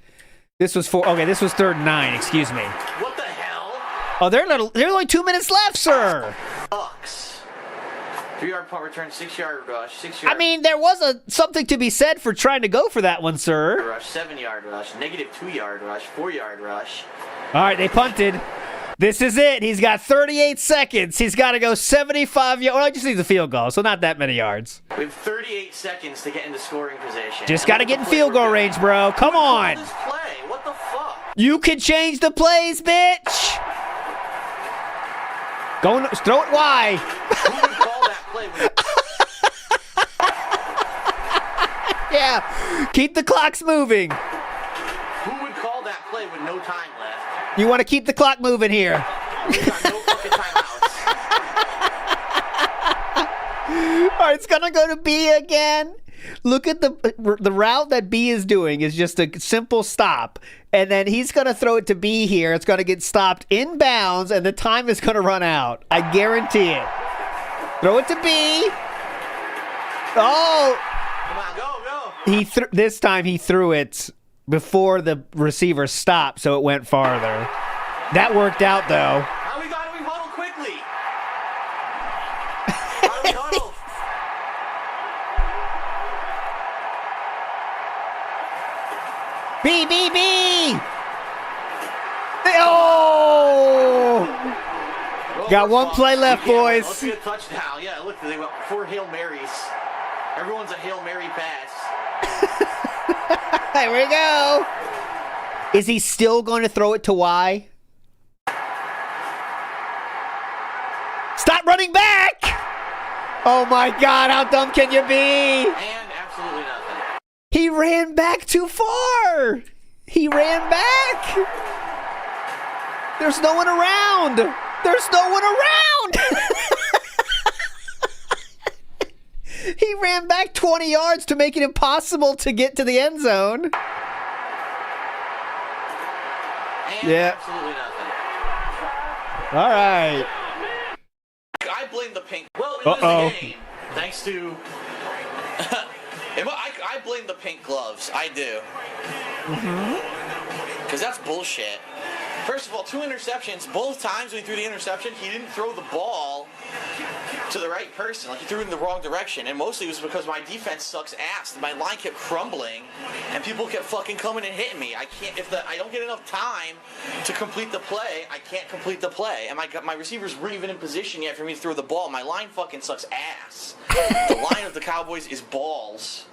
This was four. Okay, this was 3rd and 9. Excuse me. What the hell? Oh, there's only 2 minutes left, sir. Sucks. 3-yard punt return, 6-yard rush, 6-yard. I mean, there was something to be said for trying to go for that one, sir. Rush, 7-yard rush, negative 2-yard rush, 4-yard rush. All right, they punted. This is it. He's got 38 seconds. He's got to go 75 yards. Well, I just need the field goal, so not that many yards. We have 38 seconds to get into scoring position. Just got to get in field goal range, bro. Come on. This play. What the fuck? You can change the plays, bitch. Throw it wide. Who would call that play? Yeah. Keep the clocks moving. Who would call that play with no time left? You want to keep the clock moving here. We got no fucking timeouts. All right, it's going to go to B again. Look at the route that B is doing is just a simple stop. And then he's going to throw it to B here. It's going to get stopped in bounds, and the time is going to run out. I guarantee it. Throw it to B. Oh. Come on, go. This time he threw it before the receiver stopped, so it went farther. That worked out, though. How do we huddle quickly? How do we huddle? B. Got one play left, boys. Let's get a touchdown. Yeah, look, they got 4 Hail Marys. Everyone's a Hail Mary pass. There we go. Is he still going to throw it to Y? Stop running back! Oh my God, how dumb can you be? And absolutely nothing. He ran back too far. He ran back. There's no one around. There's no one around. He ran back 20 yards to make it impossible to get to the end zone. And absolutely nothing. All right. I blame the pink. Well, it was a game. Thanks to. I blame the pink gloves. I do. Because that's bullshit. First of all, 2 interceptions. Both times when he threw the interception, he didn't throw the ball to the right person. Like, he threw it in the wrong direction. And mostly it was because my defense sucks ass. My line kept crumbling, and people kept fucking coming and hitting me. I can't, I don't get enough time to complete the play, I can't complete the play. And my receivers weren't even in position yet for me to throw the ball. My line fucking sucks ass. The line of the Cowboys is balls.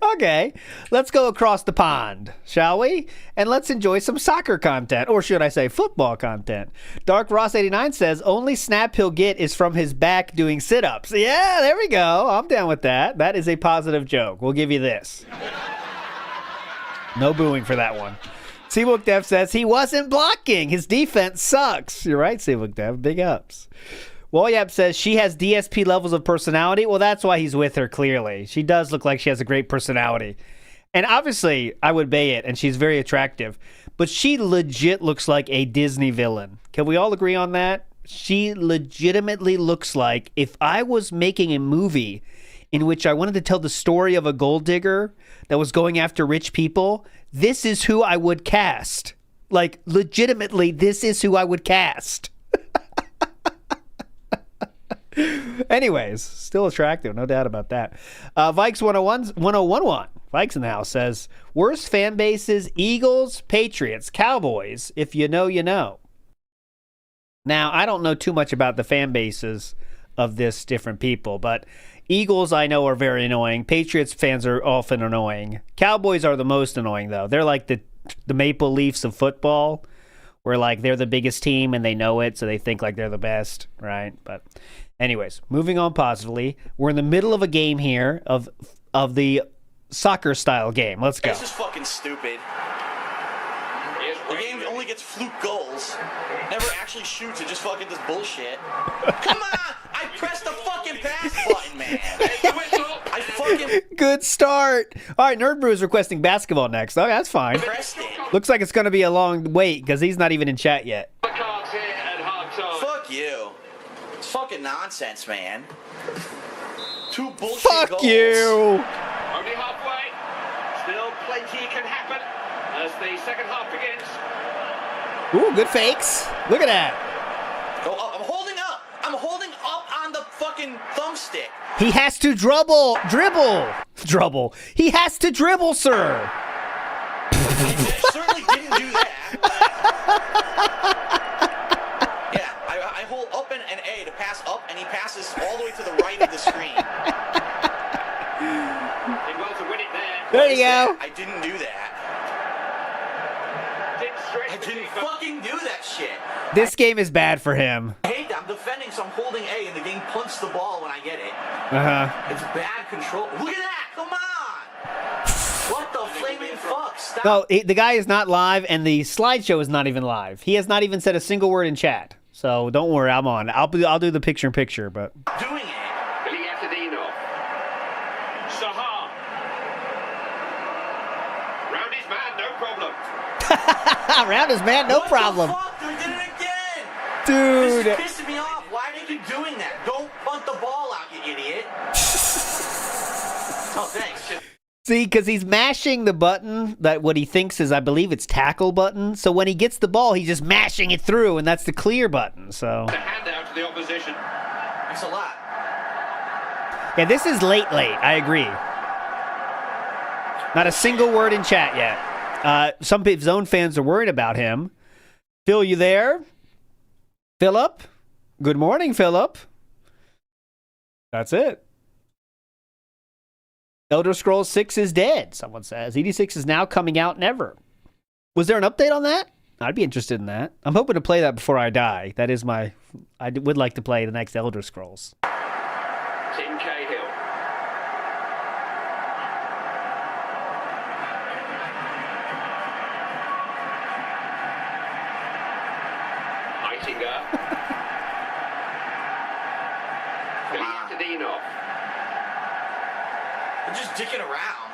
Okay, let's go across the pond, shall we? And let's enjoy some soccer content, or should I say football content. Dark Ross 89 says, only snap he'll get is from his back doing sit-ups. Yeah, there we go. I'm down with that. That is a positive joke. We'll give you this. No booing for that one. Seabook Dev says, he wasn't blocking. His defense sucks. You're right, Seabook Dev. Big ups. Walyap says she has DSP levels of personality. Well, that's why he's with her, clearly. She does look like she has a great personality. And obviously, I would bay it, and she's very attractive. But she legit looks like a Disney villain. Can we all agree on that? She legitimately looks like if I was making a movie in which I wanted to tell the story of a gold digger that was going after rich people, this is who I would cast. Like, legitimately, this is who I would cast. Anyways, still attractive, no doubt about that. Vikes 1011, Vikes in the house says, worst fan bases, Eagles, Patriots, Cowboys. If you know, you know. Now, I don't know too much about the fan bases of this different people, but Eagles I know are very annoying. Patriots fans are often annoying. Cowboys are the most annoying, though. They're like the Maple Leafs of football, where like they're the biggest team and they know it, so they think like they're the best, right? But anyways, moving on positively, we're in the middle of a game here of the soccer style game. Let's go. This is fucking stupid. The game only gets fluke goals. Never actually shoots. It just fucking does bullshit. Come on! I pressed the fucking pass button, man. I fucking... Good start. All right, Nerd Brew is requesting basketball next. Okay, that's fine. Looks like it's going to be a long wait because he's not even in chat yet. Fuck you. It's fucking nonsense, man. 2 bullshit Fuck goals. you. Only halfway. Still plenty can happen as the second half begins. Ooh, good fakes. Look at that. Oh, I'm holding up. I'm holding up on the fucking thumbstick. He has to dribble. He has to dribble, sir. I certainly didn't do that. Yeah, I hold up and A to pass up, and he passes all the way to the right of the screen. Did well to win it there. There you go. I didn't do that. I didn't fucking do that shit. This game is bad for him. I hate that. I'm defending, so I'm holding A, and the game punts the ball when I get it. It's bad control. Look at that! Come on! What the flaming fuck? Stop. No, the guy is not live, and the slideshow is not even live. He has not even said a single word in chat. So don't worry, I'm on. I'll do the picture-in-picture, but... Doing it. Billy Attadino. Sahar. Round his man, no problem. Round his man, no problem. What the fuck? They did it again! Dude. This is pissing me off. Why do you keep doing that? Don't punt the ball out, you idiot. Oh, thanks. See, because he's mashing the button that what he thinks is, I believe it's tackle button. So when he gets the ball, he's just mashing it through, and that's the clear button. So The handout to the opposition. Thanks a lot. yeah, this is late. I agree. Not a single word in chat yet. Some zone fans are worried about him. Phil, you there? Philip? Good morning, Philip. That's it. Elder Scrolls 6 is dead, someone says. ED6 is now coming out never. Was there an update on that? I'd be interested in that. I'm hoping to play that before I die. That is my... I would like to play the next Elder Scrolls. Team Cahill. Heitinger. Filipinov. They're just dicking around.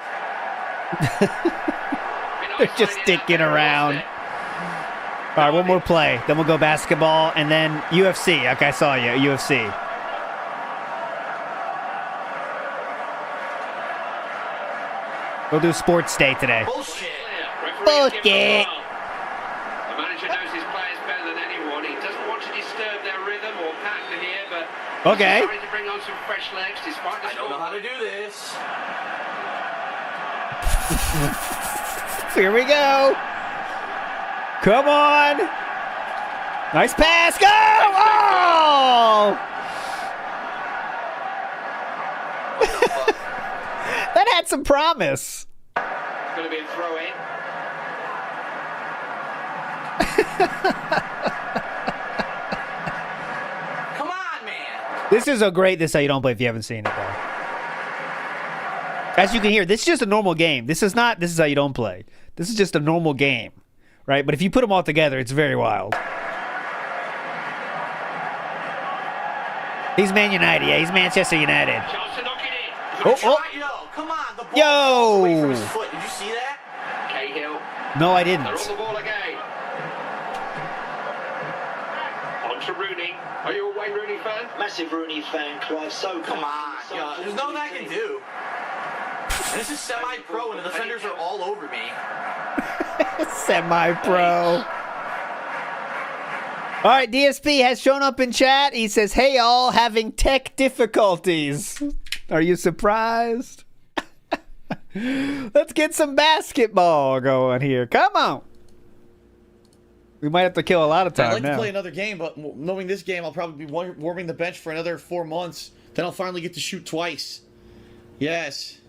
They're just dicking around. All right, one more play. Then we'll go basketball and then UFC. Okay, I saw you. UFC. We'll do sports day today. Bullshit. Bullshit. The manager knows his players better than anyone. He doesn't want to disturb their rhythm or pattern here, but okay. He's trying to bring on some fresh legs despite the I don't know how to do this. Here we go. Come on. Nice pass. Go! Oh! That had some promise. It's going to be a throw-in. Come on, man. This is a great This Is How You Don't Play if you haven't seen it, though. As you can hear, this is just a normal game. This is not This Is How You Don't Play. This is just a normal game, right? But if you put them all together, it's very wild. He's Man United. Yeah, he's Manchester United. Chance to knock it in. Oh. Yo, come on. The ball Yo. falls away from his foot. Did you see that? Cahill. No, I They're on didn't. the ball again. On to Rooney. Are you a Wayne Rooney fan? Massive Rooney fan, Clive. So Come on. Yo, there's nothing I can do. And this is semi-pro and the defenders are all over me. Semi-pro. All right, DSP has shown up in chat. He says, hey, all, having tech difficulties. Are you surprised? Let's get some basketball going here. Come on. We might have to kill a lot of time I'd like now. to play another game, but knowing this game, I'll probably be warming the bench for another 4 months. Then I'll finally get to shoot twice. Yes.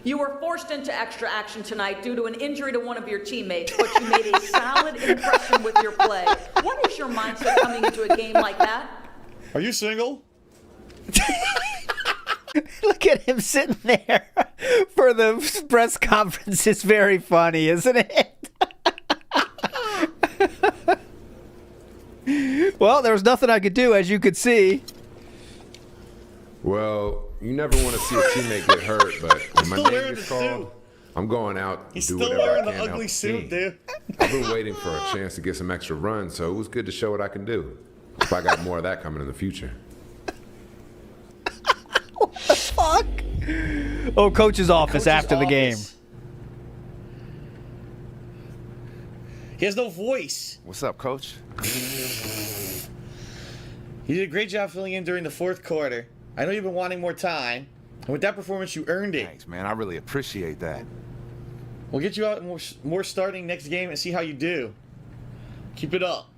You were forced into extra action tonight due to an injury to one of your teammates, but you made a solid impression with your play. What was your mindset coming into a game like that? Are you single? Look at him sitting there for the press conference. It's very funny, isn't it? Well, there was nothing I could do, as you could see. Well, you never want to see a teammate get hurt, but when my name gets called, I'm going out and do whatever I can to help the team. dude. I've been waiting for a chance to get some extra runs, so it was good to show what I can do. If I got more of that coming in the future. What the fuck? Oh, coach's office after the game. He has no voice. What's up, coach? You did a great job filling in during the fourth quarter. I know you've been wanting more time, and with that performance, you earned it. Thanks, man. I really appreciate that. We'll get you out more starting next game and see how you do. Keep it up.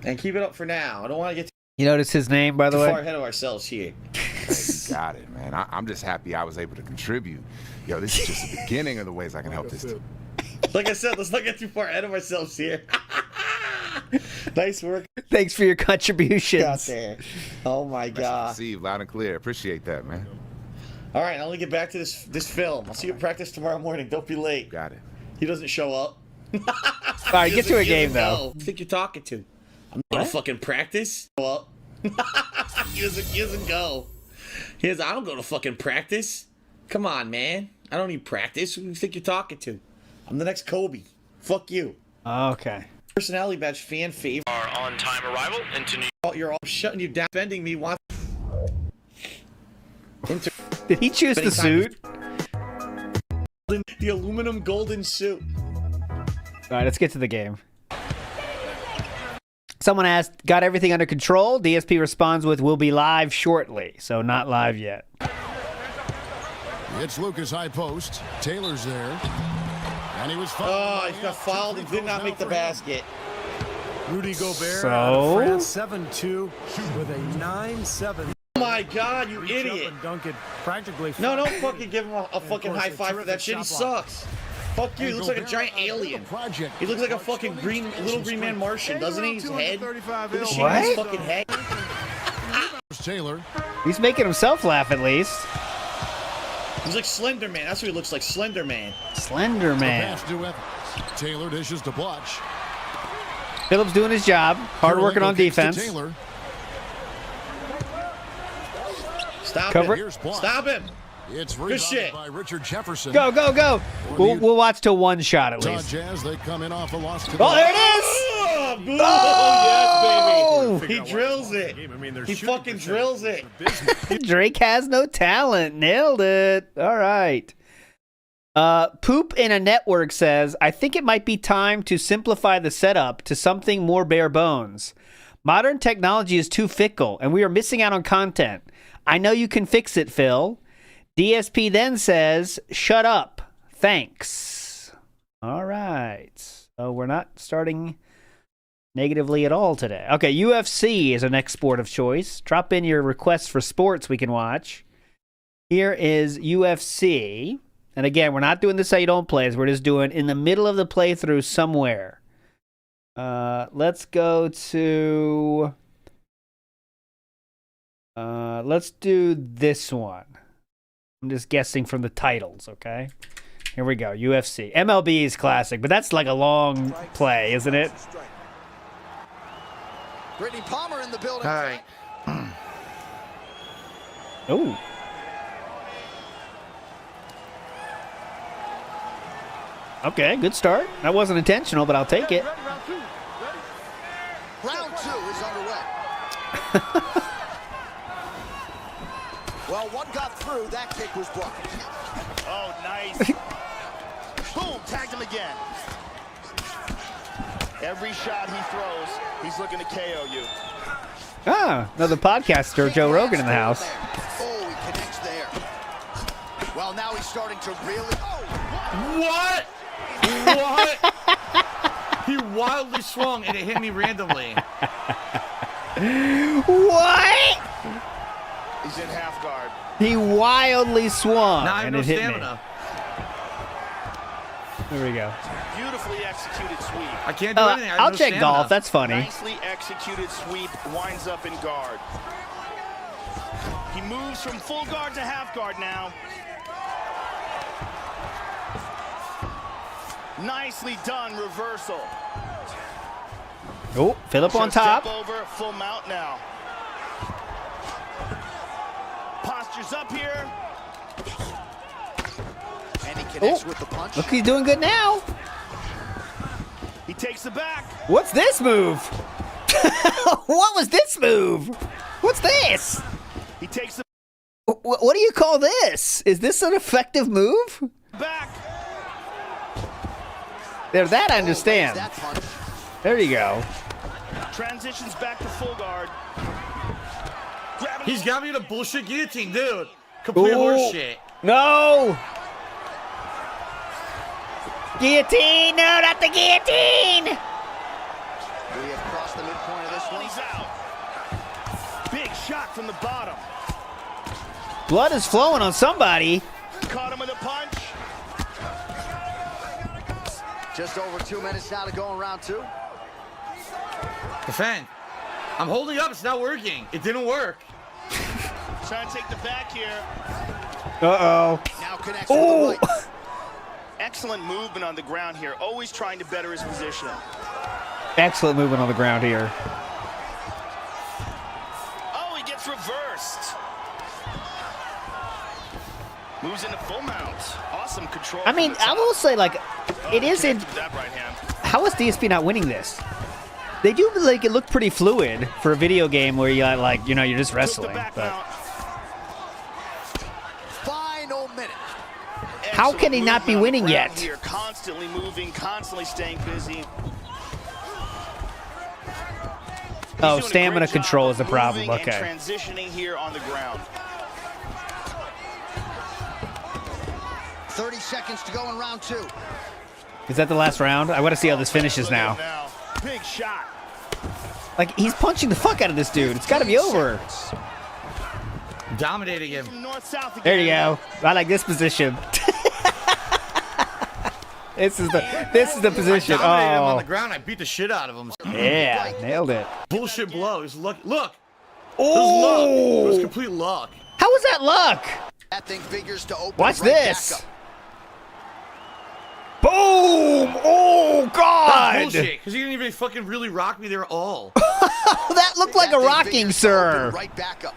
And keep it up for now. I don't want to get You notice his name, by the too way? far ahead of ourselves here. Hey, you got it, man. I'm just happy I was able to contribute. Yo, this is just the beginning of the ways I can help this team. Like I said, let's not get too far ahead of ourselves here. Nice work. Thanks for your contributions. Got there. Oh my God. Received loud and clear. Appreciate that, man. All right, I'll only get back to this film. I'll see you at practice tomorrow morning. Don't be late. Got it. He doesn't show up. All right, get to a game, though. Who do you think you're talking to? I'm not gonna fucking practice. Show up. He doesn't go. I don't go to fucking practice. Come on, man. I don't need practice. Who do you think you're talking to? I'm the next Kobe. Fuck you. Okay. Personality badge, fan favorite. Our on-time arrival into New York. You're all shutting you down, defending me. Did he choose the suit? The aluminum golden suit. All right, let's get to the game. Someone asked, got everything under control? DSP responds with, we'll be live shortly. So not live yet. It's Lucas high post. Taylor's there. And he was fouled. Oh, he got fouled. He did not make the basket. Rudy Gobert So? out of France, 7-2 with a 9-7. Oh my God, you idiot! Dunk it practically. No, don't fucking give him a fucking high five for that shit. He sucks. Fuck you. He looks like a giant alien. He looks like a fucking little green man Martian, doesn't he? His head. With the shape of his fucking head. Taylor. He's making himself laugh at least. He's like Slender Man. That's what he looks like. Slender Man. Slender Man. Taylor dishes to Blutch. Phillips doing his job. Hard working on defense. Stop Cover it. Stop him. It's good shit. By Richard Jefferson. Go, go, go. We'll watch till one shot at least. Jazz, they come in off a loss to oh, there it is. Oh, yes, baby. He drills it. He fucking drills it. Drake has no talent. Nailed it. All right. Poop in a Network says, I think it might be time to simplify the setup to something more bare bones. Modern technology is too fickle, and we are missing out on content. I know you can fix it, Phil. DSP then says, shut up. Thanks. All right. So we're not starting negatively at all today. Okay, UFC is our next sport of choice. Drop in your requests for sports we can watch. Here is UFC. And again, we're not doing this how you don't play. We're just doing in the middle of the playthrough somewhere. Let's go to... let's do this one. I'm just guessing from the titles, okay? Here we go, UFC. MLB is classic, but that's like a long play, isn't it? Brittany Palmer in the building. All right. Oh. Okay, good start. That wasn't intentional, but I'll take it. Round 2 is underway. Well, one got through. That kick was blocked. Oh, nice. Boom, tagged him again. Every shot he throws, he's looking to KO you. Ah, another podcaster, Joe Rogan in the house. Oh, he connects there. Well, now he's starting to really... What? What? He wildly swung and it hit me randomly. What? He's in half guard. He wildly swung and it hit stamina. me. There we go. Beautifully executed sweep. I can't do anything. I have I'll no check stamina. golf. That's funny. Nicely executed sweep, winds up in guard. He moves from full guard to half guard now. Nicely done reversal. Oh, Phillip on top. Step over, full mount now. Postures up here. And he connects with the punch. Look, he's doing good now. He takes the back. What's this move? What was this move? What's this? He takes the What do you call this? Is this an effective move? back. There, that I understand. That punch. There you go. Transitions back to full guard. He's got me in a bullshit guillotine, dude. Complete Ooh. horseshit. No! Guillotine! No, not the guillotine! We have crossed the midpoint of this one. He's out. Big shot from the bottom. Blood is flowing on somebody. Caught him with a punch. Just over 2 minutes now to go in round 2. Defend. I'm holding up. It's not working. It didn't work. Trying to take the back here. Uh-oh. Now connects with the right. Excellent movement on the ground here. Always trying to better his position. Excellent movement on the ground here. Oh, he gets reversed. Moves into full mount. Awesome control. I mean, I will say, like, it is in... That right hand. How is DSP not winning this? They do, like, it look pretty fluid for a video game where you, like, you know, you're just wrestling. But Final minute. how can he not be winning yet? Here, constantly moving, constantly staying busy. Oh, stamina control is the problem. Moving Okay. and transitioning here on the ground. 30 seconds to go in round 2. Is that the last round? I want to see how this finishes now. Big shot. Like, he's punching the fuck out of this dude. It's gotta be over. Dominating him. There you go. I like this position. This is the position. I dominated him on Oh. the ground. I beat the shit out of him. Yeah, nailed it. Bullshit blow. It was luck. Look. Oh. It was luck. It was complete luck. How was that luck? That thing figures to open Watch right this. back up. Boom! Oh, God! That's bullshit, because he didn't even fucking really rock me there at all. That looked like a rocking, sir. Right back up.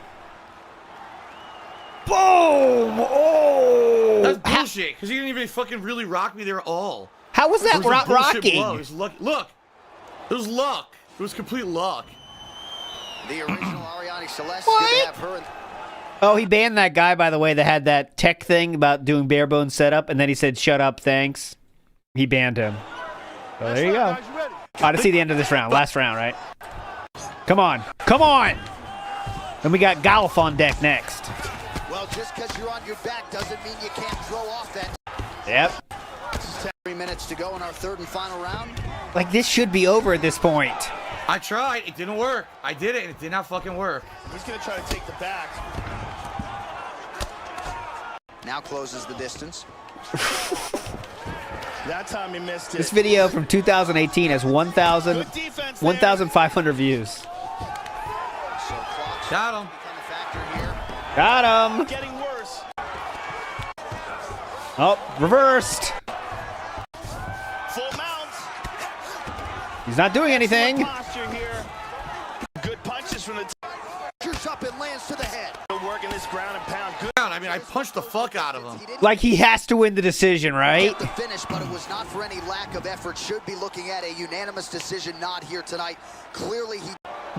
Boom! Oh! That's bullshit, because he didn't even fucking really rock me there at all. How was that It was a bullshit rocking? blow. It was luck. Look. It was luck. It was complete luck. The original Ariane Celeste. What? Good to have her in. Oh, he banned that guy, by the way, that had that tech thing about doing bare bones setup, and then he said, "Shut up, thanks." He banned him. So there you go. All right, to see the end of this round. Last round, right? Come on. Come on! Then we got golf on deck next. Well, just because you're on your back doesn't mean you can't throw offense. Yep. 3 minutes to go in our third and final round. Like, this should be over at this point. I tried. It didn't work. I did it, and it did not fucking work. He's going to try to take the back. Now closes the distance. That time he missed it. This video from 2018 has 1,500 views. Got him. Got him. Getting worse. Oh, reversed. Full mount. He's not doing anything. Posture here. Good punches from the Up and lands to the head. Good work in this ground and pound. Good. I mean, I punched the fuck out of him. Like, he has to win the decision, right? The finish, but it was not for any lack of effort. Should be looking at a unanimous decision not here tonight. Clearly he.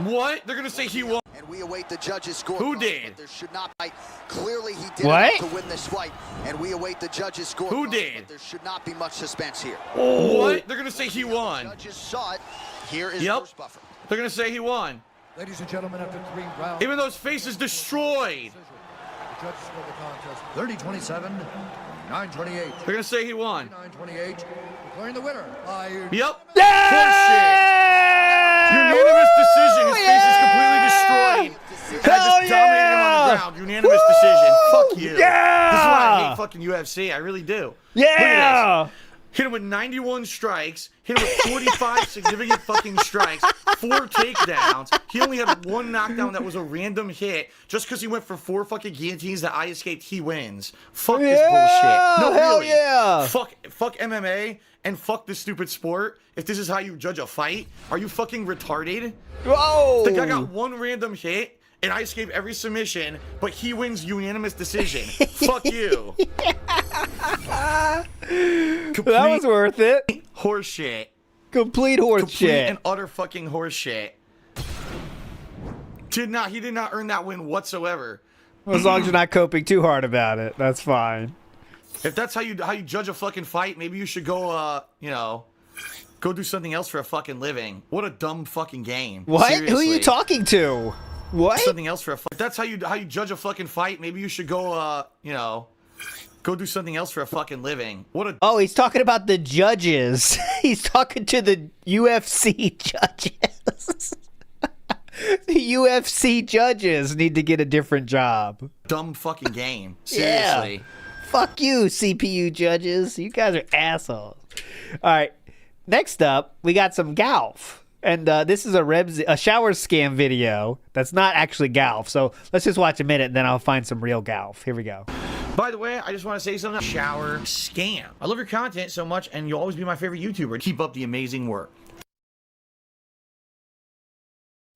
What? They're gonna say he won. And we await the judges' score. Who did? There should not. Clearly he did What? enough to win this fight, and we await the judges' score. Who did? There should not be much suspense here. What? They're gonna say he won. Judges saw it. Here is Yep. Bruce Buffer. They're gonna say he won. Ladies and gentlemen, after 3 rounds, Even though his face is destroyed. the judges score the contest 30-27, 9-28. They're gonna say he won. 9-28, declaring the winner by Yep. Bullshit. Unanimous decision. His face is completely destroyed. And I just dominated him on the ground. Unanimous decision. Fuck you. Yeah. This is why I hate fucking UFC. I really do. Yeah. Look at this. Hit him with 91 strikes. Hit him with 45 significant fucking strikes. 4 takedowns. He only had 1 knockdown that was a random hit. Just because he went for 4 fucking guillotines that I escaped, he wins. Fuck this bullshit. No, hell really. yeah. Fuck MMA and fuck this stupid sport. If this is how you judge a fight, are you fucking retarded? Whoa. The guy got 1 random hit. And I escape every submission, but he wins unanimous decision. Fuck you. That was worth it. Horseshit. Complete horse Complete shit. and utter fucking horseshit. He did not earn that win whatsoever. Well, as long as you're not coping too hard about it, that's fine. If that's how you judge a fucking fight, maybe you should go go do something else for a fucking living. What a dumb fucking game. What? Seriously. Who are you talking to? What? Something else for a fight. If that's how you judge a fucking fight, maybe you should go go do something else for a fucking living. What a Oh, he's talking about the judges. He's talking to the UFC judges. The UFC judges need to get a different job. dumb fucking game. Seriously. Yeah. Fuck you, CPU judges. You guys are assholes. All right. Next up, we got some golf. And this is a shower scam video that's not actually golf. So let's just watch a minute and then I'll find some real golf. Here we go. By the way, I just want to say something. Shower scam. I love your content so much, and you'll always be my favorite YouTuber. Keep up the amazing work.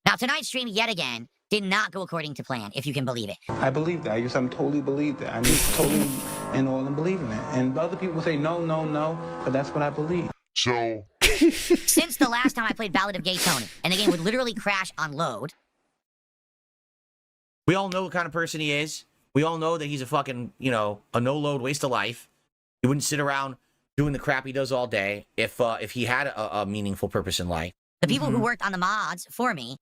Now, tonight's stream, yet again, did not go according to plan, if you can believe it. I believe that. I just totally believe that. I'm just totally in all and believing it. And other people say no, no, no, but that's what I believe. So... Since the last time I played Ballad of Gay Tony, and the game would literally crash on load. We all know what kind of person he is. We all know that he's a fucking, a no-load waste of life. He wouldn't sit around doing the crap he does all day if he had a meaningful purpose in life. The people who worked on the mods for me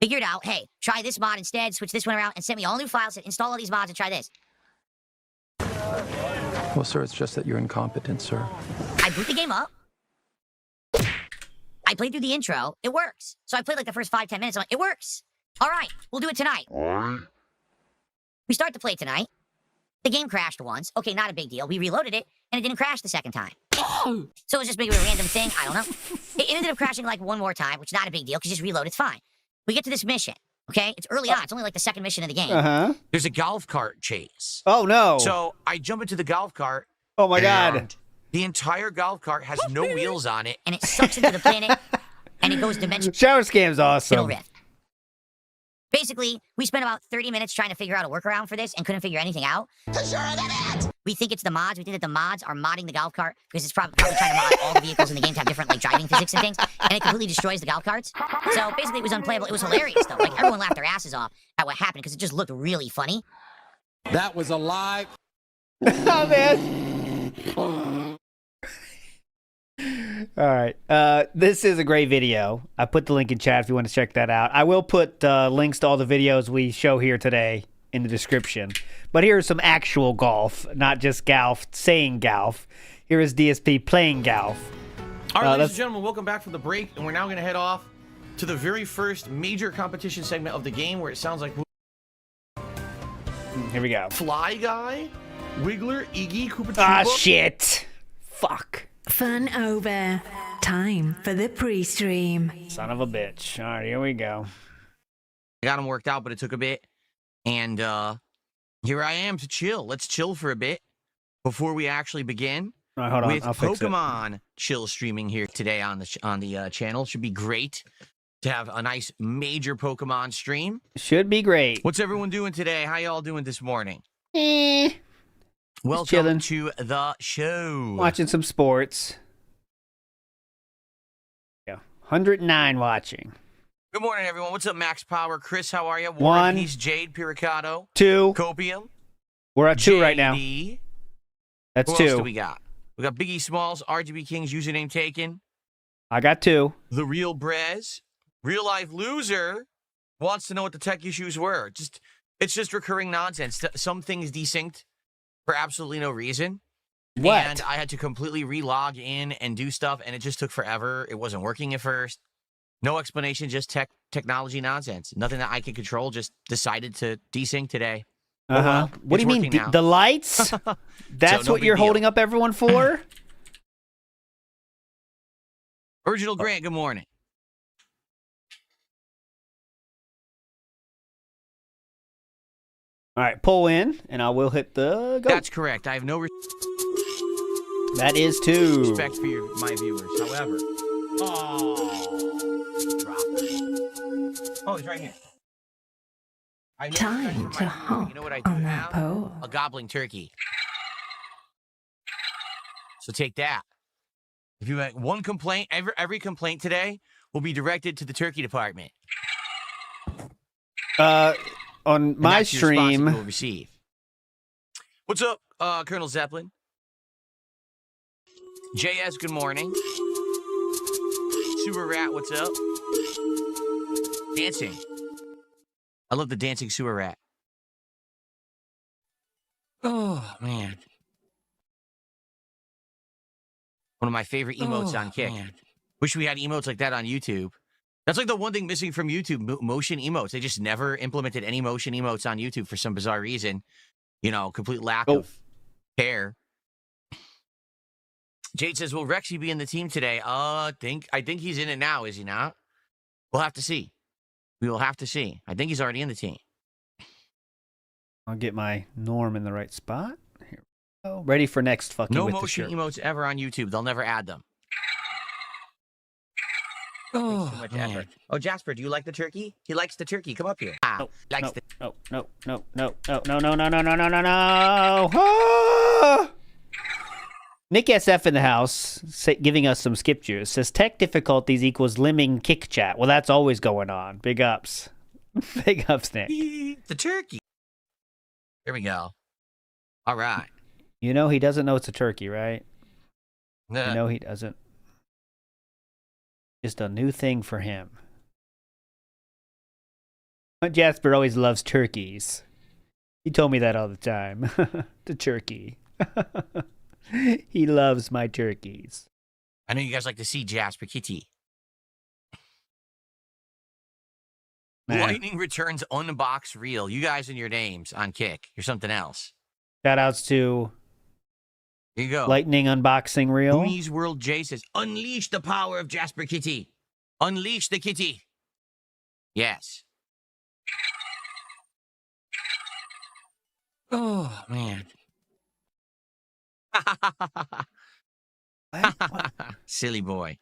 figured out, hey, try this mod instead, switch this one around, and sent me all new files to install all these mods and try this. Well, sir, it's just that you're incompetent, sir. I boot the game up. I played through the intro. It works. So I played like the first 5-10 minutes. I'm like, it works. All right, we'll do it tonight. We start to play tonight. The game crashed once. Okay, not a big deal. We reloaded it, and it didn't crash the second time. So it was just maybe a random thing. I don't know. It ended up crashing like one more time, which is not a big deal, because just reload, it's fine. We get to this mission, okay? It's early on. It's only like the second mission of the game. Uh-huh. There's a golf cart chase. Oh, no. So I jump into the golf cart. Oh, my God. The entire golf cart has no wheels on it. And it sucks into the planet, and it goes dimensional. Shower Scam's awesome. Rift. Basically, we spent about 30 minutes trying to figure out a workaround for this and couldn't figure anything out. We think it's the mods. We think that the mods are modding the golf cart because it's probably trying to mod all the vehicles in the game to have different like driving physics and things, and it completely destroys the golf carts. So basically, it was unplayable. It was hilarious though. Like everyone laughed their asses off at what happened because it just looked really funny. That was a lie. Oh, man. All right. This is a great video. I put the link in chat if you want to check that out. I will put links to all the videos we show here today in the description. But here's some actual golf, not just golf saying golf. Here is DSP playing golf. All right, ladies and gentlemen, welcome back from the break, and we're now going to head off to the very first major competition segment of the game, where it sounds like here we go. Fly Guy, Wiggler, Iggy, Koopa. Ah, shit. Fuck. Fun over. Time for the pre-stream. Son of a bitch. All right, here we go. I got them worked out, but it took a bit. And here I am to chill. Let's chill for a bit before we actually begin. All right, hold on. With I'll fix Pokemon chill streaming here today on the channel. Should be great to have a nice major Pokemon stream. Should be great. What's everyone doing today? How y'all doing this morning? Welcome chilling. to the show. Watching some sports. Yeah, 109 watching. Good morning, everyone. What's up, Max Power? Chris, how are you? One. He's Jade, Piricato. 2. Copium. We're at 2 right now. That's Who 2. else do we got? We got Biggie Smalls, RGB Kings, username taken. I got 2. The Real Brez. Real Life Loser wants to know what the tech issues were. It's just recurring nonsense. Some things desynced for absolutely no reason. What? And I had to completely re-log in and do stuff, and it just took forever. It wasn't working at first. No explanation, just technology nonsense. Nothing that I could control, just decided to desync today. Uh-huh. Well, what do you mean, the lights? That's So, no what you're big deal. holding up everyone for? Original Grant, good morning. All right, pull in, and I will hit the go. That's correct. I have no That is 2. respect for my viewers. However, oh, he's right here. Time to hop You know what I do on now? that pole. A gobbling turkey. So take that. If you have one complaint, every complaint today will be directed to the turkey department. On And my that's your response that stream, you will receive. What's up, Colonel Zeppelin? JS, good morning. Sewer Rat, what's up? Dancing. I love the dancing sewer rat. Oh, man. One of my favorite emotes on Kick. Man. Wish we had emotes like that on YouTube. That's like the one thing missing from YouTube, motion emotes. They just never implemented any motion emotes on YouTube for some bizarre reason. You know, complete lack of care. Jade says, will Rexy be in the team today? I think he's in it now, is he not? We'll have to see. We will have to see. I think he's already in the team. I'll get my norm in the right spot. Here we go. Ready for next fucking No with the motion shirt. emotes ever on YouTube. They'll never add them. Oh, too much effort. Oh, Jasper, do you like the turkey? He likes the turkey. Come up here. No. No. Ah! Nick SF in the house giving us some skip juice. Says tech difficulties equals limbing kick chat. Well, that's always going on. Big ups. Big ups, Nick. The turkey. There we go. All right. You know he doesn't know it's a turkey, right? Nah. You know he doesn't. Just a new thing for him. Jasper always loves turkeys. He told me that all the time. The turkey. He loves my turkeys. I know you guys like to see Jasper Kitty. Man. Lightning returns unbox reel. You guys and your names on Kick. You're something else. Shoutouts to Here you go. Lightning unboxing reel. Goonies World J says, unleash the power of Jasper Kitty. Unleash the kitty. Yes. Oh, man. Silly boy.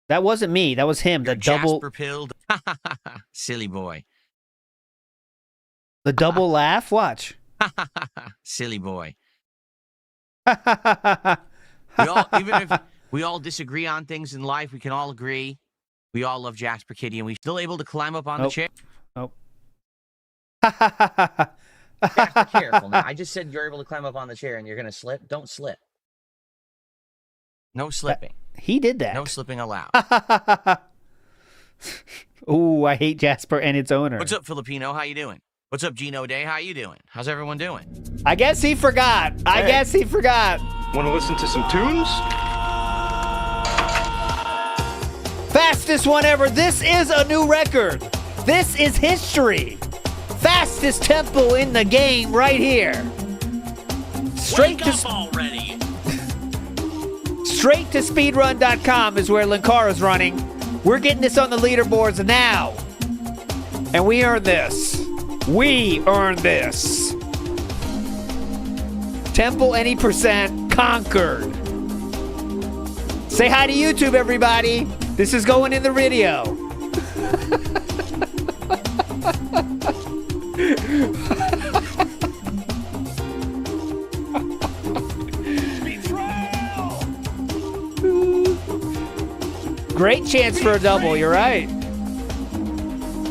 That wasn't me. That was him. The double. Jasper pilled. Silly boy. The double laugh. Watch. Silly boy. Even if we all disagree on things in life, we can all agree. We all love Jasper Kitty, and we're still able to climb up on the chair. Nope. Jasper, careful now. I just said you're able to climb up on the chair, and you're going to slip. Don't slip. No slipping. He did that. No slipping allowed. Ooh, I hate Jasper and its owner. What's up, Filipino? How you doing? What's up, Gino Day? How you doing? How's everyone doing? I guess he forgot. I guess he forgot. Want to listen to some tunes? Fastest one ever. This is a new record. This is history. Fastest tempo in the game right here. Straight to speedrun.com is where Linkara's running. We're getting this on the leaderboards now. And we earned this. We earned this. Temple any percent conquered. Say hi to YouTube, everybody. This is going in the video. Great chance for a double, you're right.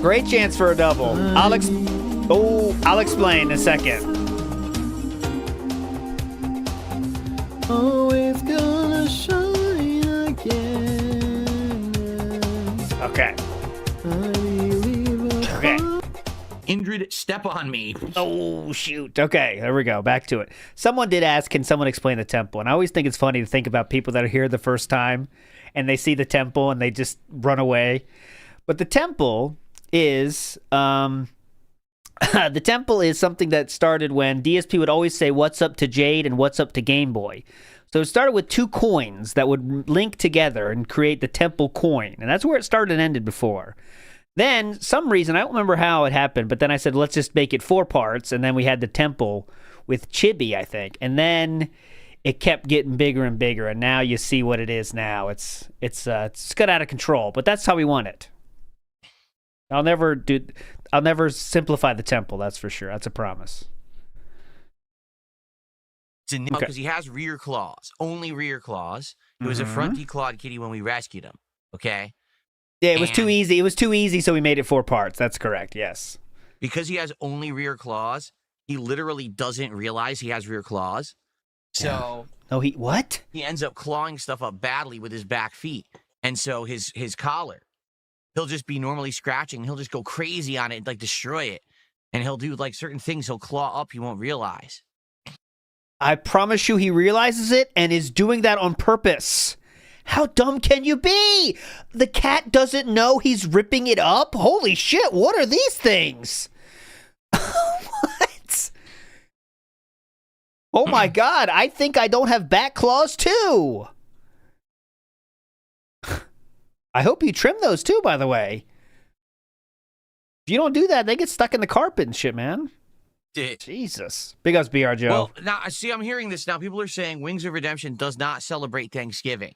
Great chance for a double. I'll explain in a second. Oh, it's gonna shine again. Okay. Okay. Indrid, step on me. Oh, shoot. Okay, there we go. Back to it. Someone did ask, can someone explain the temple? And I always think it's funny to think about people that are here the first time and they see the temple and they just run away. But the temple is something that started when DSP would always say what's up to Jade and what's up to Game Boy. So it started with two coins that would link together and create the temple coin. And that's where it started and ended before. Then, some reason, I don't remember how it happened, but then I said, let's just make it 4 parts. And then we had the temple with Chibi, I think. And then it kept getting bigger and bigger. And now you see what it is now. It's got out of control, but that's how we want it. I'll never simplify the temple, that's for sure. That's a promise. Because he has rear claws. Only rear claws. It was a front declawed kitty when we rescued him. Okay? Yeah, it was too easy. It was too easy, so we made it 4 parts. That's correct, yes. Because he has only rear claws, he literally doesn't realize he has rear claws. So... No, what? He ends up clawing stuff up badly with his back feet. And so his collar, he'll just be normally scratching. He'll just go crazy on it and, like, destroy it. And he'll do, like, certain things he'll claw up he won't realize. I promise you he realizes it and is doing that on purpose. How dumb can you be? The cat doesn't know he's ripping it up? Holy shit, what are these things? What? Oh my god, I think I don't have back claws too. I hope you trim those too, by the way. If you don't do that, they get stuck in the carpet and shit, man. Jesus. Big ups, BR Joe. Well, now, see, I'm hearing this now. People are saying Wings of Redemption does not celebrate Thanksgiving.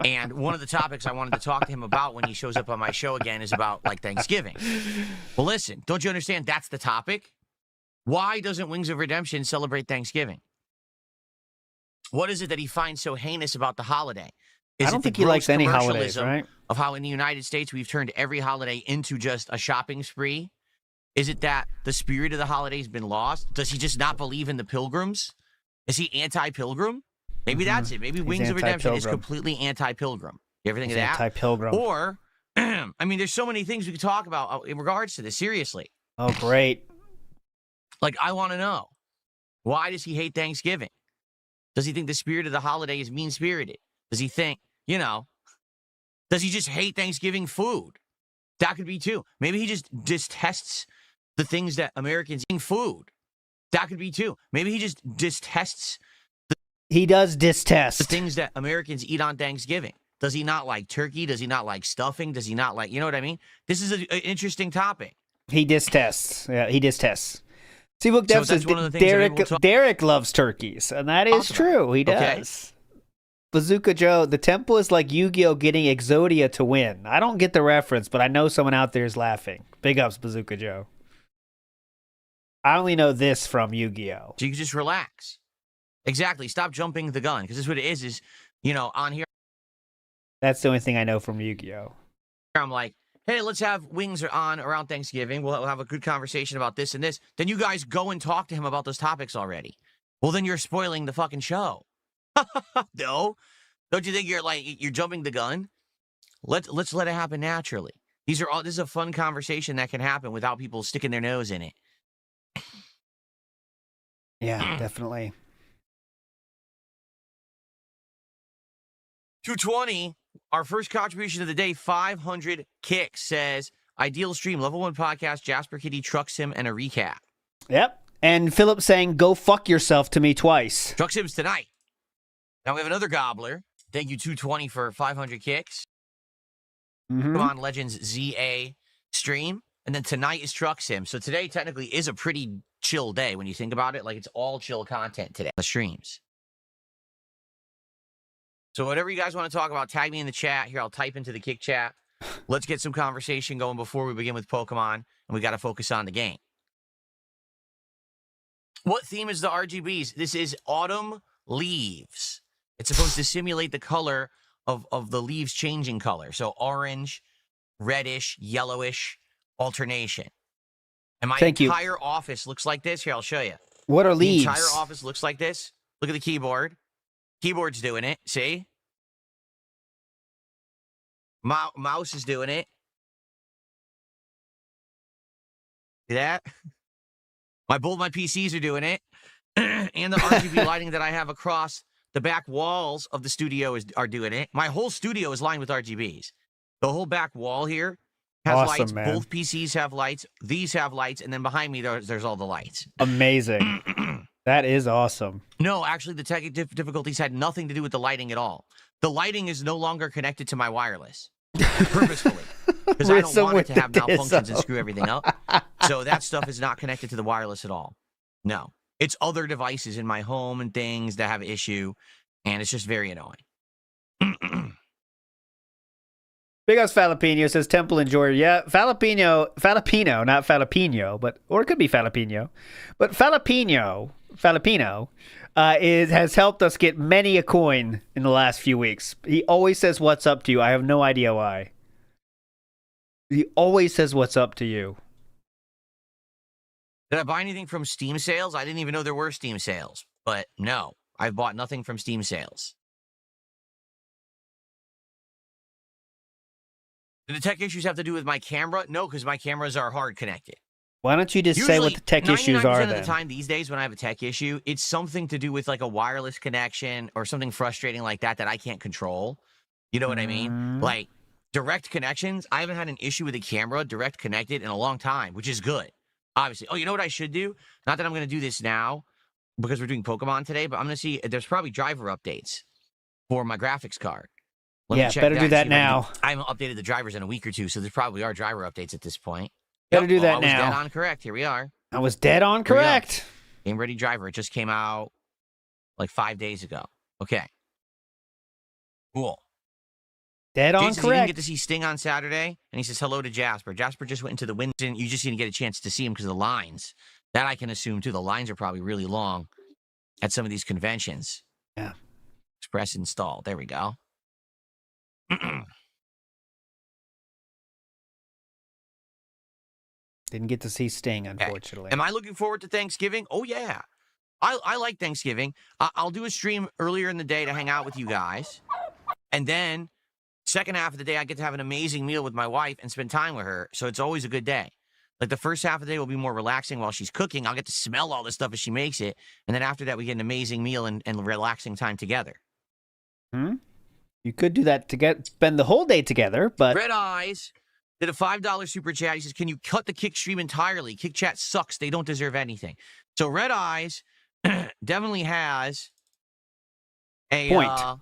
And one of the topics I wanted to talk to him about when he shows up on my show again is about, like, Thanksgiving. Well, listen, don't you understand that's the topic? Why doesn't Wings of Redemption celebrate Thanksgiving? What is it that he finds so heinous about the holiday? I don't think he likes any holidays, right? Of how in the United States we've turned every holiday into just a shopping spree? Is it that the spirit of the holiday's been lost? Does he just not believe in the pilgrims? Is he anti-pilgrim? Maybe that's it. Maybe Wings of Redemption is completely anti-pilgrim. You ever think of that? Anti-pilgrim. Or, I mean, there's so many things we could talk about in regards to this, seriously. Oh, great. Like, I want to know, why does he hate Thanksgiving? Does he think the spirit of the holiday is mean-spirited? Does he think, does he just hate Thanksgiving food? That could be too. Maybe he just distests the things that Americans eat. Food. That could be too. Maybe he just distests. He does distest the things that Americans eat on Thanksgiving. Does he not like turkey? Does he not like stuffing? Does he not like, you know what I mean? This is an interesting topic. He distests. Yeah, he distests. See, look, Dev says Derek loves turkeys, and that is true. He does. Okay. Bazooka Joe, the temple is like Yu-Gi-Oh! Getting Exodia to win. I don't get the reference, but I know someone out there is laughing. Big ups, Bazooka Joe. I only know this from Yu-Gi-Oh! So you can just relax. Exactly. Stop jumping the gun, because this is what it is, you know, on here. That's the only thing I know from Yu-Gi-Oh! I'm like, hey, let's have wings on around Thanksgiving. We'll have a good conversation about this and this. Then you guys go and talk to him about those topics already. Well, then you're spoiling the fucking show. No. Don't you think you're jumping the gun? Let's let it happen naturally. This is a fun conversation that can happen without people sticking their nose in it. Yeah, definitely. 220, our first contribution of the day, 500 kicks, says, ideal stream, level 1 podcast, Jasper Kitty, Truck Sim, and a recap. Yep. And Philip saying, go fuck yourself to me twice. Truck Sim's tonight. Now we have another gobbler. Thank you, 220, for 500 kicks. Come on, Legends ZA stream. And then tonight is Truck Sim. So today technically is a pretty chill day when you think about it. Like, it's all chill content today. The streams. So whatever you guys want to talk about, tag me in the chat. Here, I'll type into the kick chat. Let's get some conversation going before we begin with Pokemon. And we got to focus on the game. What theme is the RGBs? This is autumn leaves. It's supposed to simulate the color of the leaves changing color. So orange, reddish, yellowish alternation. And my entire office looks like this. Here, I'll show you. What are leaves? The entire office looks like this. Look at the keyboard. Keyboard's doing it. See? Mouse is doing it. See that? Both my PCs are doing it. And the RGB lighting that I have across the back walls of the studio are doing it. My whole studio is lined with RGBs. The whole back wall here has lights. Man. Both PCs have lights. These have lights. And then behind me, there's all the lights. Amazing. That is awesome. No, actually, the tech difficulties had nothing to do with the lighting at all. The lighting is no longer connected to my wireless. Purposefully. Because I don't want it to have malfunctions and screw everything up. So that stuff is not connected to the wireless at all. No. It's other devices in my home and things that have issue, and it's just very annoying. Big Us Falapino says Temple Enjoyer. Yeah, Falapino, not Falapino, or it could be Falapino. But Falapino has helped us get many a coin in the last few weeks. He always says what's up to you. I have no idea why. He always says what's up to you. Did I buy anything from Steam sales? I didn't even know there were Steam sales. But no, I've bought nothing from Steam sales. Did the tech issues have to do with my camera? No, because my cameras are hard connected. Why don't you just say what the tech issues are then? 99% of the time these days when I have a tech issue, it's something to do with like a wireless connection or something frustrating like that I can't control. You know what I mean? Like direct connections. I haven't had an issue with a camera direct connected in a long time, which is good. Obviously. Oh, you know what I should do? Not that I'm going to do this now because we're doing Pokemon today, but I'm going to see. There's probably driver updates for my graphics card. Yeah, better do that now. I haven't updated the drivers in a week or two, so there probably are driver updates at this point. Better do that now. I was dead on correct. Here we are. I was dead on correct. Game Ready Driver. It just came out like 5 days ago. Okay. Cool. Dead on Jason, correct. He didn't get to see Sting on Saturday, and he says hello to Jasper. Jasper just went into the wind, and you just didn't get a chance to see him because of the lines. That I can assume, too. The lines are probably really long at some of these conventions. Yeah. Express install. There we go. Didn't get to see Sting, unfortunately. Am I looking forward to Thanksgiving? Oh, yeah. I like Thanksgiving. I'll do a stream earlier in the day to hang out with you guys. And then, second half of the day, I get to have an amazing meal with my wife and spend time with her. So it's always a good day. Like the first half of the day will be more relaxing while she's cooking. I'll get to smell all this stuff as she makes it. And then after that, we get an amazing meal and relaxing time together. You could do that to spend the whole day together, but Red Eyes did a $5 super chat. He says, can you cut the Kick stream entirely? Kick chat sucks. They don't deserve anything. So Red Eyes definitely has a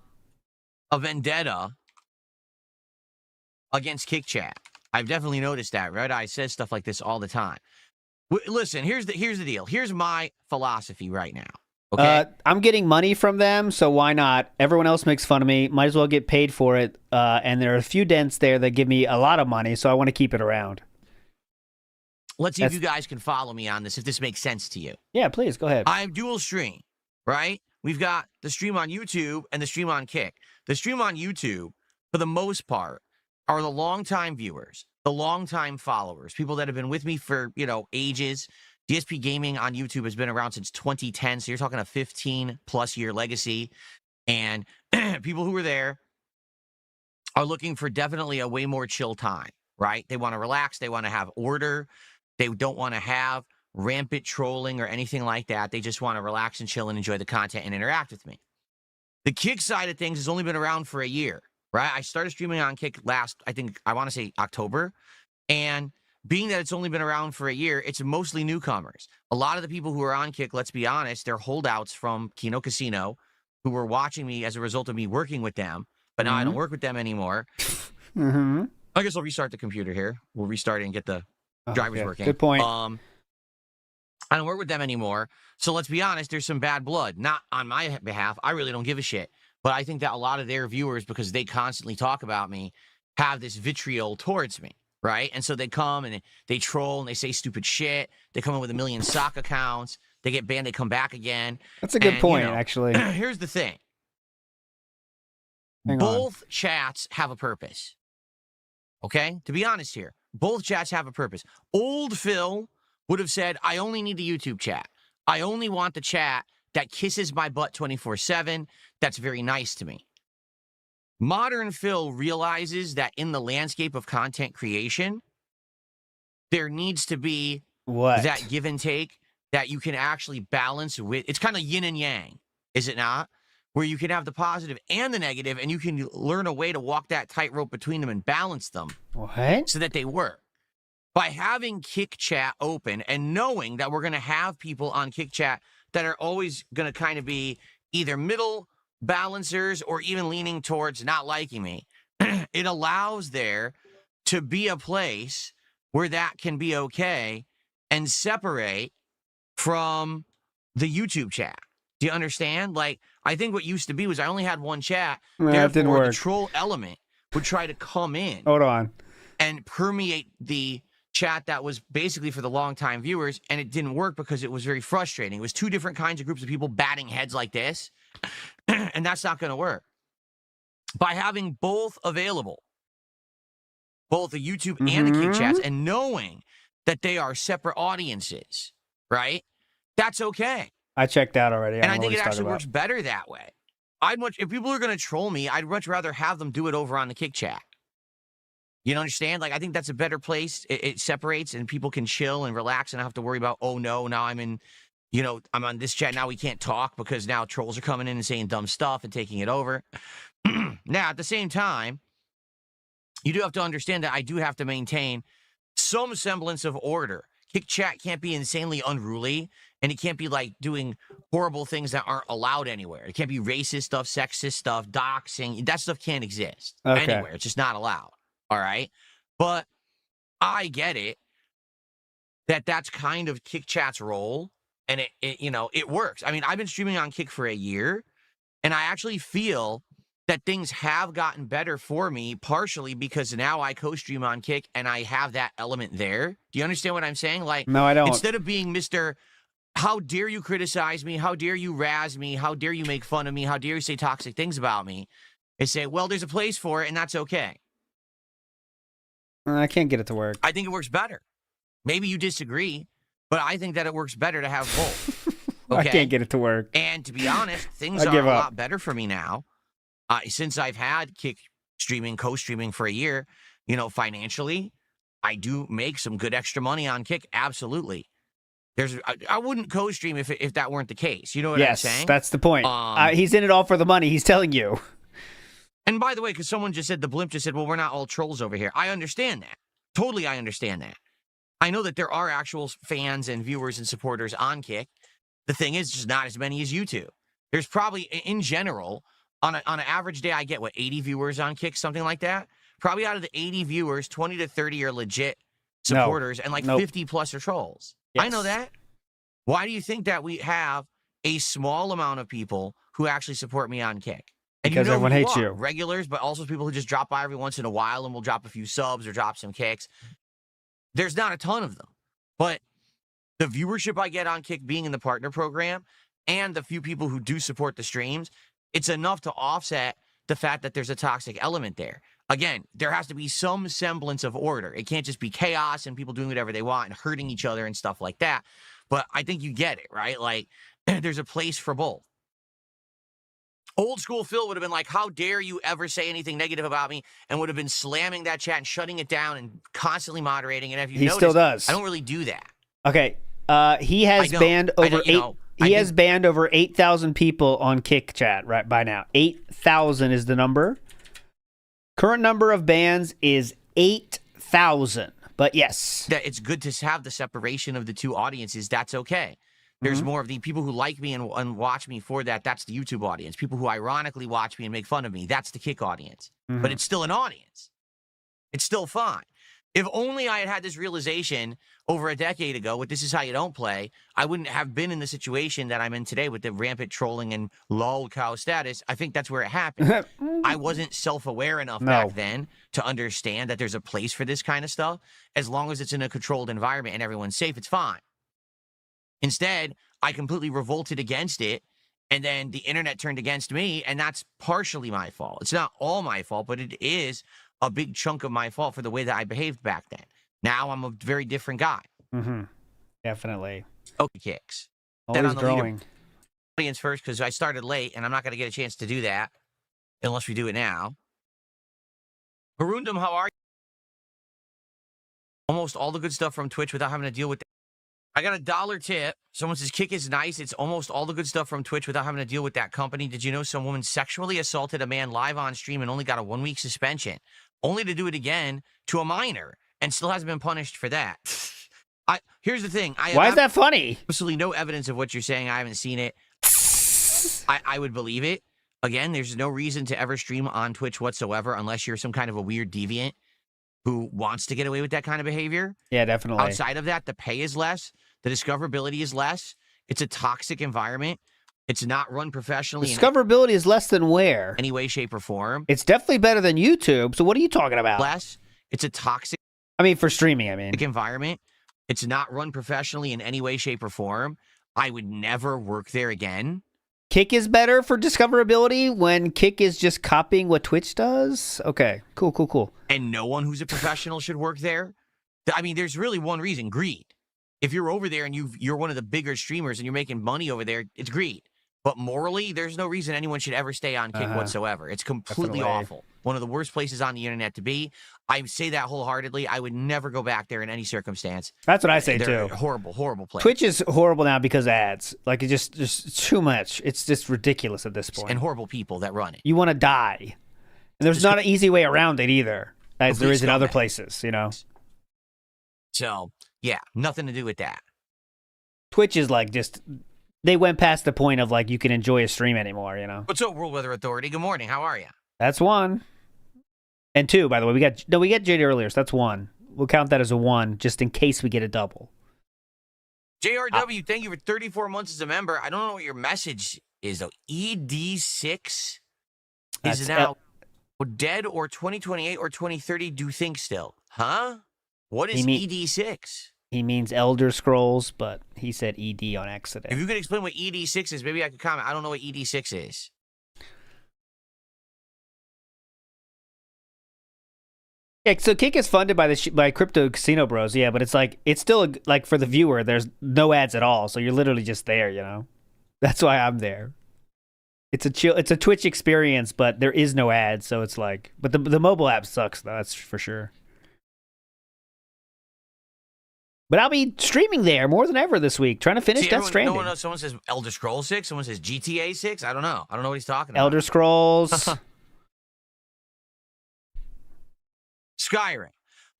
vendetta against Kick chat. I've definitely noticed that. Red Eyes says stuff like this all the time. Listen, here's the deal. Here's my philosophy right now. Okay. I'm getting money from them, so why not? Everyone else makes fun of me. Might as well get paid for it. And there are a few dents there that give me a lot of money, so I want to keep it around. Let's see if you guys can follow me on this, if this makes sense to you. Yeah, please, go ahead. I have dual stream, right? We've got the stream on YouTube and the stream on Kick. The stream on YouTube, for the most part, are the longtime viewers, the longtime followers, people that have been with me for, ages. DSP Gaming on YouTube has been around since 2010, so you're talking a 15-plus year legacy. And people who are there are looking for definitely a way more chill time, right? They want to relax. They want to have order. They don't want to have rampant trolling or anything like that. They just want to relax and chill and enjoy the content and interact with me. The Kick side of things has only been around for a year, right? I started streaming on Kick I want to say October. And being that it's only been around for a year, it's mostly newcomers. A lot of the people who are on Kick, let's be honest, they're holdouts from Kino Casino who were watching me as a result of me working with them, but now I don't work with them anymore. I guess I'll restart the computer here. We'll restart it and get the drivers working. Good point. I don't work with them anymore. So let's be honest, there's some bad blood. Not on my behalf. I really don't give a shit. But I think that a lot of their viewers, because they constantly talk about me, have this vitriol towards me. Right? And so they come and they troll and they say stupid shit. They come in with 1 million sock accounts. They get banned. They come back again. That's a good point, actually. Here's the thing. Both chats have a purpose. Okay? To be honest here, both chats have a purpose. Old Phil would have said, I only need the YouTube chat. I only want the chat that kisses my butt 24/7. That's very nice to me. Modern Phil realizes that in the landscape of content creation, there needs to be that give and take that you can actually balance with. It's kind of yin and yang, is it not? Where you can have the positive and the negative, and you can learn a way to walk that tightrope between them and balance them so that they work. By having Kick Chat open and knowing that we're going to have people on Kick Chat that are always going to kind of be either middle balancers or even leaning towards not liking me, it allows there to be a place where that can be okay and separate from the YouTube chat. Do you understand? Like, I think what used to be was I only had one chat. Therefore, the troll element would try to come in. Hold on. And permeate the chat that was basically for the longtime viewers, and it didn't work because it was very frustrating. It was two different kinds of groups of people batting heads like this. And that's not going to work. By having both available, both the YouTube and the Kick chats, and knowing that they are separate audiences, right? That's okay. I checked out already. And I think it actually works better that way. If people are going to troll me, I'd much rather have them do it over on the Kick chat. You understand? Like, I think that's a better place. It separates and people can chill and relax and not have to worry about, oh no, now I'm in, I'm on this chat. Now we can't talk because now trolls are coming in and saying dumb stuff and taking it over. Now, at the same time, you do have to understand that I do have to maintain some semblance of order. Kick chat can't be insanely unruly, and it can't be like doing horrible things that aren't allowed anywhere. It can't be racist stuff, sexist stuff, doxing. That stuff can't exist anywhere. It's just not allowed. All right? But I get it that that's kind of Kick chat's role, and it works. I mean, I've been streaming on Kick for a year, and I actually feel that things have gotten better for me, partially because now I co-stream on Kick and I have that element there. Do you understand what I'm saying? Like, no, I don't. Instead of being Mr. How dare you criticize me? How dare you razz me? How dare you make fun of me? How dare you say toxic things about me? I say, well, there's a place for it, and that's okay. I can't get it to work. I think it works better. Maybe you disagree, but I think that it works better to have both. Okay? I can't get it to work. And to be honest, things are a lot better for me now. Since I've had Kick streaming, co-streaming for a year, financially, I do make some good extra money on Kick. Absolutely. I wouldn't co-stream if that weren't the case. You know what I'm saying? Yes, that's the point. He's in it all for the money. He's telling you. And by the way, because someone just said, the blimp just said, well, we're not all trolls over here. I understand that. Totally, I understand that. I know that there are actual fans and viewers and supporters on Kick. The thing is, just not as many as YouTube. There's probably, in general, on an average day, I get, 80 viewers on Kick, something like that? Probably out of the 80 viewers, 20 to 30 are legit supporters, and 50 plus are trolls. Yes. I know that. Why do you think that we have a small amount of people who actually support me on Kick? And because everyone hates you. Regulars, but also people who just drop by every once in a while and will drop a few subs or drop some kicks. There's not a ton of them. But the viewership I get on Kick being in the partner program and the few people who do support the streams, it's enough to offset the fact that there's a toxic element there. Again, there has to be some semblance of order. It can't just be chaos and people doing whatever they want and hurting each other and stuff like that. But I think you get it, right? Like, there's a place for both. Old school Phil would have been like, how dare you ever say anything negative about me, and would have been slamming that chat and shutting it down and constantly moderating. And if you notice, still does. I don't really do that. Okay. He has banned over banned over 8,000 people on Kick chat right by now. 8,000 is the number. Current number of bans is 8,000. But yes, that it's good to have the separation of the two audiences. That's okay. There's more of the people who like me and watch me for that. That's the YouTube audience. People who ironically watch me and make fun of me. That's the Kick audience. But it's still an audience. It's still fine. If only I had this realization over a decade ago with This Is How You Don't Play, I wouldn't have been in the situation that I'm in today with the rampant trolling and lol cow status. I think that's where it happened. I wasn't self-aware enough back then to understand that there's a place for this kind of stuff. As long as it's in a controlled environment and everyone's safe, it's fine. Instead, I completely revolted against it, and then the internet turned against me, and that's partially my fault. It's not all my fault, but it is a big chunk of my fault for the way that I behaved back then. Now I'm a very different guy. Definitely. Okay, Kicks. Always growing. Audience first, because I started late, and I'm not going to get a chance to do that unless we do it now. Barundum, how are you? Almost all the good stuff from Twitch without having to deal with that. I got a $1 tip. Someone says, Kick is nice. It's almost all the good stuff from Twitch without having to deal with that company. Did you know some woman sexually assaulted a man live on stream and only got a 1-week suspension, only to do it again to a minor, and still hasn't been punished for that? Here's the thing. Why is that funny? Absolutely no evidence of what you're saying. I haven't seen it. I would believe it. Again, there's no reason to ever stream on Twitch whatsoever unless you're some kind of a weird deviant who wants to get away with that kind of behavior. Yeah, definitely. Outside of that, the pay is less. The discoverability is less. It's a toxic environment. It's not run professionally. Discoverability is less than where? Any way, shape, or form. It's definitely better than YouTube. So what are you talking about? Less. It's a toxic. I mean, for streaming, I mean. Environment. It's not run professionally in any way, shape, or form. I would never work there again. Kick is better for discoverability when Kick is just copying what Twitch does? Okay, cool. And no one who's a professional should work there? I mean, there's really one reason, greed. If you're over there and you're one of the bigger streamers and you're making money over there, it's greed. But morally, there's no reason anyone should ever stay on Kick whatsoever. It's completely awful. One of the worst places on the internet to be. I say that wholeheartedly. I would never go back there in any circumstance. That's what I say too. Horrible place. Twitch is horrible now because of ads. Like, it's just too much. It's just ridiculous at this point. And horrible people that run it. You want to die. And there's not an easy way around it either, as there is in other places, you know? So, yeah, nothing to do with that. Twitch is like just, they went past the point of like you can enjoy a stream anymore, you know? What's up, World Weather Authority? Good morning. How are you? That's 1. And 2, by the way. We got JD earlier, so that's 1. We'll count that as a 1 just in case we get a double. JRW, thank you for 34 months as a member. I don't know what your message is, though. ED6 is now dead, or 2028 or 2030, do you think still? Huh? What is ED6? He means Elder Scrolls, but he said ED on accident. If you could explain what ED6 is, maybe I could comment. I don't know what ED6 is. Yeah, so Kick is funded by Crypto Casino Bros. Yeah, but it's still like for the viewer, there's no ads at all, so you're literally just there, you know. That's why I'm there. It's a Twitch experience, but there is no ads, so it's like. But the mobile app sucks, though. That's for sure. But I'll be streaming there more than ever this week, trying to finish Death Stranding. No one knows. Someone says Elder Scrolls 6. Someone says GTA 6. I don't know. I don't know what he's talking about. Elder Scrolls. Skyrim.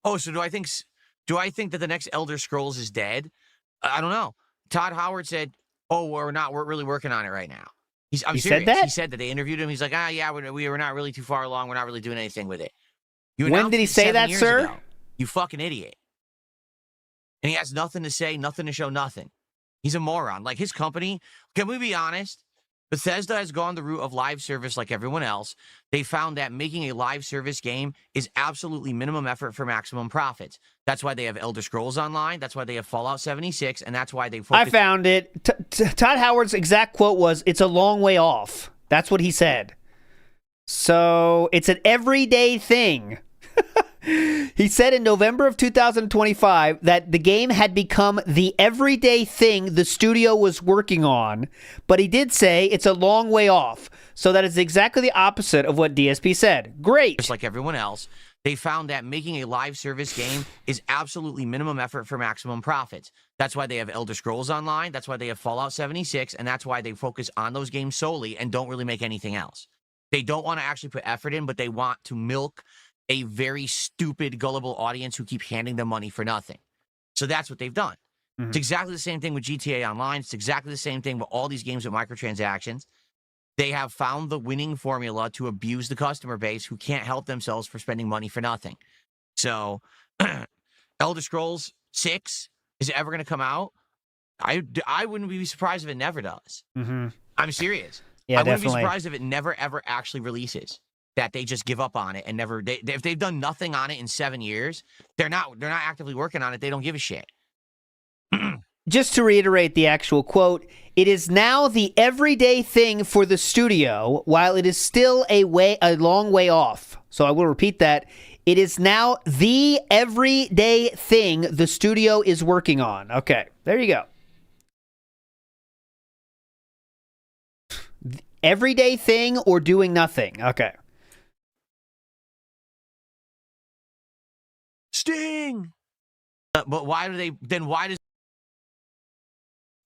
Oh, so do I think that the next Elder Scrolls is dead? I don't know. Todd Howard said, "Oh, we're really working on it right now." I'm serious. Said that? He said that they interviewed him. He's like, yeah, we were not really too far along. We're not really doing anything with it. When did he say that, sir? Ago. You fucking idiot. And he has nothing to say, nothing to show, nothing. He's a moron. Like, his company, can we be honest? Bethesda has gone the route of live service like everyone else. They found that making a live service game is absolutely minimum effort for maximum profits. That's why they have Elder Scrolls Online. That's why they have Fallout 76. And that's why they focus. I found it. Todd Howard's exact quote was, "It's a long way off." That's what he said. So it's an everyday thing. He said in November of 2025 that the game had become the everyday thing the studio was working on, but he did say it's a long way off. So that is exactly the opposite of what DSP said. Great. Just like everyone else, they found that making a live service game is absolutely minimum effort for maximum profits. That's why they have Elder Scrolls Online. That's why they have Fallout 76. And that's why they focus on those games solely and don't really make anything else. They don't want to actually put effort in, but they want to milk a very stupid, gullible audience who keep handing them money for nothing. So that's what they've done. It's exactly the same thing with GTA Online. It's exactly the same thing with all these games with microtransactions. They have found the winning formula to abuse the customer base who can't help themselves for spending money for nothing. So, Elder Scrolls 6, is it ever going to come out? I wouldn't be surprised if it never does. I'm serious. Yeah, I wouldn't definitely. be surprised if it never, ever actually releases. That they just give up on it and never. If they've done nothing on it in 7 years, they're not actively working on it. They don't give a shit. Just to reiterate the actual quote, "It is now the everyday thing for the studio, while it is still a long way off." So I will repeat that. It is now the everyday thing the studio is working on. Okay, there you go. Everyday thing or doing nothing. Okay. Sting. But why do they? Then why does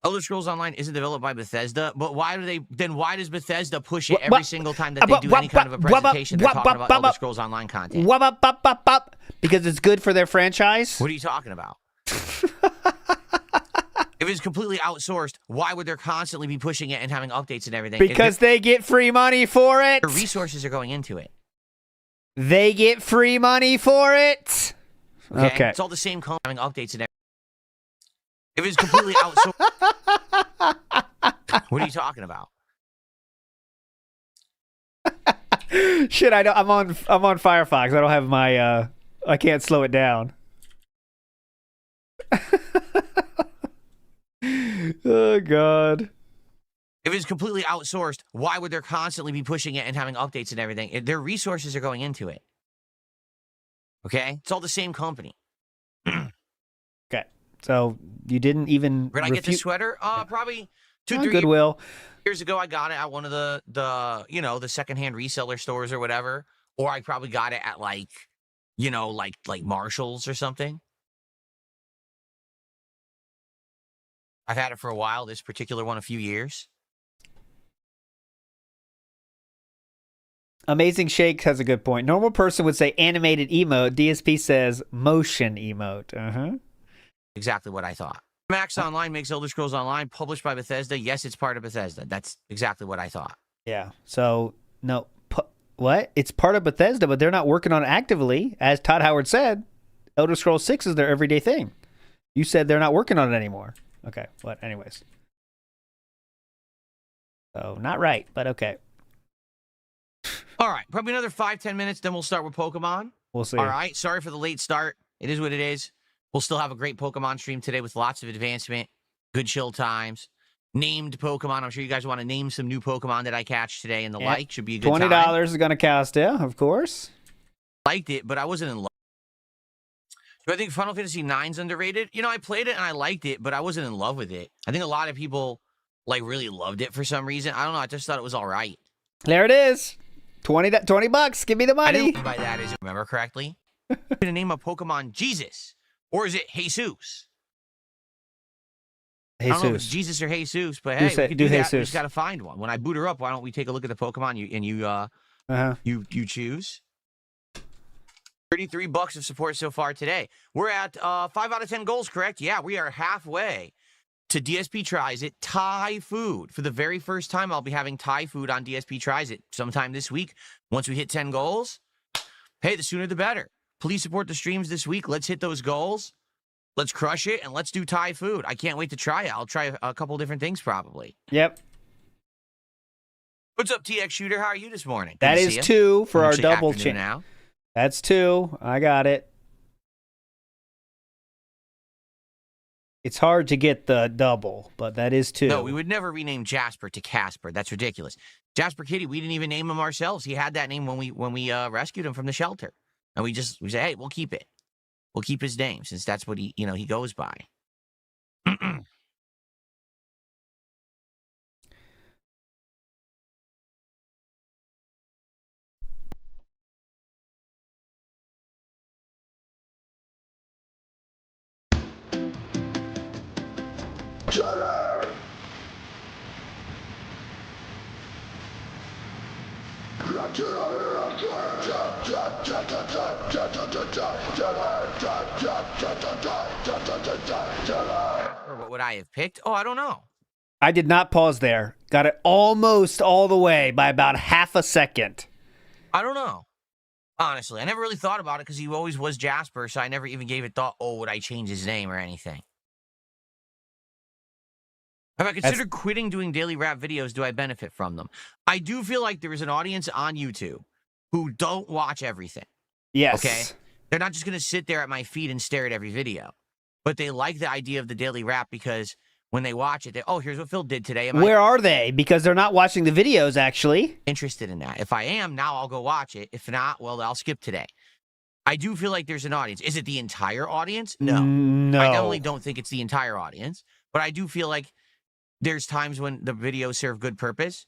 Elder Scrolls Online isn't developed by Bethesda? But why do they? Then why does Bethesda push it every single time that they do any kind of a presentation? They're talking about Elder Scrolls Online content. Because it's good for their franchise. What are you talking about? If it's completely outsourced, why would they constantly be pushing it and having updates and everything? Because they get free money for it. The resources are going into it. They get free money for it. Okay. It's all the same company having updates and everything. If it's completely outsourced, what are you talking about? Shit, I know. I'm on Firefox. I don't have my. I can't slow it down. Oh God. If it's completely outsourced, why would they constantly be pushing it and having updates and everything? Their resources are going into it. Okay? It's all the same company. Okay. So you didn't even. Where did I get this sweater? Probably 2-3 Goodwill. years ago. I got it at one of the secondhand reseller stores or whatever. Or I probably got it at like Marshall's or something. I've had it for a while, this particular one a few years. Amazing Shake has a good point. Normal person would say animated emote. DSP says motion emote. Exactly what I thought. Max Online makes Elder Scrolls Online, published by Bethesda. Yes, it's part of Bethesda. That's exactly what I thought. Yeah. So, no. What? It's part of Bethesda, but they're not working on it actively. As Todd Howard said, Elder Scrolls 6 is their everyday thing. You said they're not working on it anymore. Okay, what? Anyways. So, not right, but okay. All right, probably another 5-10 minutes, then we'll start with Pokemon. We'll see. All right, sorry for the late start. It is what it is. We'll still have a great Pokemon stream today with lots of advancement, good chill times, named Pokemon. I'm sure you guys want to name some new Pokemon that I catch today and the like. Should be a good $20 time. is going to cost, yeah, of course. Liked it, but I wasn't in love. Do I think Final Fantasy IX's underrated? I played it and I liked it, but I wasn't in love with it. I think a lot of people really loved it for some reason. I don't know. I just thought it was all right. There it is. $20. Give me the money. I didn't mean by that is, remember correctly? I'm going to name a Pokemon Jesus. Or is it Jesus? I don't know if it's Jesus or Jesus, but hey, we can do that. Jesus. We just got to find one. When I boot her up, why don't we take a look at the Pokemon and you choose? $33 of support so far today. We're at 5 out of 10 goals, correct? Yeah, we are halfway to DSP Tries It Thai food. For the very first time, I'll be having Thai food on DSP Tries It sometime this week. Once we hit 10 goals, hey, the sooner the better. Please support the streams this week. Let's hit those goals. Let's crush it, and let's do Thai food. I can't wait to try it. I'll try a couple different things probably. Yep. What's up, TX Shooter? How are you this morning? That is 2 for our double channel. now. That's 2. I got it. It's hard to get the double, but that is 2. No, we would never rename Jasper to Casper. That's ridiculous. Jasper Kitty, we didn't even name him ourselves. He had that name when we rescued him from the shelter. And we said, hey, we'll keep it. We'll keep his name since that's what he goes by. What would I have picked? Oh, I don't know. I did not pause there. Got it almost all the way by about half a second. I don't know. Honestly, I never really thought about it because he always was Jasper, so I never even gave it thought, oh, would I change his name or anything? Have I considered quitting doing daily rap videos? Do I benefit from them? I do feel like there is an audience on YouTube who don't watch everything. Yes. Okay? They're not just going to sit there at my feed and stare at every video. But they like the idea of the daily rap because when they watch it, here's what Phil did today. Where are they? Because they're not watching the videos, actually. Interested in that. If I am, now I'll go watch it. If not, well, I'll skip today. I do feel like there's an audience. Is it the entire audience? No. No. I definitely don't think it's the entire audience. But I do feel like there's times when the videos serve good purpose.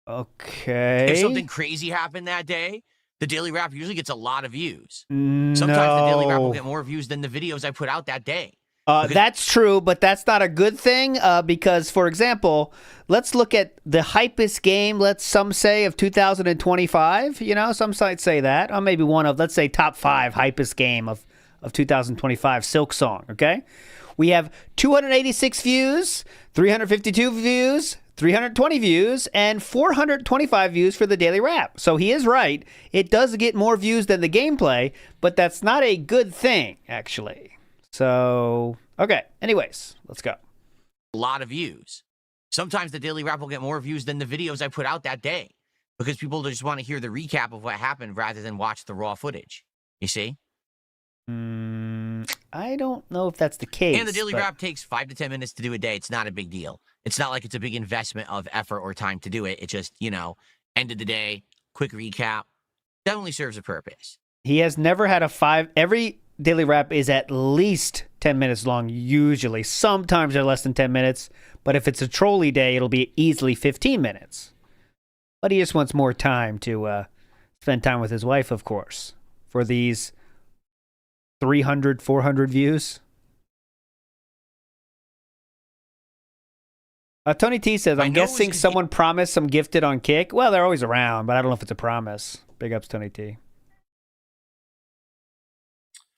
Okay. If something crazy happened that day, the daily rap usually gets a lot of views. Sometimes the daily rap will get more views than the videos I put out that day. That's true, but that's not a good thing because, for example, let's look at the hypest game, some say, of 2025. You know, some sites say that. Or maybe one of, let's say, top 5 hypest game of 2025, Silk Song, okay? We have 286 views, 352 views, 320 views, and 425 views for the daily rap. So he is right. It does get more views than the gameplay, but that's not a good thing, actually. So, okay. Anyways, let's go. A lot of views. Sometimes the daily rap will get more views than the videos I put out that day because people just want to hear the recap of what happened rather than watch the raw footage. You see? I don't know if that's the case. And the daily rap takes 5 to 10 minutes to do a day. It's not a big deal. It's not like it's a big investment of effort or time to do it. It just, end of the day, quick recap. Definitely serves a purpose. He has never had every daily rap is at least 10 minutes long, usually. Sometimes they're less than 10 minutes, but if it's a trolley day, it'll be easily 15 minutes. But he just wants more time to spend time with his wife, of course, for these 300, 400 views. Tony T says, I'm guessing someone promised some gifted on Kick. Well, they're always around, but I don't know if it's a promise. Big ups, Tony T.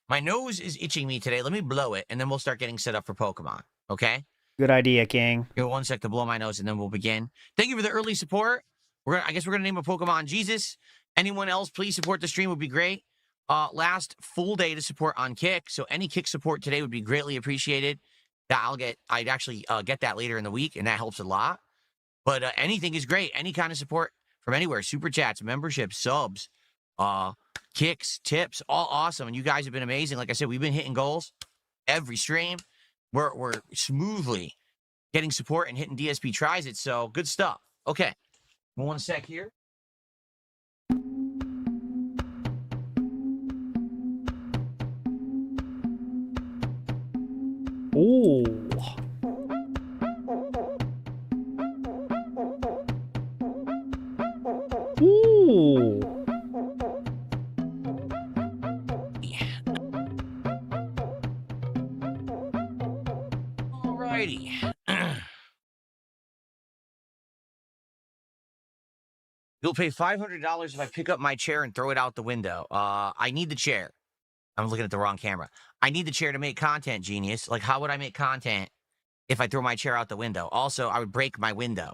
My nose is itching me today. Let me blow it, and then we'll start getting set up for Pokemon, okay? Good idea, King. Give it 1 sec to blow my nose, and then we'll begin. Thank you for the early support. I guess we're going to name a Pokemon Jesus. Anyone else, please support the stream would be great. Last full day to support on Kick, so any Kick support today would be greatly appreciated. I'd actually get that later in the week, and that helps a lot. But anything is great. Any kind of support from anywhere. Super chats, memberships, subs, kicks, tips, all awesome. And you guys have been amazing. Like I said, we've been hitting goals every stream. We're smoothly getting support and hitting DSP Tries It. So good stuff. Okay. 1 sec here. Ooh. Ooh. Alrighty. You'll pay $500 if I pick up my chair and throw it out the window. I need the chair. I'm looking at the wrong camera. I need the chair to make content, genius. Like, how would I make content if I throw my chair out the window? Also, I would break my window.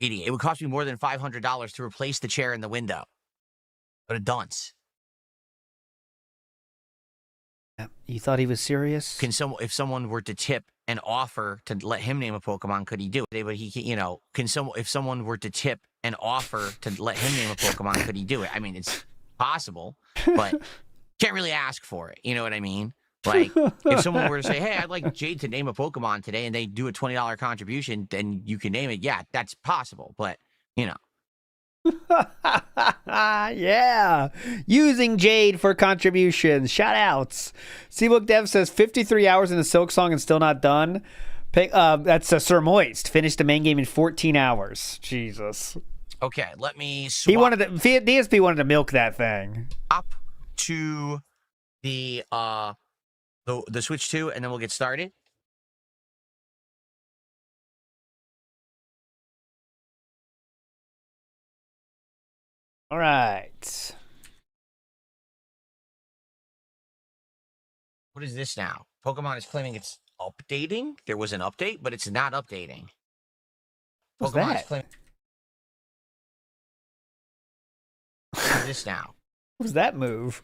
Idiot. It would cost me more than $500 to replace the chair in the window. What a dunce. You thought he was serious? If someone were to tip and offer to let him name a Pokemon, could he do it? But he, if someone were to tip and offer to let him name a Pokemon, could he do it? I mean, it's possible, but can't really ask for it. You know what I mean? Like, if someone were to say, hey, I'd like Jade to name a Pokemon today, and they do a $20 contribution, then you can name it. Yeah, that's possible, but, yeah. Using Jade for contributions. Shout outs. Seabook Dev says 53 hours in the Silk Song and still not done. That's Sir Moist. Finished the main game in 14 hours. Jesus. Okay, let me swap. DSP wanted to milk that thing. Up to the Switch 2, and then we'll get started. All right. What is this now? Pokemon is claiming it's updating. There was an update, but it's not updating. What's Pokemon that? is claiming. What is this now? What was that move?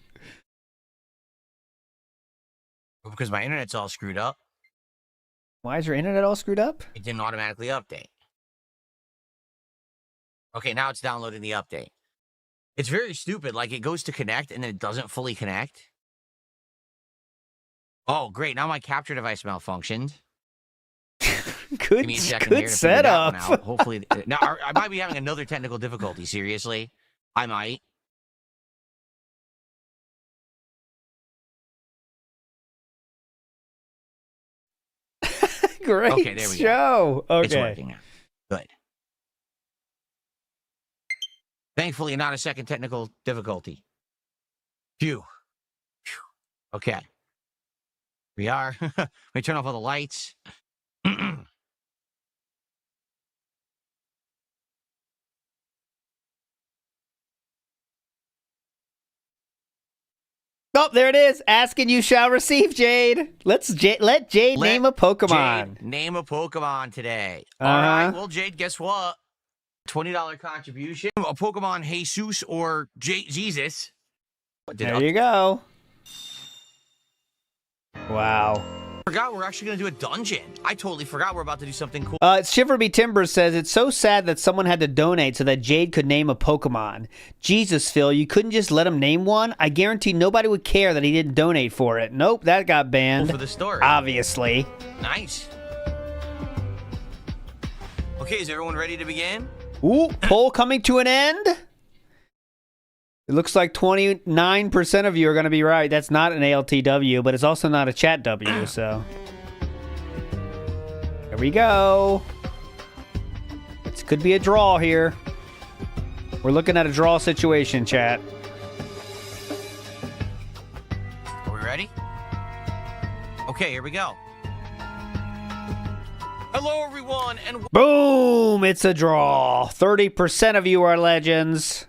Because my internet's all screwed up. Why is your internet all screwed up? It didn't automatically update. Okay, now it's downloading the update. It's very stupid. Like, it goes to connect, and then it doesn't fully connect. Oh, great. Now my capture device malfunctioned. Give me a second here to figure that one out. Hopefully. Now, I might be having another technical difficulty. Seriously? I might. Great okay, there we show. Go. Okay. It's working now. Good. Thankfully, not a second technical difficulty. Phew. Okay. We are. Let me turn off all the lights. Oh, there it is. Asking you shall receive, Jade. Let Jade name a Pokemon. Jade name a Pokemon today. All right. Well, Jade, guess what? $20 contribution. A Pokemon Jesus or Jesus. There you go. Wow. I forgot we're actually going to do a dungeon. I totally forgot we're about to do something cool. Shiverby Timbers says, it's so sad that someone had to donate so that Jade could name a Pokemon. Jesus, Phil, you couldn't just let him name one? I guarantee nobody would care that he didn't donate for it. Nope, that got banned. For the story. Obviously. Nice. Okay, is everyone ready to begin? Ooh, poll coming to an end? It looks like 29% of you are going to be right. That's not an ALTW, but it's also not a chat W, so. Here we go. It could be a draw here. We're looking at a draw situation, chat. Are we ready? Okay, here we go. Hello, everyone, and boom! It's a draw. 30% of you are legends.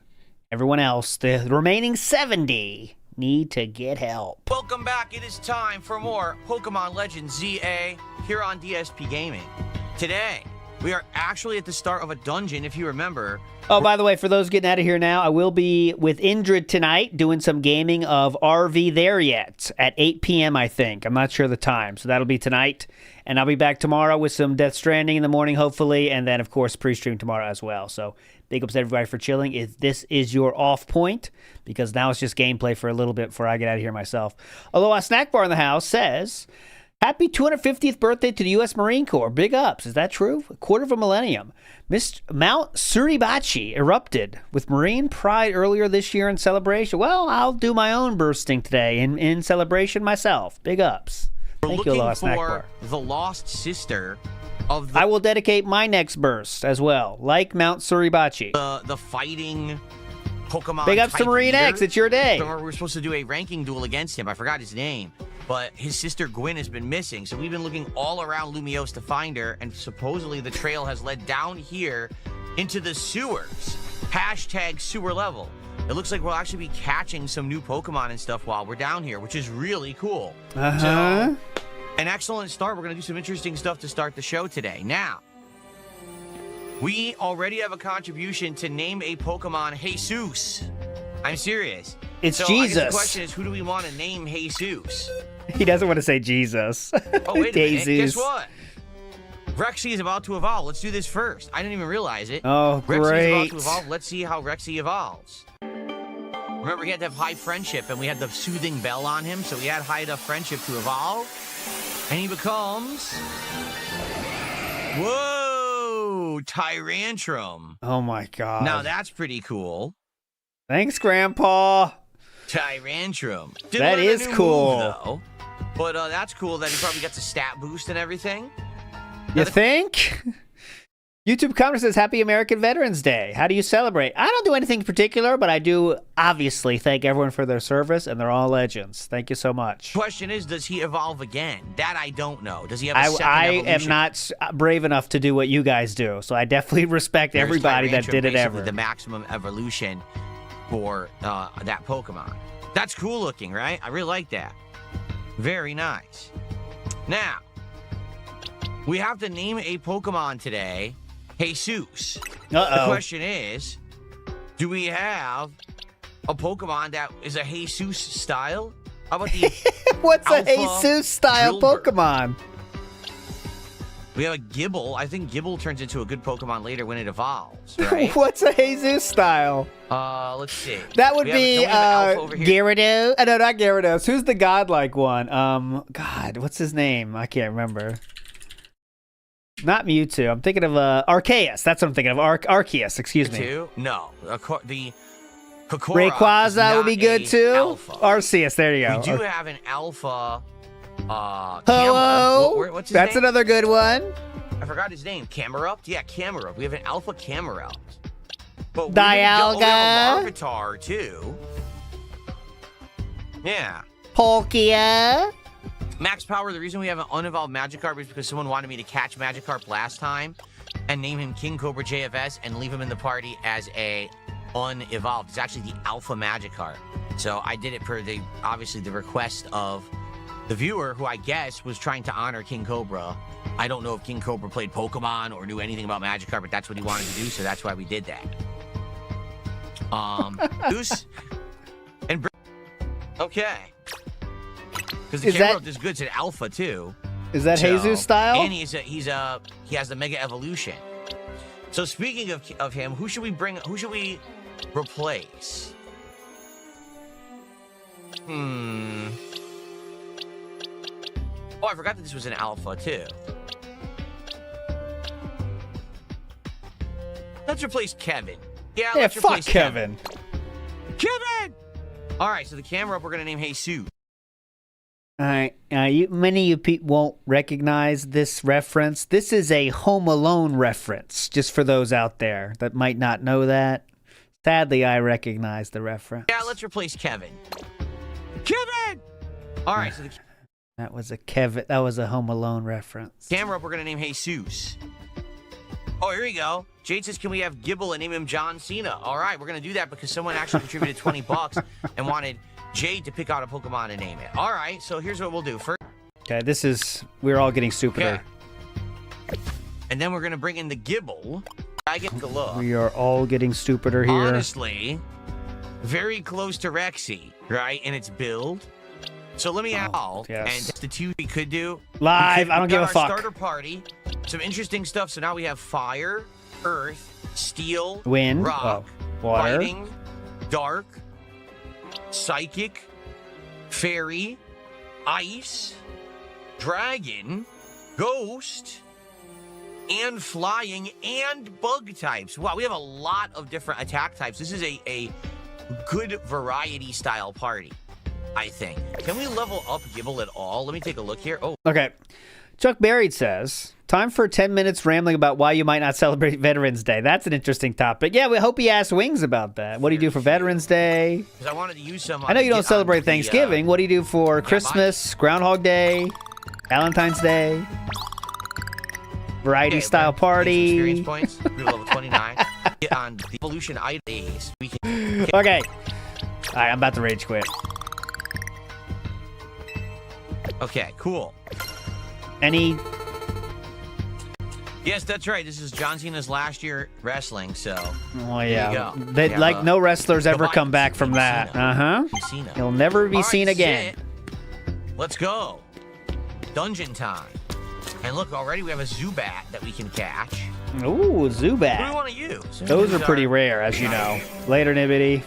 Everyone else, the remaining 70, need to get help. Welcome back. It is time for more Pokemon Legends ZA here on DSP Gaming. Today, we are actually at the start of a dungeon, if you remember. Oh, by the way, for those getting out of here now, I will be with Indrid tonight doing some gaming of RV There Yet at 8 p.m., I think. I'm not sure the time, so that'll be tonight. And I'll be back tomorrow with some Death Stranding in the morning, hopefully, and then, of course, Preestream tomorrow as well. So big ups to everybody for chilling. If this is your off point, because now it's just gameplay for a little bit before I get out of here myself. Although a snack bar in the house says, happy 250th birthday to the U.S. Marine Corps. Big ups. Is that true? A quarter of a millennium. Mount Suribachi erupted with Marine pride earlier this year in celebration. Well, I'll do my own bursting today in celebration myself. Big ups. Thank you, Aloha Snack Bar. The lost sister of the... I will dedicate my next burst as well, like Mount Suribachi. The fighting Pokemon. Big ups to Marine X. It's your day. We're supposed to do a ranking duel against him. I forgot his name. But his sister Gwen has been missing, so we've been looking all around Lumiose to find her, and supposedly the trail has led down here into the sewers. Hashtag sewer level. It looks like we'll actually be catching some new Pokemon and stuff while we're down here, which is really cool. So, an excellent start. We're going to do some interesting stuff to start the show today. Now, we already have a contribution to name a Pokemon Jesus. I'm serious. It's so Jesus. I guess the question is, who do we want to name Jesus? He doesn't want to say Jesus. Oh, wait a minute. Guess what? Rexy is about to evolve. Let's do this first. I didn't even realize it. Oh, Rexy great. is about to evolve. Let's see how Rexy evolves. Remember, he had to have high friendship, and we had the soothing bell on him, so he had high enough friendship to evolve. And he becomes... Whoa! Tyrantrum. Oh, my God. Now, that's pretty cool. Thanks, Grandpa. Tyrantrum. That is cool. Move, though. But that's cool that he probably gets a stat boost and everything. You think? YouTube commenter says, Happy American Veterans Day. How do you celebrate? I don't do anything particular, but I do obviously thank everyone for their service, and they're all legends. Thank you so much. Question is, does he evolve again? That I don't know. Does he have a second I evolution? am not brave enough to do what you guys do, so I definitely respect everybody that did it ever. The maximum evolution for that Pokemon. That's cool looking, right? I really like that. Very nice. Now, we have to name a Pokemon today, Jesus. The question is, do we have a Pokemon that is a Jesus style? How about the What's a Jesus style Pokemon? We have a Gibble. I think Gibble turns into a good Pokemon later when it evolves, right? What's a Jesus style? Let's see. That would be Gyarados. No, not Gyarados. Who's the godlike one? God, what's his name? I can't remember. Not Mewtwo. I'm thinking of Arceus. That's what I'm thinking of. Arceus, excuse me. Mewtwo? No. The Kokora Rayquaza would be good too. Alpha. Arceus, there you go. We do have an alpha. Ho-Oh. What's his That's name? another good one. I forgot his name. Camerupt? Yeah, Camerupt. We have an alpha Camerupt. But Dialga. We have Larvitar too. Yeah. Palkia. Max Power, the reason we have an unevolved Magikarp is because someone wanted me to catch Magikarp last time and name him King Cobra JFS and leave him in the party as a unevolved. It's actually the Alpha Magikarp. So I did it per obviously the request of the viewer, who I guess was trying to honor King Cobra. I don't know if King Cobra played Pokemon or knew anything about Magikarp, but that's what he wanted to do, so that's why we did that. Goose and okay. Because the Camerupt is good. It's an alpha too. Is that Jesus style? And he has the Mega Evolution. So speaking of him, who should we bring? Who should we replace? Oh, I forgot that this was an alpha too. Let's replace Kevin. Yeah, let's fuck replace Kevin. Kevin. All right, so the Camerupt we're gonna name Jesus. All right, many of you people won't recognize this reference. This is a Home Alone reference, just for those out there that might not know that. Sadly, I recognize the reference. Yeah, let's replace Kevin. Kevin! All right, so that was a Kevin. That was a Home Alone reference. Camerupt we're gonna name Jesus. Oh, here we go. Jade says, can we have Gibble and name him John Cena? All right, we're gonna do that because someone actually contributed $20 and wanted Jade to pick out a Pokemon and name it. All right, so here's what we'll do. First, okay, we're all getting stupider. Okay. And then we're going to bring in the Gibble. I get the look. We are all getting stupider here. Honestly, very close to Rexy, right, in its build. So let me out, and that's the two we could do. Live, I don't give a fuck. Starter party, some interesting stuff. So now we have fire, earth, steel, wind, rock, water, lighting, dark, psychic, fairy, ice, dragon, ghost, and flying, and bug types. Wow, we have a lot of different attack types. This is a good variety style party, I think. Can we level up Gibble at all? Let me take a look here. Oh. Okay. Chuck Buried says, time for 10 minutes rambling about why you might not celebrate Veterans Day. That's an interesting topic. Yeah, we hope he asks Wings about that. What do you do for Veterans Day? Because I wanted to use some. I know you don't celebrate Thanksgiving. What do you do for Christmas, Groundhog Day, Valentine's Day, variety style party? Experience points. We're level 29. on the evolution IDs. We can. Okay. All right, I'm about to rage quit. Okay, cool. Any? Yes, that's right. This is John Cena's last year wrestling, so. Oh yeah. There you go. No wrestlers ever come back from that. He'll never be seen again. Let's go. Dungeon time. And look, already we have a Zubat that we can catch. Ooh, Zubat. What do we want to use? Those are pretty rare, as you know. Later, Nibbity.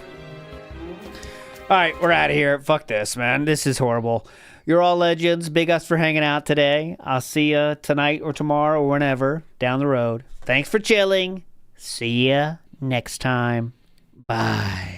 All right, we're out of here. Fuck this, man. This is horrible. You're all legends. Big ups for hanging out today. I'll see you tonight or tomorrow or whenever down the road. Thanks for chilling. See ya next time. Bye.